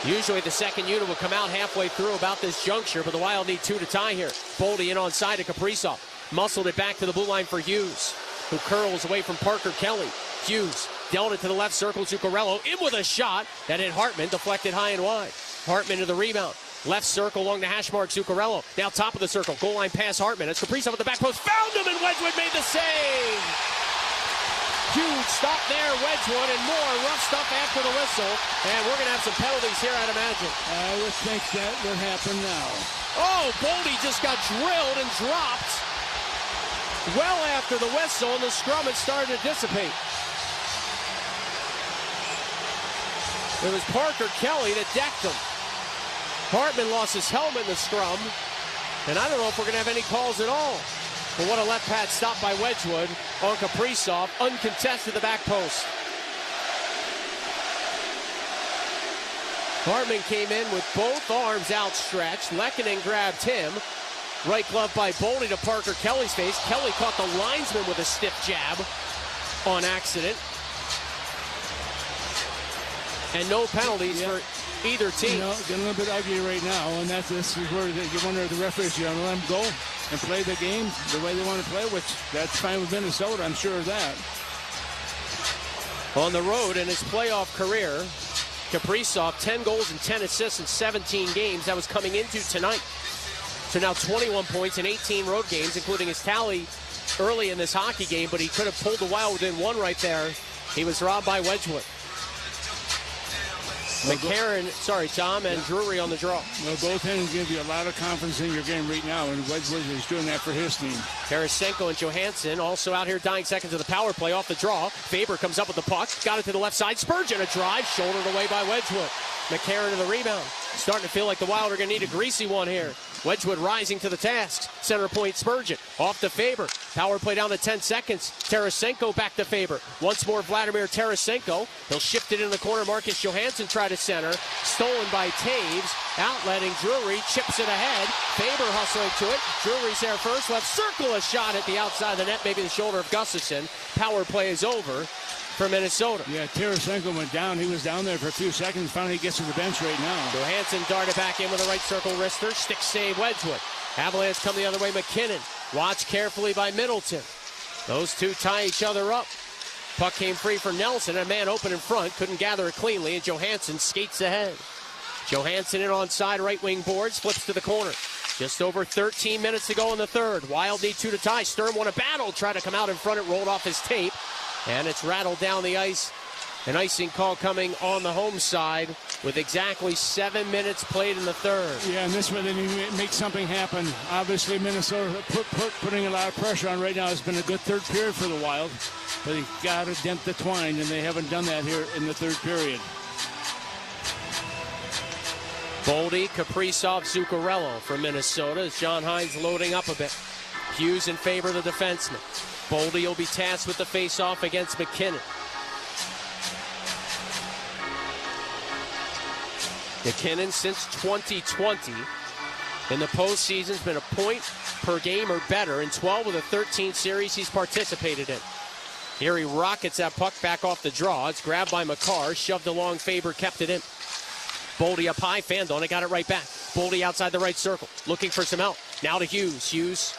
Usually the second unit will come out halfway through about this juncture, but the Wild need 2 to tie here. Boldy in onside to Kaprizov. Muscled it back to the blue line for Hughes, who curls away from Parker Kelly. Hughes dealt it to the left circle. Zuccarello in with a shot that hit Hartman, deflected high and wide. Hartman to the rebound. Left circle along the hash mark, Zuccarello. Now top of the circle, goal line pass Hartman. It's Kaprizov at the back post, found him, and Wedgwood made the save. Huge stop there, Wedgwood, and more rough stuff after the whistle. And we're going to have some penalties here, I'd imagine. I would think that would happen now. Oh, Boldy just got drilled and dropped well after the whistle, and the scrum had started to dissipate. It was Parker Kelly that decked him. Hartman lost his helmet in the scrum, and I don't know if we're going to have any calls at all. But what a left pad stop by Wedgwood on Kaprizov, uncontested the back post. Hartman came in with both arms outstretched. Lehkonen grabbed him. Right glove by Boldy to Parker Kelly's face. Kelly caught the linesman with a stiff jab on accident. And no penalties for either team. Getting a little bit ugly right now, and this is where you wonder if the referees are going to let them go and play the game the way they want to play, which that's fine with Minnesota, I'm sure of that. On the road in his playoff career, Kaprizov, 10 goals and 10 assists in 17 games. That was coming into tonight. So now 21 points in 18 road games, including his tally early in this hockey game, but he could have pulled the Wild within one right there. He was robbed by Wedgwood. Tom, and Drury on the draw. Well, goaltending gives you a lot of confidence in your game right now, and Wedgwood is doing that for his team. Tarasenko and Johansson also out here dying seconds of the power play off the draw. Faber comes up with the puck, got it to the left side. Spurgeon a drive, shouldered away by Wedgwood. McCarron to the rebound. Starting to feel like the Wild are going to need a greasy one here. Wedgwood rising to the task. Center point Spurgeon. Off to Faber. Power play down to 10 seconds. Tarasenko back to Faber. Once more Vladimir Tarasenko. He'll shift it in the corner. Marcus Johansson try to center. Stolen by Taves. Outletting Drury. Chips it ahead. Faber hustling to it. Drury's there first. Left circle a shot at the outside of the net. Maybe the shoulder of Gustafson. Power play is over for Minnesota. Yeah, Tarasenko went down. He was down there for a few seconds. Finally gets to the bench right now. Johansson darted back in with a right circle wrister. Stick save Wedgwood. Avalanche come the other way. McKinnon. Watched carefully by Middleton. Those two tie each other up. Puck came free for Nelson. A man open in front. Couldn't gather it cleanly. And Johansson skates ahead. Johansson in on side right wing boards. Flips to the corner. Just over 13 minutes to go in the third. Wild need two to tie. Sturm won a battle. Tried to come out in front. It rolled off his tape. And it's rattled down the ice. An icing call coming on the home side with exactly 7 minutes played in the third. Yeah, and this one, they need to make something happen. Obviously, Minnesota putting a lot of pressure on right now. It's been a good third period for the Wild. But they've got to dent the twine, and they haven't done that here in the third period. Boldy, Kaprizov, Zuccarello for Minnesota as John Hines loading up a bit. Hughes in favor of the defenseman. Boldy will be tasked with the face-off against McKinnon. McKinnon, since 2020, in the postseason, has been a point per game or better in 12 of the 13 series he's participated in. Here he rockets that puck back off the draw. It's grabbed by McCarr, shoved along Faber, kept it in. Boldy up high, Fandon, and got it right back. Boldy outside the right circle, looking for some help. Now to Hughes. Hughes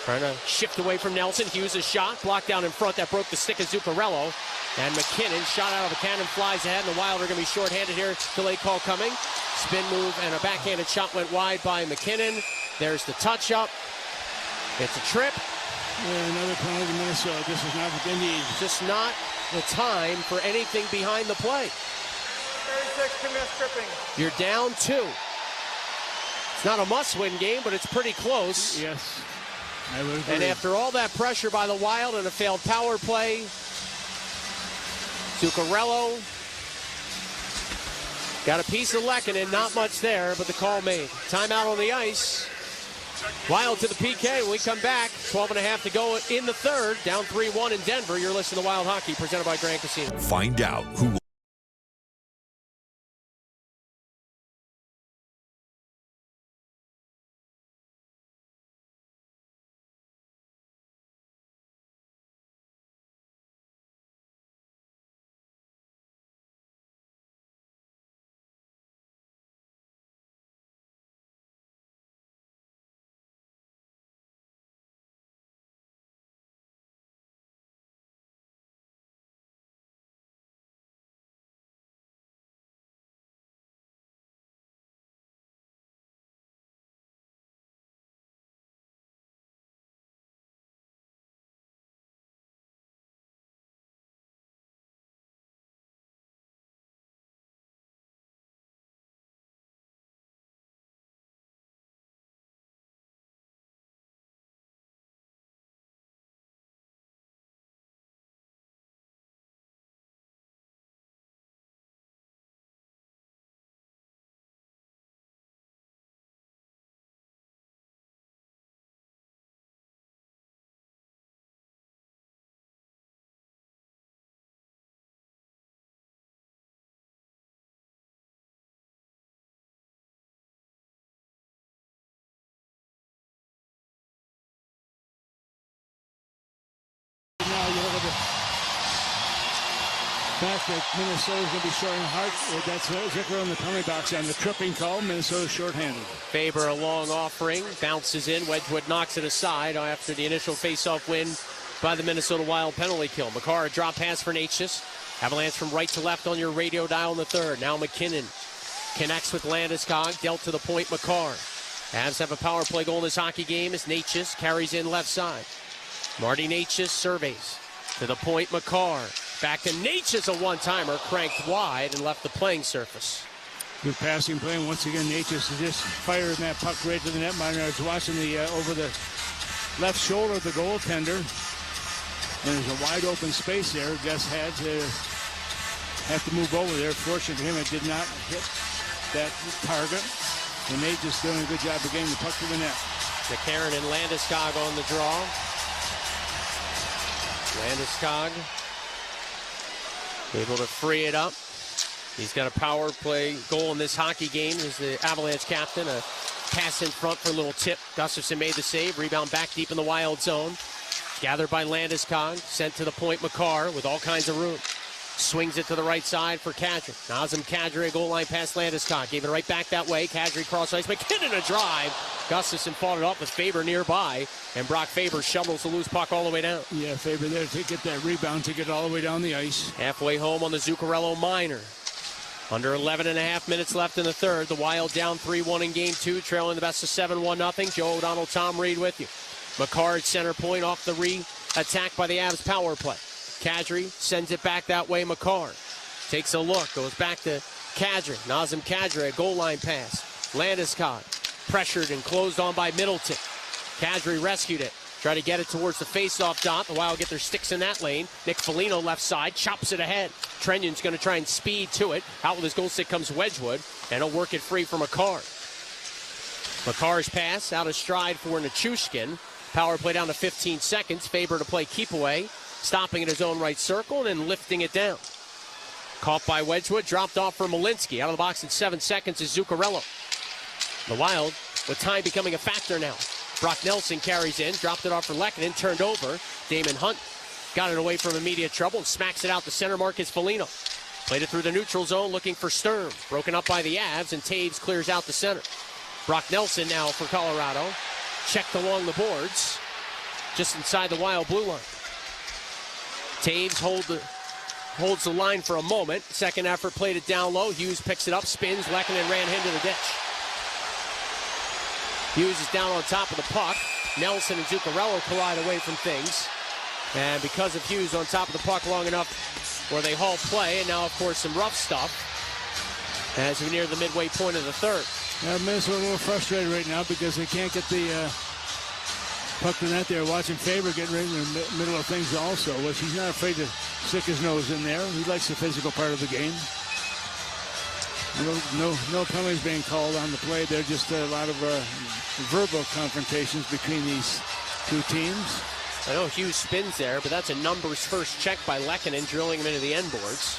trying to shift away from Nelson. Hughes' shot blocked down in front. That broke the stick of Zuccarello. And McKinnon shot out of a cannon, flies ahead. And the Wild are going to be shorthanded here. Delay call coming. Spin move and a backhanded shot went wide by McKinnon. There's the touch up. It's a trip. Yeah, another penalty to Minnesota. This is not what they need. Just not the time for anything behind the play. 36 to miss tripping. You're down 2. It's not a must-win game, but it's pretty close. Yes. I would agree. And after all that pressure by the Wild and a failed power play, Zuccarello got a piece of Lehkonen, not much there, but the call made. Timeout on the ice. Wild to the PK. When we come back, 12.5 to go in the third. Down 3-1 in Denver. You're listening to Wild Hockey, presented by Grand Casino. Find out who fact that Minnesota's going to be showing Hart. That's Zickler in the penalty box on the tripping call. Minnesota shorthanded. Faber, a long offering, bounces in. Wedgwood knocks it aside after the initial face-off win by the Minnesota Wild penalty kill. McCarr, a drop pass for Natchez. Avalanche from right to left on your radio dial in the third. Now McKinnon connects with Landeskog, dealt to the point. McCarr. Avs have a power play goal in this hockey game as Natchez carries in left side. Marty Natchez surveys to the point. McCarr. Back to Natchez, a one-timer, cranked wide and left the playing surface. Good passing play, and once again, Natchez just firing that puck right to the netminder. I was watching the over the left shoulder of the goaltender, and there's a wide open space there. Gus had to have to move over there. Fortunately for him, it did not hit that target, and Natchez doing a good job of getting the puck to the net. McCarron and Landeskog on the draw. Landeskog able to free it up. He's got a power play goal in this hockey game as the Avalanche captain. A pass in front for a little tip. Gustafsson made the save. Rebound back deep in the Wild zone. Gathered by Landeskog. Sent to the point. McCarr with all kinds of room. Swings it to the right side for Kadri. Nazem Kadri, a goal line past Landeskog. Gave it right back that way. Kadri cross ice. McKinnon a drive. Gustafsson fought it off with Faber nearby. And Brock Faber shovels the loose puck all the way down. Yeah, Faber there to get that rebound, to get all the way down the ice. Halfway home on the Zuccarello minor. Under 11 and a half minutes left in the third. The Wild down 3-1 in game two, trailing the best of 7-1-0. Joe O'Donnell, Tom Reed with you. McCarr at center point off the re-attack by the Avs power play. Kadri sends it back that way. McCarr takes a look, goes back to Kadri. Nazem Kadri, a goal line pass. Landeskog pressured and closed on by Middleton. Kadri rescued it. Try to get it towards the face-off dot. The Wild get their sticks in that lane. Nick Foligno left side, chops it ahead. Trenyon's going to try and speed to it. Out with his goal stick comes Wedgwood, and he'll work it free for McCarr. McCarr's pass out of stride for Nichushkin. Power play down to 15 seconds. Faber to play keep away. Stopping in his own right circle and then lifting it down. Caught by Wedgwood, dropped off for Malinsky. Out of the box in 7 seconds is Zuccarello. The Wild, with time becoming a factor now. Brock Nelson carries in, dropped it off for Lehkonen, turned over. Damon Hunt got it away from immediate trouble and smacks it out to center Marcus Foligno. Played it through the neutral zone looking for Sturm. Broken up by the Avs, and Taves clears out the center. Brock Nelson now for Colorado. Checked along the boards, just inside the Wild blue line. Taves holds the line for a moment. Second effort, played it down low. Hughes picks it up, spins. Lehkonen ran into the ditch. Hughes is down on top of the puck. Nelson and Zuccarello collide away from things. And because of Hughes on top of the puck long enough where they halt play, and now, of course, some rough stuff as we near the midway point of the third. Yeah, Minnesota a little frustrated right now because they can't get the puck to net there. Watching Faber getting right in the middle of things also, which he's not afraid to stick his nose in there. He likes the physical part of the game. No penalties being called on the play. They're just a lot of verbal confrontations between these two teams. I know Hughes spins there, but that's a numbers first check by Lehkonen, drilling him into the end boards.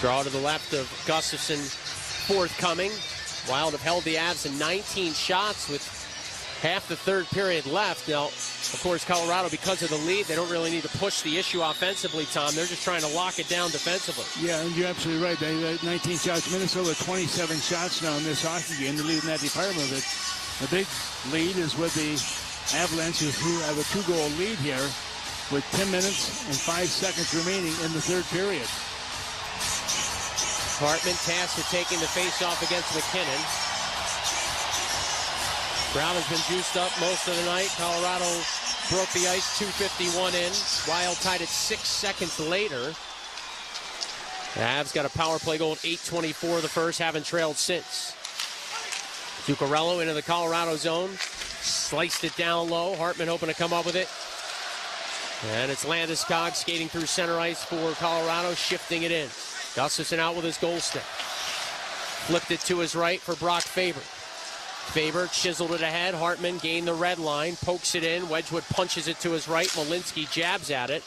Draw to the left of Gustafsson forthcoming. Wild have held the Avs in 19 shots with half the third period left. Now, of course, Colorado, because of the lead, they don't really need to push the issue offensively, Tom. They're just trying to lock it down defensively. Yeah, and you're absolutely right. They had 19 shots. Minnesota 27 shots now in this hockey game. They're leading that department. But the big lead is with the Avalanche, who have a 2-goal lead here with 10 minutes and 5 seconds remaining in the third period. Hartman tasked with taking the face-off against McKinnon. Brown has been juiced up most of the night. Colorado broke the ice, 2:51 in. Wild tied it 6 seconds later. The Avs got a power play goal at 8:24 the first, haven't trailed since. Zuccarello into the Colorado zone. Sliced it down low. Hartman hoping to come up with it. And it's Landeskog skating through center ice for Colorado, shifting it in. Gustafsson out with his goal stick. Flipped it to his right for Brock Faber. Faber chiseled it ahead. Hartman gained the red line, pokes it in. Wedgwood punches it to his right. Malinsky jabs at it.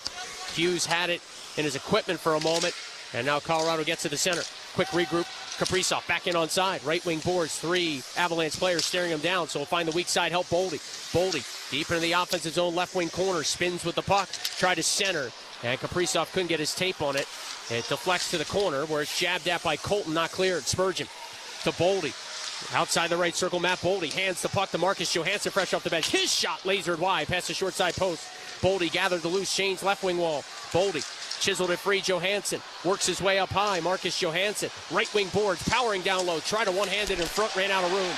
Hughes had it in his equipment for a moment, and now Colorado gets to the center. Quick regroup Kaprizov back in onside. Right wing boards. 3 Avalance players staring him down, so he'll find the weak side help Boldy. Boldy deep into the offensive zone, left wing corner, spins with the puck, try to center, and Kaprizov couldn't get his tape on it. It deflects to the corner where it's jabbed at by Colton, not cleared. Spurgeon to Boldy. Outside the right circle, Matt Boldy hands the puck to Marcus Johansson, fresh off the bench. His shot lasered wide past the short side post. Boldy gathered the loose change left wing wall. Boldy chiseled it free. Johansson works his way up high. Marcus Johansson, right wing boards, powering down low. Tried to one-hand it in front, ran out of room.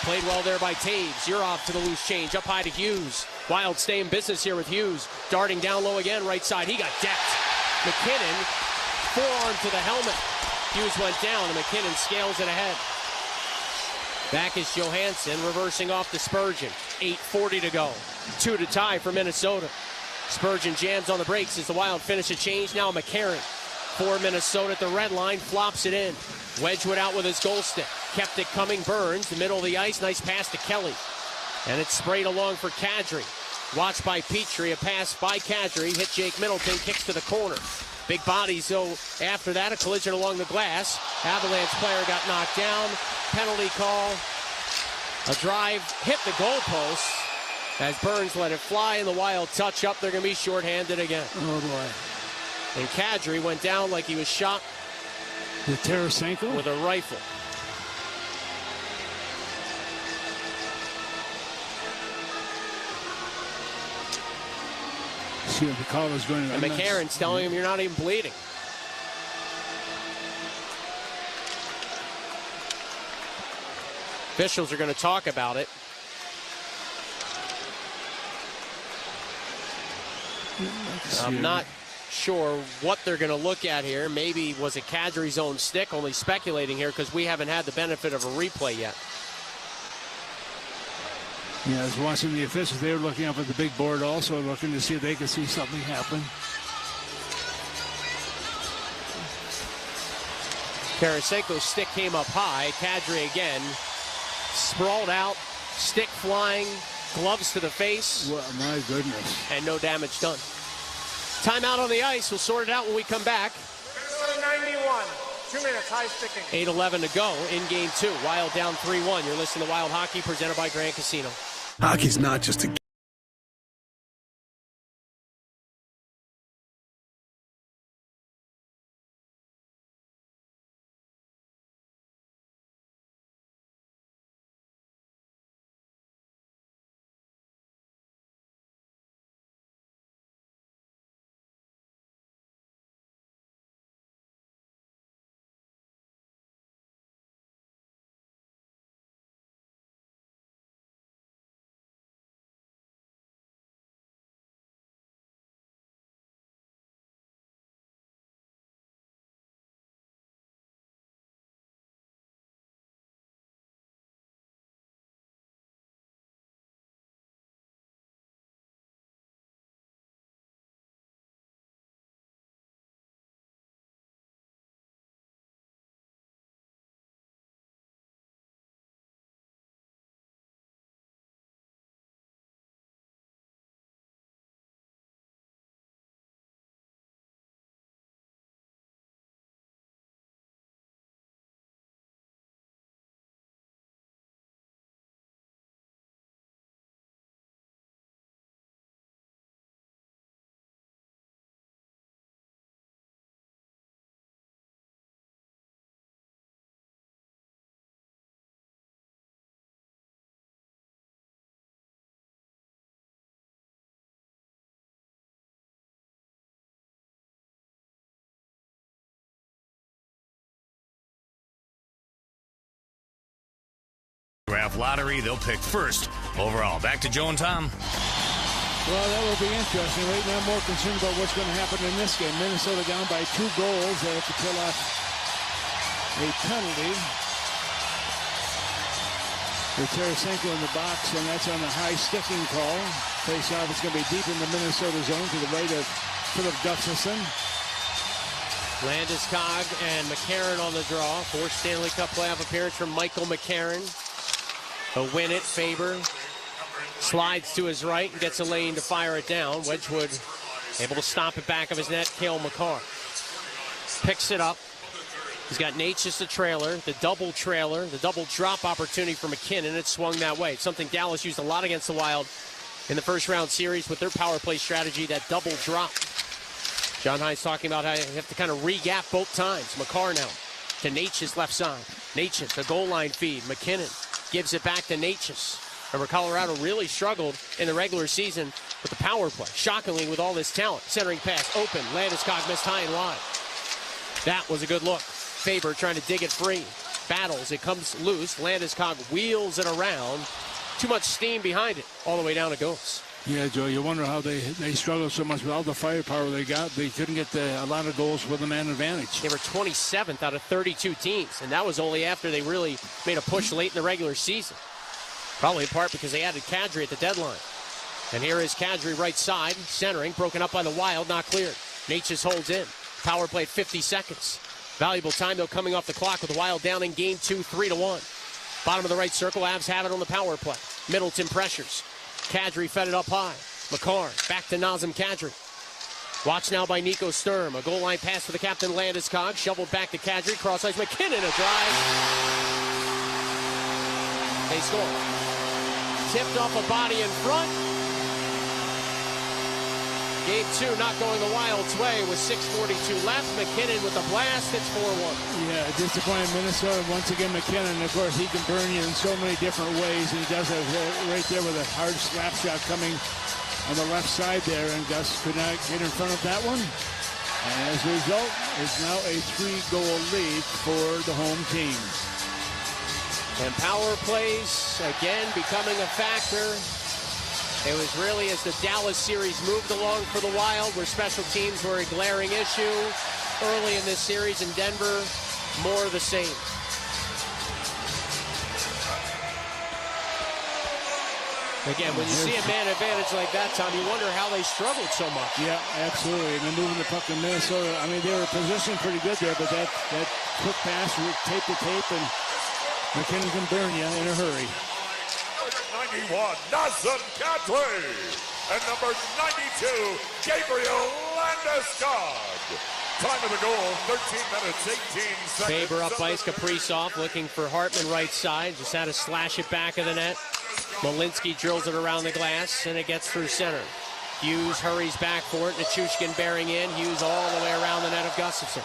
Played well there by Taves. Yurov to the loose change, up high to Hughes. Wild stay in business here with Hughes. Darting down low again, right side. He got decked. McKinnon, forearm to the helmet. Hughes went down, and McKinnon scales it ahead. Back is Johansson, reversing off to Spurgeon. 8:40 to go. 2 to tie for Minnesota. Spurgeon jams on the brakes as the Wild finish a change. Now McCarron for Minnesota at the red line, flops it in. Wedgwood out with his goal stick. Kept it coming, Burns, the middle of the ice. Nice pass to Kelly. And it's sprayed along for Kadri. Watched by Petrie, a pass by Kadri. Hit Jake Middleton, kicks to the corner. Big body, so after that, a collision along the glass. Avalanche player got knocked down. Penalty call. A drive hit the goalpost as Burns let it fly, and the Wild touch up. They're going to be shorthanded again. Oh, boy. And Kadri went down like he was shot with Tarasenko? With a rifle. See what the call is going to. And McCarron's telling him you're not even bleeding. Officials are going to talk about it. I'm not sure what they're going to look at here. Maybe was it Kadri's own stick? Only speculating here because we haven't had the benefit of a replay yet. Yeah, I was watching the officials. They were looking up at the big board also, looking to see if they could see something happen. Tarasenko's stick came up high. Kadri again sprawled out, stick flying, gloves to the face. Well, my goodness. And no damage done. Timeout on the ice. We'll sort it out when we come back. 91. 2 minutes, high sticking. 8:11 to go in game 2. Wild down 3-1. You're listening to Wild Hockey presented by Grand Casino. Hockey's not just a Draft lottery, they'll pick first overall. Back to Joe and Tom. Well, that will be interesting. Right now, I'm more concerned about what's going to happen in this game. Minnesota down by 2 goals. They have to pull off a penalty. With Tarasenko in the box, and that's on the high sticking call. Face off, it's going to be deep in the Minnesota zone to the right of Philip Gustafsson. Landeskog and McCarron on the draw. 4th Stanley Cup playoff appearance from Michael McCarron. A win it, Faber slides to his right and gets a lane to fire it down. Wedgwood able to stop it back of his net. Cale Makar picks it up. He's got Natchez the trailer, the double drop opportunity for McKinnon. It swung that way. It's something Dallas used a lot against the Wild in the first round series with their power play strategy, that double drop. John Hyde's talking about how you have to kind of re-gap both times. McCarr now to Natchez left side. Natchez, a goal line feed. McKinnon gives it back to Natchez. Remember, Colorado really struggled in the regular season with the power play. Shockingly, with all this talent. Centering pass, open. Landeskog missed high and wide. That was a good look. Faber trying to dig it free. Battles, it comes loose. Landeskog wheels it around. Too much steam behind it. All the way down to goals. Yeah, Joe, you wonder how they struggled so much with all the firepower they got. They couldn't get a lot of goals with the man advantage. They were 27th out of 32 teams, and that was only after they really made a push late in the regular season. Probably in part because they added Kadri at the deadline. And here is Kadri right side, centering, broken up by the Wild, not cleared. Natchez holds in. Power play 50 seconds. Valuable time, though, coming off the clock with the Wild down in game 2, 3-1. Bottom of the right circle, Avs have it on the power play. Middleton pressures. Kadri fed it up high. McCarr back to Nazem Kadri. Watch now by Nico Sturm. A goal line pass for the captain, Landeskog. Shoveled back to Kadri. Cross ice. McKinnon a drive. They score. Tipped off a body in front. Game 2 not going the Wild's way with 6:42 left. McKinnon with a blast. It's 4-1. Yeah, disappointing Minnesota. Once again, McKinnon, of course, he can burn you in so many different ways. And he does it right there with a hard slap shot coming on the left side there. And Gus could not get in front of that one. And as a result, it's now a 3-goal lead for the home team. And power plays, again, becoming a factor. It was really as the Dallas series moved along for the Wild, where special teams were a glaring issue. Early in this series in Denver, more of the same. Again, when you see a man advantage like that, Tom, you wonder how they struggled so much. Yeah, absolutely. And then moving the puck in Minnesota, I mean, they were positioned pretty good there, but that quick pass, tape to tape, and McKinnon can burn you in a hurry. 91, Nazem Kadri. And number 92, Gabriel Landeskog. Time of the goal, 13 minutes, 18 seconds. Faber up ice, Kaprizov looking for Hartman right side. Just had to slash it back of the net. Malinsky drills it around the glass, and it gets through center. Hughes hurries back for it. Nichushkin bearing in. Hughes all the way around the net of Gustafsson.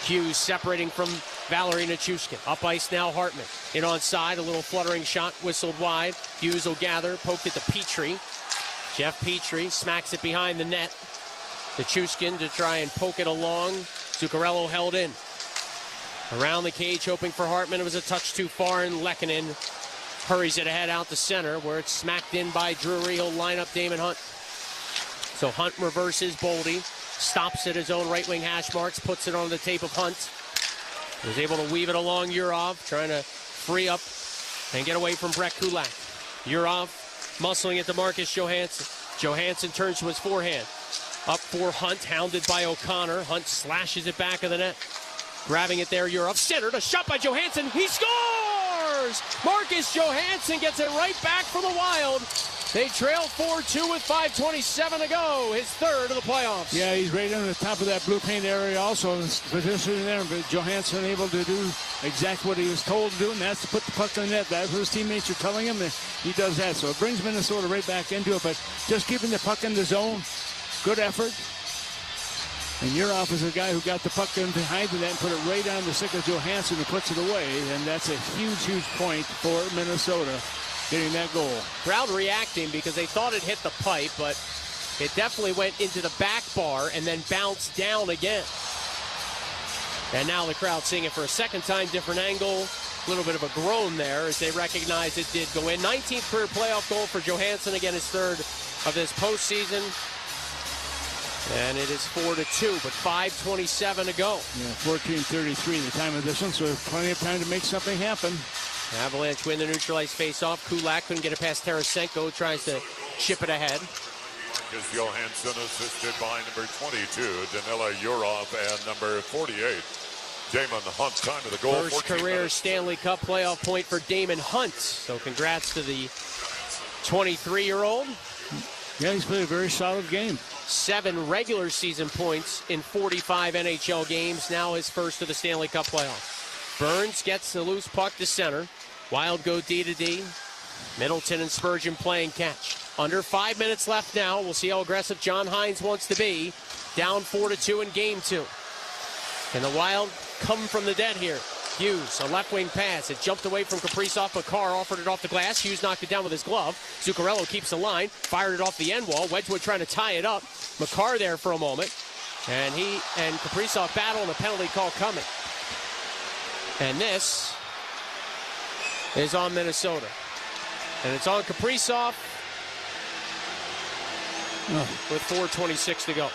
Hughes separating from Valeri Nichushkin. Up ice now, Hartman. In on side, a little fluttering shot whistled wide. Hughes will gather, poked it to Petrie. Jeff Petrie smacks it behind the net. Nichushkin to try and poke it along. Zuccarello held in. Around the cage, hoping for Hartman. It was a touch too far, and Lehkonen hurries it ahead out to center, where it's smacked in by Drury. He'll line up Damon Hunt. So Hunt reverses Boldy. Stops at his own right wing hash marks, puts it on the tape of Hunt. Was able to weave it along Urov, trying to free up and get away from Brett Kulak. Urov muscling it to Marcus Johansson. Johansson turns to his forehand. Up for Hunt, hounded by O'Connor. Hunt slashes it back of the net. Grabbing it there, Urov centered. A shot by Johansson. He scores! Marcus Johansson gets it right back for the Wild. They trail 4-2 with 5:27 to go. His third of the playoffs. Yeah, he's right on the top of that blue paint area also. Positioning there, but Johansson able to do exactly what he was told to do, and that's to put the puck in the net. That's what his teammates are telling him, that he does that. So it brings Minnesota right back into it, but just keeping the puck in the zone, good effort. And Urov is a guy who got the puck in behind the net and put it right on the stick of Johansson and puts it away, and that's a huge, huge point for Minnesota. Getting that goal. Crowd reacting because they thought it hit the pipe, but it definitely went into the back bar and then bounced down again. And now the crowd seeing it for a second time, different angle. A little bit of a groan there as they recognize it did go in. 19th career playoff goal for Johansson, again his third of this postseason. And it is 4-2, but 5:27 to go. Yeah, 14:33 the time of this one, so plenty of time to make something happen. Avalanche win the neutralized face-off. Kulak couldn't get it past Tarasenko. Tries to chip it ahead. Marcus Johansson assisted by number 22, Danila Urov, and number 48, Damon Hunt. Time of the goal. First career Stanley Cup playoff point for Damon Hunt. So congrats to the 23-year-old. Yeah, he's played a very solid game. 7 regular season points in 45 NHL games. Now his first of the Stanley Cup playoffs. Burns gets the loose puck to center. Wild go D to D. Middleton and Spurgeon playing catch. Under 5 minutes left now. We'll see how aggressive John Hines wants to be. Down 4-2 in game 2. And the Wild come from the dead here. Hughes, a left wing pass. It jumped away from Kaprizov. Makar offered it off the glass. Hughes knocked it down with his glove. Zuccarello keeps the line. Fired it off the end wall. Wedgwood trying to tie it up. Makar there for a moment. And he and Kaprizov battle and a penalty call coming. And this is on Minnesota. And it's on Kaprizov with 4:26 to go.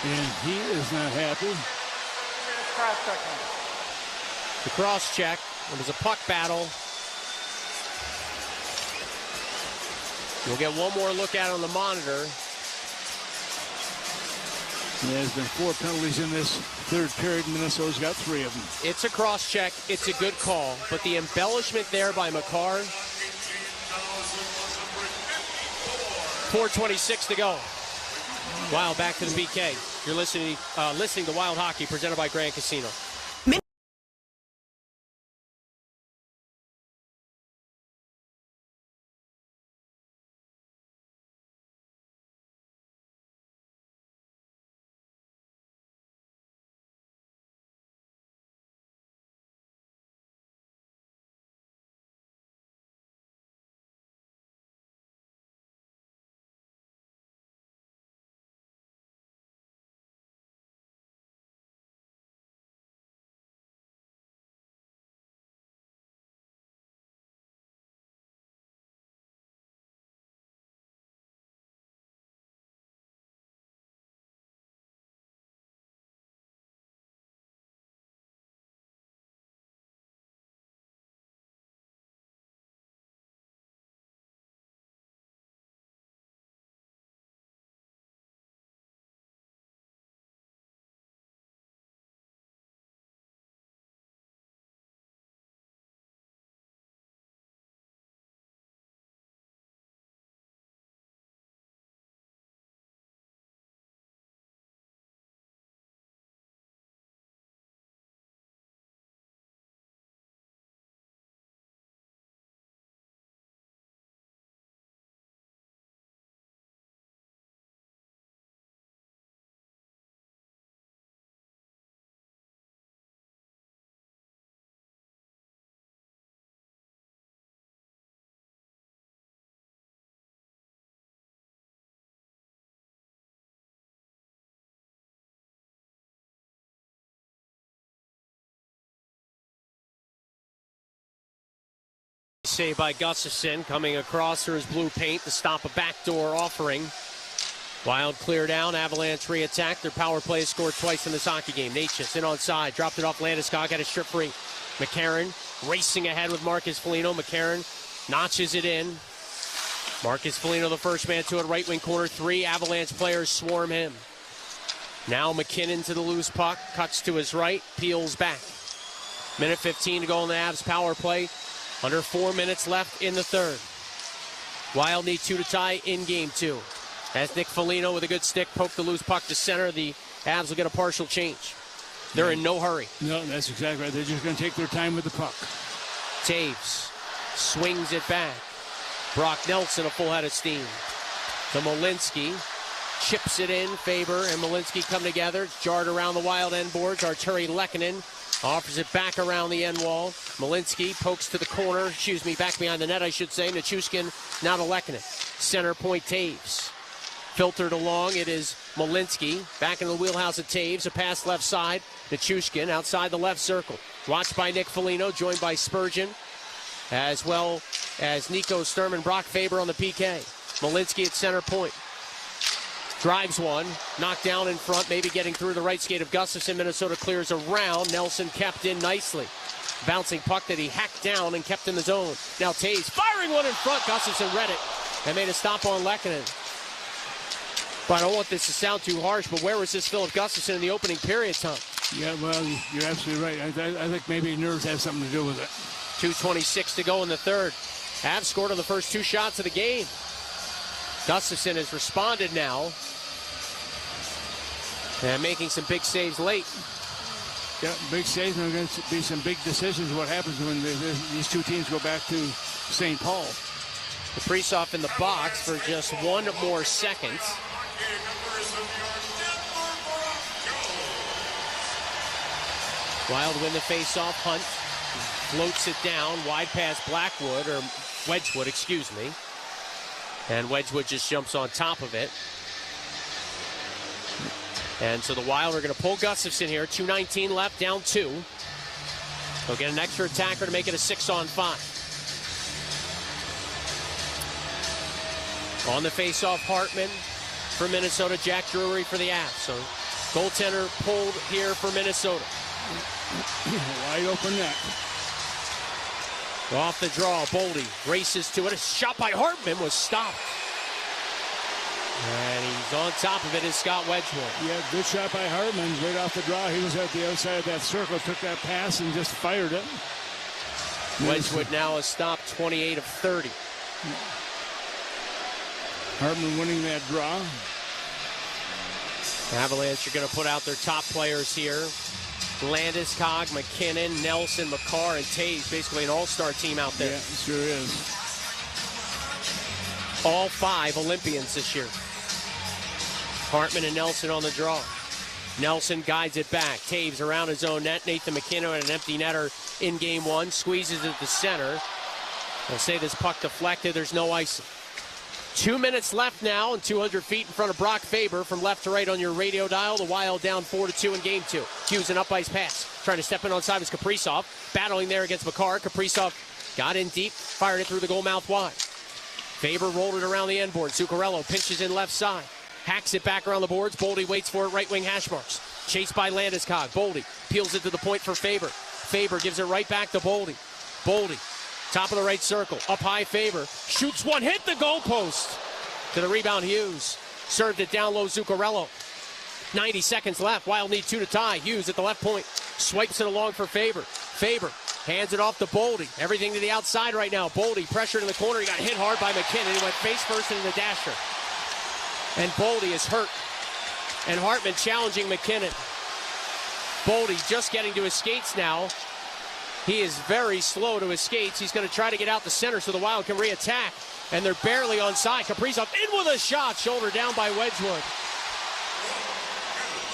And he is not happy. The cross check. It was a puck battle. We'll get one more look at it on the monitor. There's been 4 penalties in this third period. Minnesota's got 3 of them. It's a cross check. It's a good call. But the embellishment there by Makar. 4:26 to go. Wild back to the PK. You're listening to Wild Hockey presented by Grand Casino. Save by Gustafson coming across through his blue paint to stop a backdoor offering. Wild clear down. Avalanche re-attack. Their power play has scored twice in this hockey game. Natchez in onside. Dropped it off Landeskog. Got a strip free. McCarron racing ahead with Marcus Foligno. McCarron notches it in. Marcus Foligno the first man to it. Right wing corner. 3 Avalanche players swarm him. Now McKinnon to the loose puck. Cuts to his right. Peels back. Minute 15 to go in the Avs power play. Under 4 minutes left in the third. Wild need 2 to tie in game 2. As Nick Foligno with a good stick poked the loose puck to center, the Avs will get a partial change. They're in no hurry. No, that's exactly right. They're just going to take their time with the puck. Taves swings it back. Brock Nelson a full head of steam. To Malinsky. Chips it in. Faber and Malinsky come together. It's jarred around the Wild end boards. Arturi Lehkonen offers it back around the end wall. Malinsky pokes to the corner. Back behind the net, I should say. Nichushkin now to Lehkonen. Center point Taves. Filtered along, it is Malinsky. Back in the wheelhouse of Taves. A pass left side. Nichushkin outside the left circle. Watched by Nick Foligno, joined by Spurgeon, as well as Nico Sturm and Brock Faber on the PK. Malinsky at center point. Drives one, knocked down in front, maybe getting through the right skate of Gustafson. Minnesota clears around. Nelson kept in nicely. Bouncing puck that he hacked down and kept in the zone. Now Taves firing one in front. Gustafson read it and made a stop on Lehkonen. But I don't want this to sound too harsh, but where was this Philip Gustafson in the opening period, Tom? Yeah, well, you're absolutely right. I think maybe nerves have something to do with it. 2:26 to go in the third. Avs scored on the first 2 shots of the game. Gustafson has responded now. And making some big saves late. Yeah, big saves, and there are going to be some big decisions what happens when these two teams go back to St. Paul. Kaprizov in the box for just 1 more second. Wild win the faceoff. Hunt floats it down. Wide pass Blackwood, or Wedgwood, excuse me. And Wedgwood just jumps on top of it. And so the Wild are going to pull Gustafson here. 2:19 left, down 2. They'll get an extra attacker to make it a 6-on-5. On the faceoff, Hartman for Minnesota, Jack Drury for the Avs. So goaltender pulled here for Minnesota. Wide open net. Off the draw, Boldy races to it. A shot by Hartman was stopped. And he's on top of it is Scott Wedgwood. Yeah, good shot by Hartman right off the draw. He was at the outside of that circle, took that pass and just fired it. Wedgwood now has stopped 28 of 30. Hartman winning that draw. Avalanche are going to put out their top players here. Landeskog, McKinnon, Nelson, McCarr, and Taves. Basically an all-star team out there. Yeah, it sure is. All 5 Olympians this year. Hartman and Nelson on the draw. Nelson guides it back. Taves around his own net. Nathan McKinnon at an empty netter in game 1. Squeezes it to center. They'll say this puck deflected. There's no icing. 2 minutes left now, and 200 feet in front of Brock Faber from left to right on your radio dial. The Wild down 4-2 in game 2. Hughes an up ice pass. Trying to step in on side was Kaprizov. Battling there against McCarr. Kaprizov got in deep. Fired it through the goal mouth wide. Faber rolled it around the end board. Zuccarello pinches in left side. Hacks it back around the boards. Boldy waits for it, right wing hash marks. Chased by Landeskog. Boldy peels it to the point for Faber. Faber gives it right back to Boldy. Boldy, top of the right circle. Up high, Faber. Shoots one, hit the goalpost. To the rebound, Hughes. Served it down low, Zuccarello. 90 seconds left. Wild need 2 to tie. Hughes at the left point. Swipes it along for Faber. Faber hands it off to Boldy. Everything to the outside right now. Boldy pressured in the corner. He got hit hard by McKinnon. He went face first into the dasher. And Boldy is hurt. And Hartman challenging McKinnon. Boldy just getting to his skates now. He is very slow to his skates. He's going to try to get out the center so the Wild can re-attack. And they're barely onside. Kaprizov in with a shot. Shoulder down by Wedgwood.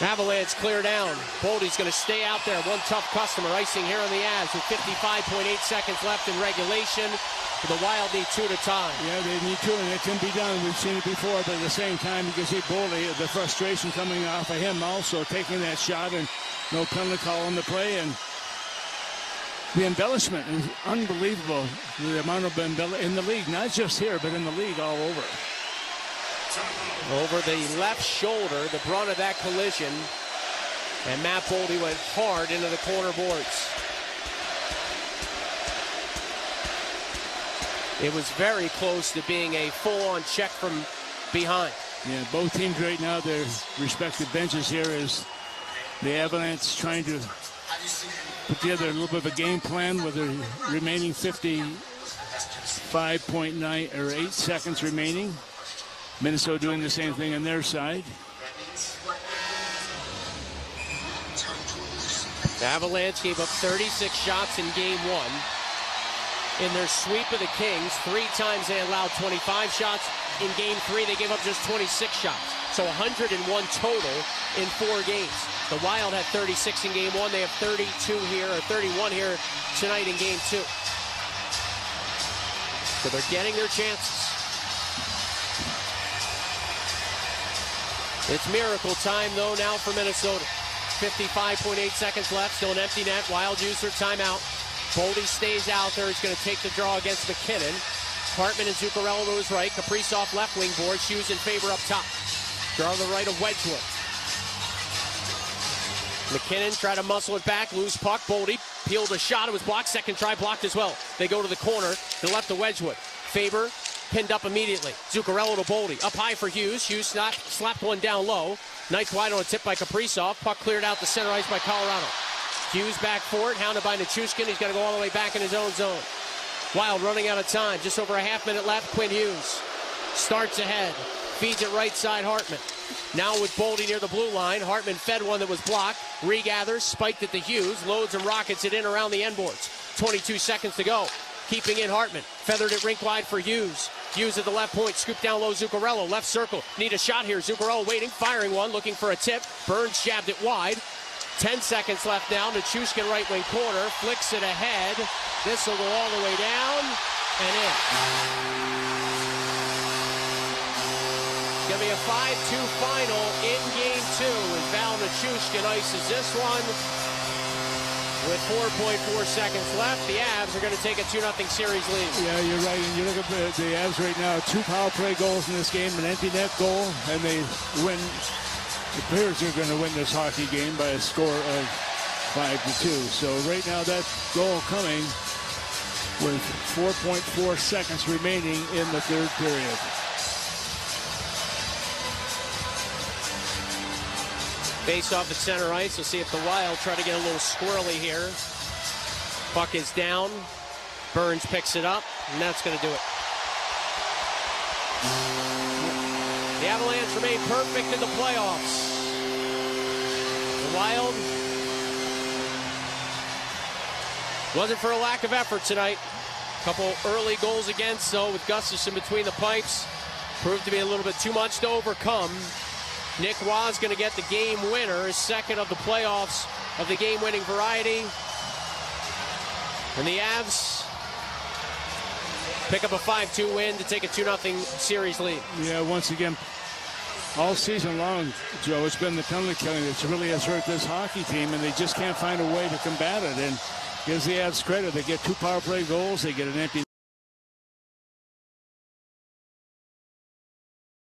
Avalanche clear down. Boldy's going to stay out there. One tough customer. Icing here on the Avs with 55.8 seconds left in regulation. The Wild need 2 to tie. Yeah, they need 2, and it can be done. We've seen it before, but at the same time, you can see Boldy, the frustration coming off of him also, taking that shot, and no penalty call on the play. And the embellishment is unbelievable. The amount of in the league, not just here, but in the league all over. Over the left shoulder, the brunt of that collision. And Matt Boldy went hard into the corner boards. It was very close to being a full-on check from behind. Yeah, both teams right now, their respective benches here is the Avalance trying to put together a little bit of a game plan with the remaining 55.9 or 8 seconds remaining. Minnesota doing the same thing on their side. The Avalanche gave up 36 shots in game 1. In their sweep of the Kings, 3 times they allowed 25 shots. In game 3, they gave up just 26 shots. So 101 total in 4 games. The Wild had 36 in game 1. They have 32 here, or 31 here tonight in game 2. So they're getting their chances. It's miracle time, though, now for Minnesota. 55.8 seconds left, still an empty net. Wild use their timeout. Boldy stays out there. He's going to take the draw against McKinnon. Hartman and Zuccarello to his right. Kaprizov left wing board. Hughes in favor up top. Draw to the right of Wedgwood. McKinnon tried to muscle it back. Loose puck. Boldy peeled a shot. It was blocked. Second try blocked as well. They go to the corner. To the left of Wedgwood. Faber pinned up immediately. Zuccarello to Boldy. Up high for Hughes. Hughes slapped one down low. Nice wide on a tip by Kaprizov. Puck cleared out the center ice by Colorado. Hughes back for it. Hounded by Nichushkin. He's got to go all the way back in his own zone. Wild running out of time. Just over a half minute left. Quinn Hughes starts ahead. Feeds it right side Hartman. Now with Boldy near the blue line. Hartman fed one that was blocked. Regathers, spiked it to Hughes. Loads and rockets it in around the end boards. 22 seconds to go. Keeping in Hartman. Feathered it rink wide for Hughes. Hughes at the left point. Scoop down low Zuccarello. Left circle. Need a shot here. Zuccarello waiting. Firing one. Looking for a tip. Burns jabbed it wide. 10 seconds left now. Nichushkin right wing corner. Flicks it ahead. This will go all the way down and in. It's going to be a 5-2 final in Game 2 as Val Nichushkin ices this one. With 4.4 seconds left, the Avs are going to take a 2-0 series lead. Yeah, you're right. And you look at the Avs right now, 2 power play goals in this game, an empty net goal, and they win. It appears they're going to win this hockey game by a score of 5-2. So right now that goal coming with 4.4 seconds remaining in the third period. Face off at center ice. We'll see if the Wild try to get a little squirrely here. Puck is down. Burns picks it up, and that's going to do it. The Avalanche remain perfect in the playoffs. The Wild wasn't for a lack of effort tonight. A couple early goals against, though, with Gustafsson between the pipes. Proved to be a little bit too much to overcome. Nick Waugh's going to get the game winner, his second of the playoffs of the game-winning variety. And the Avs pick up a 5-2 win to take a 2-0 series lead. Yeah, once again, all season long, Joe, it's been the penalty killing that really has hurt this hockey team, and they just can't find a way to combat it. And gives the Avs credit. They get 2 power play goals. They get an empty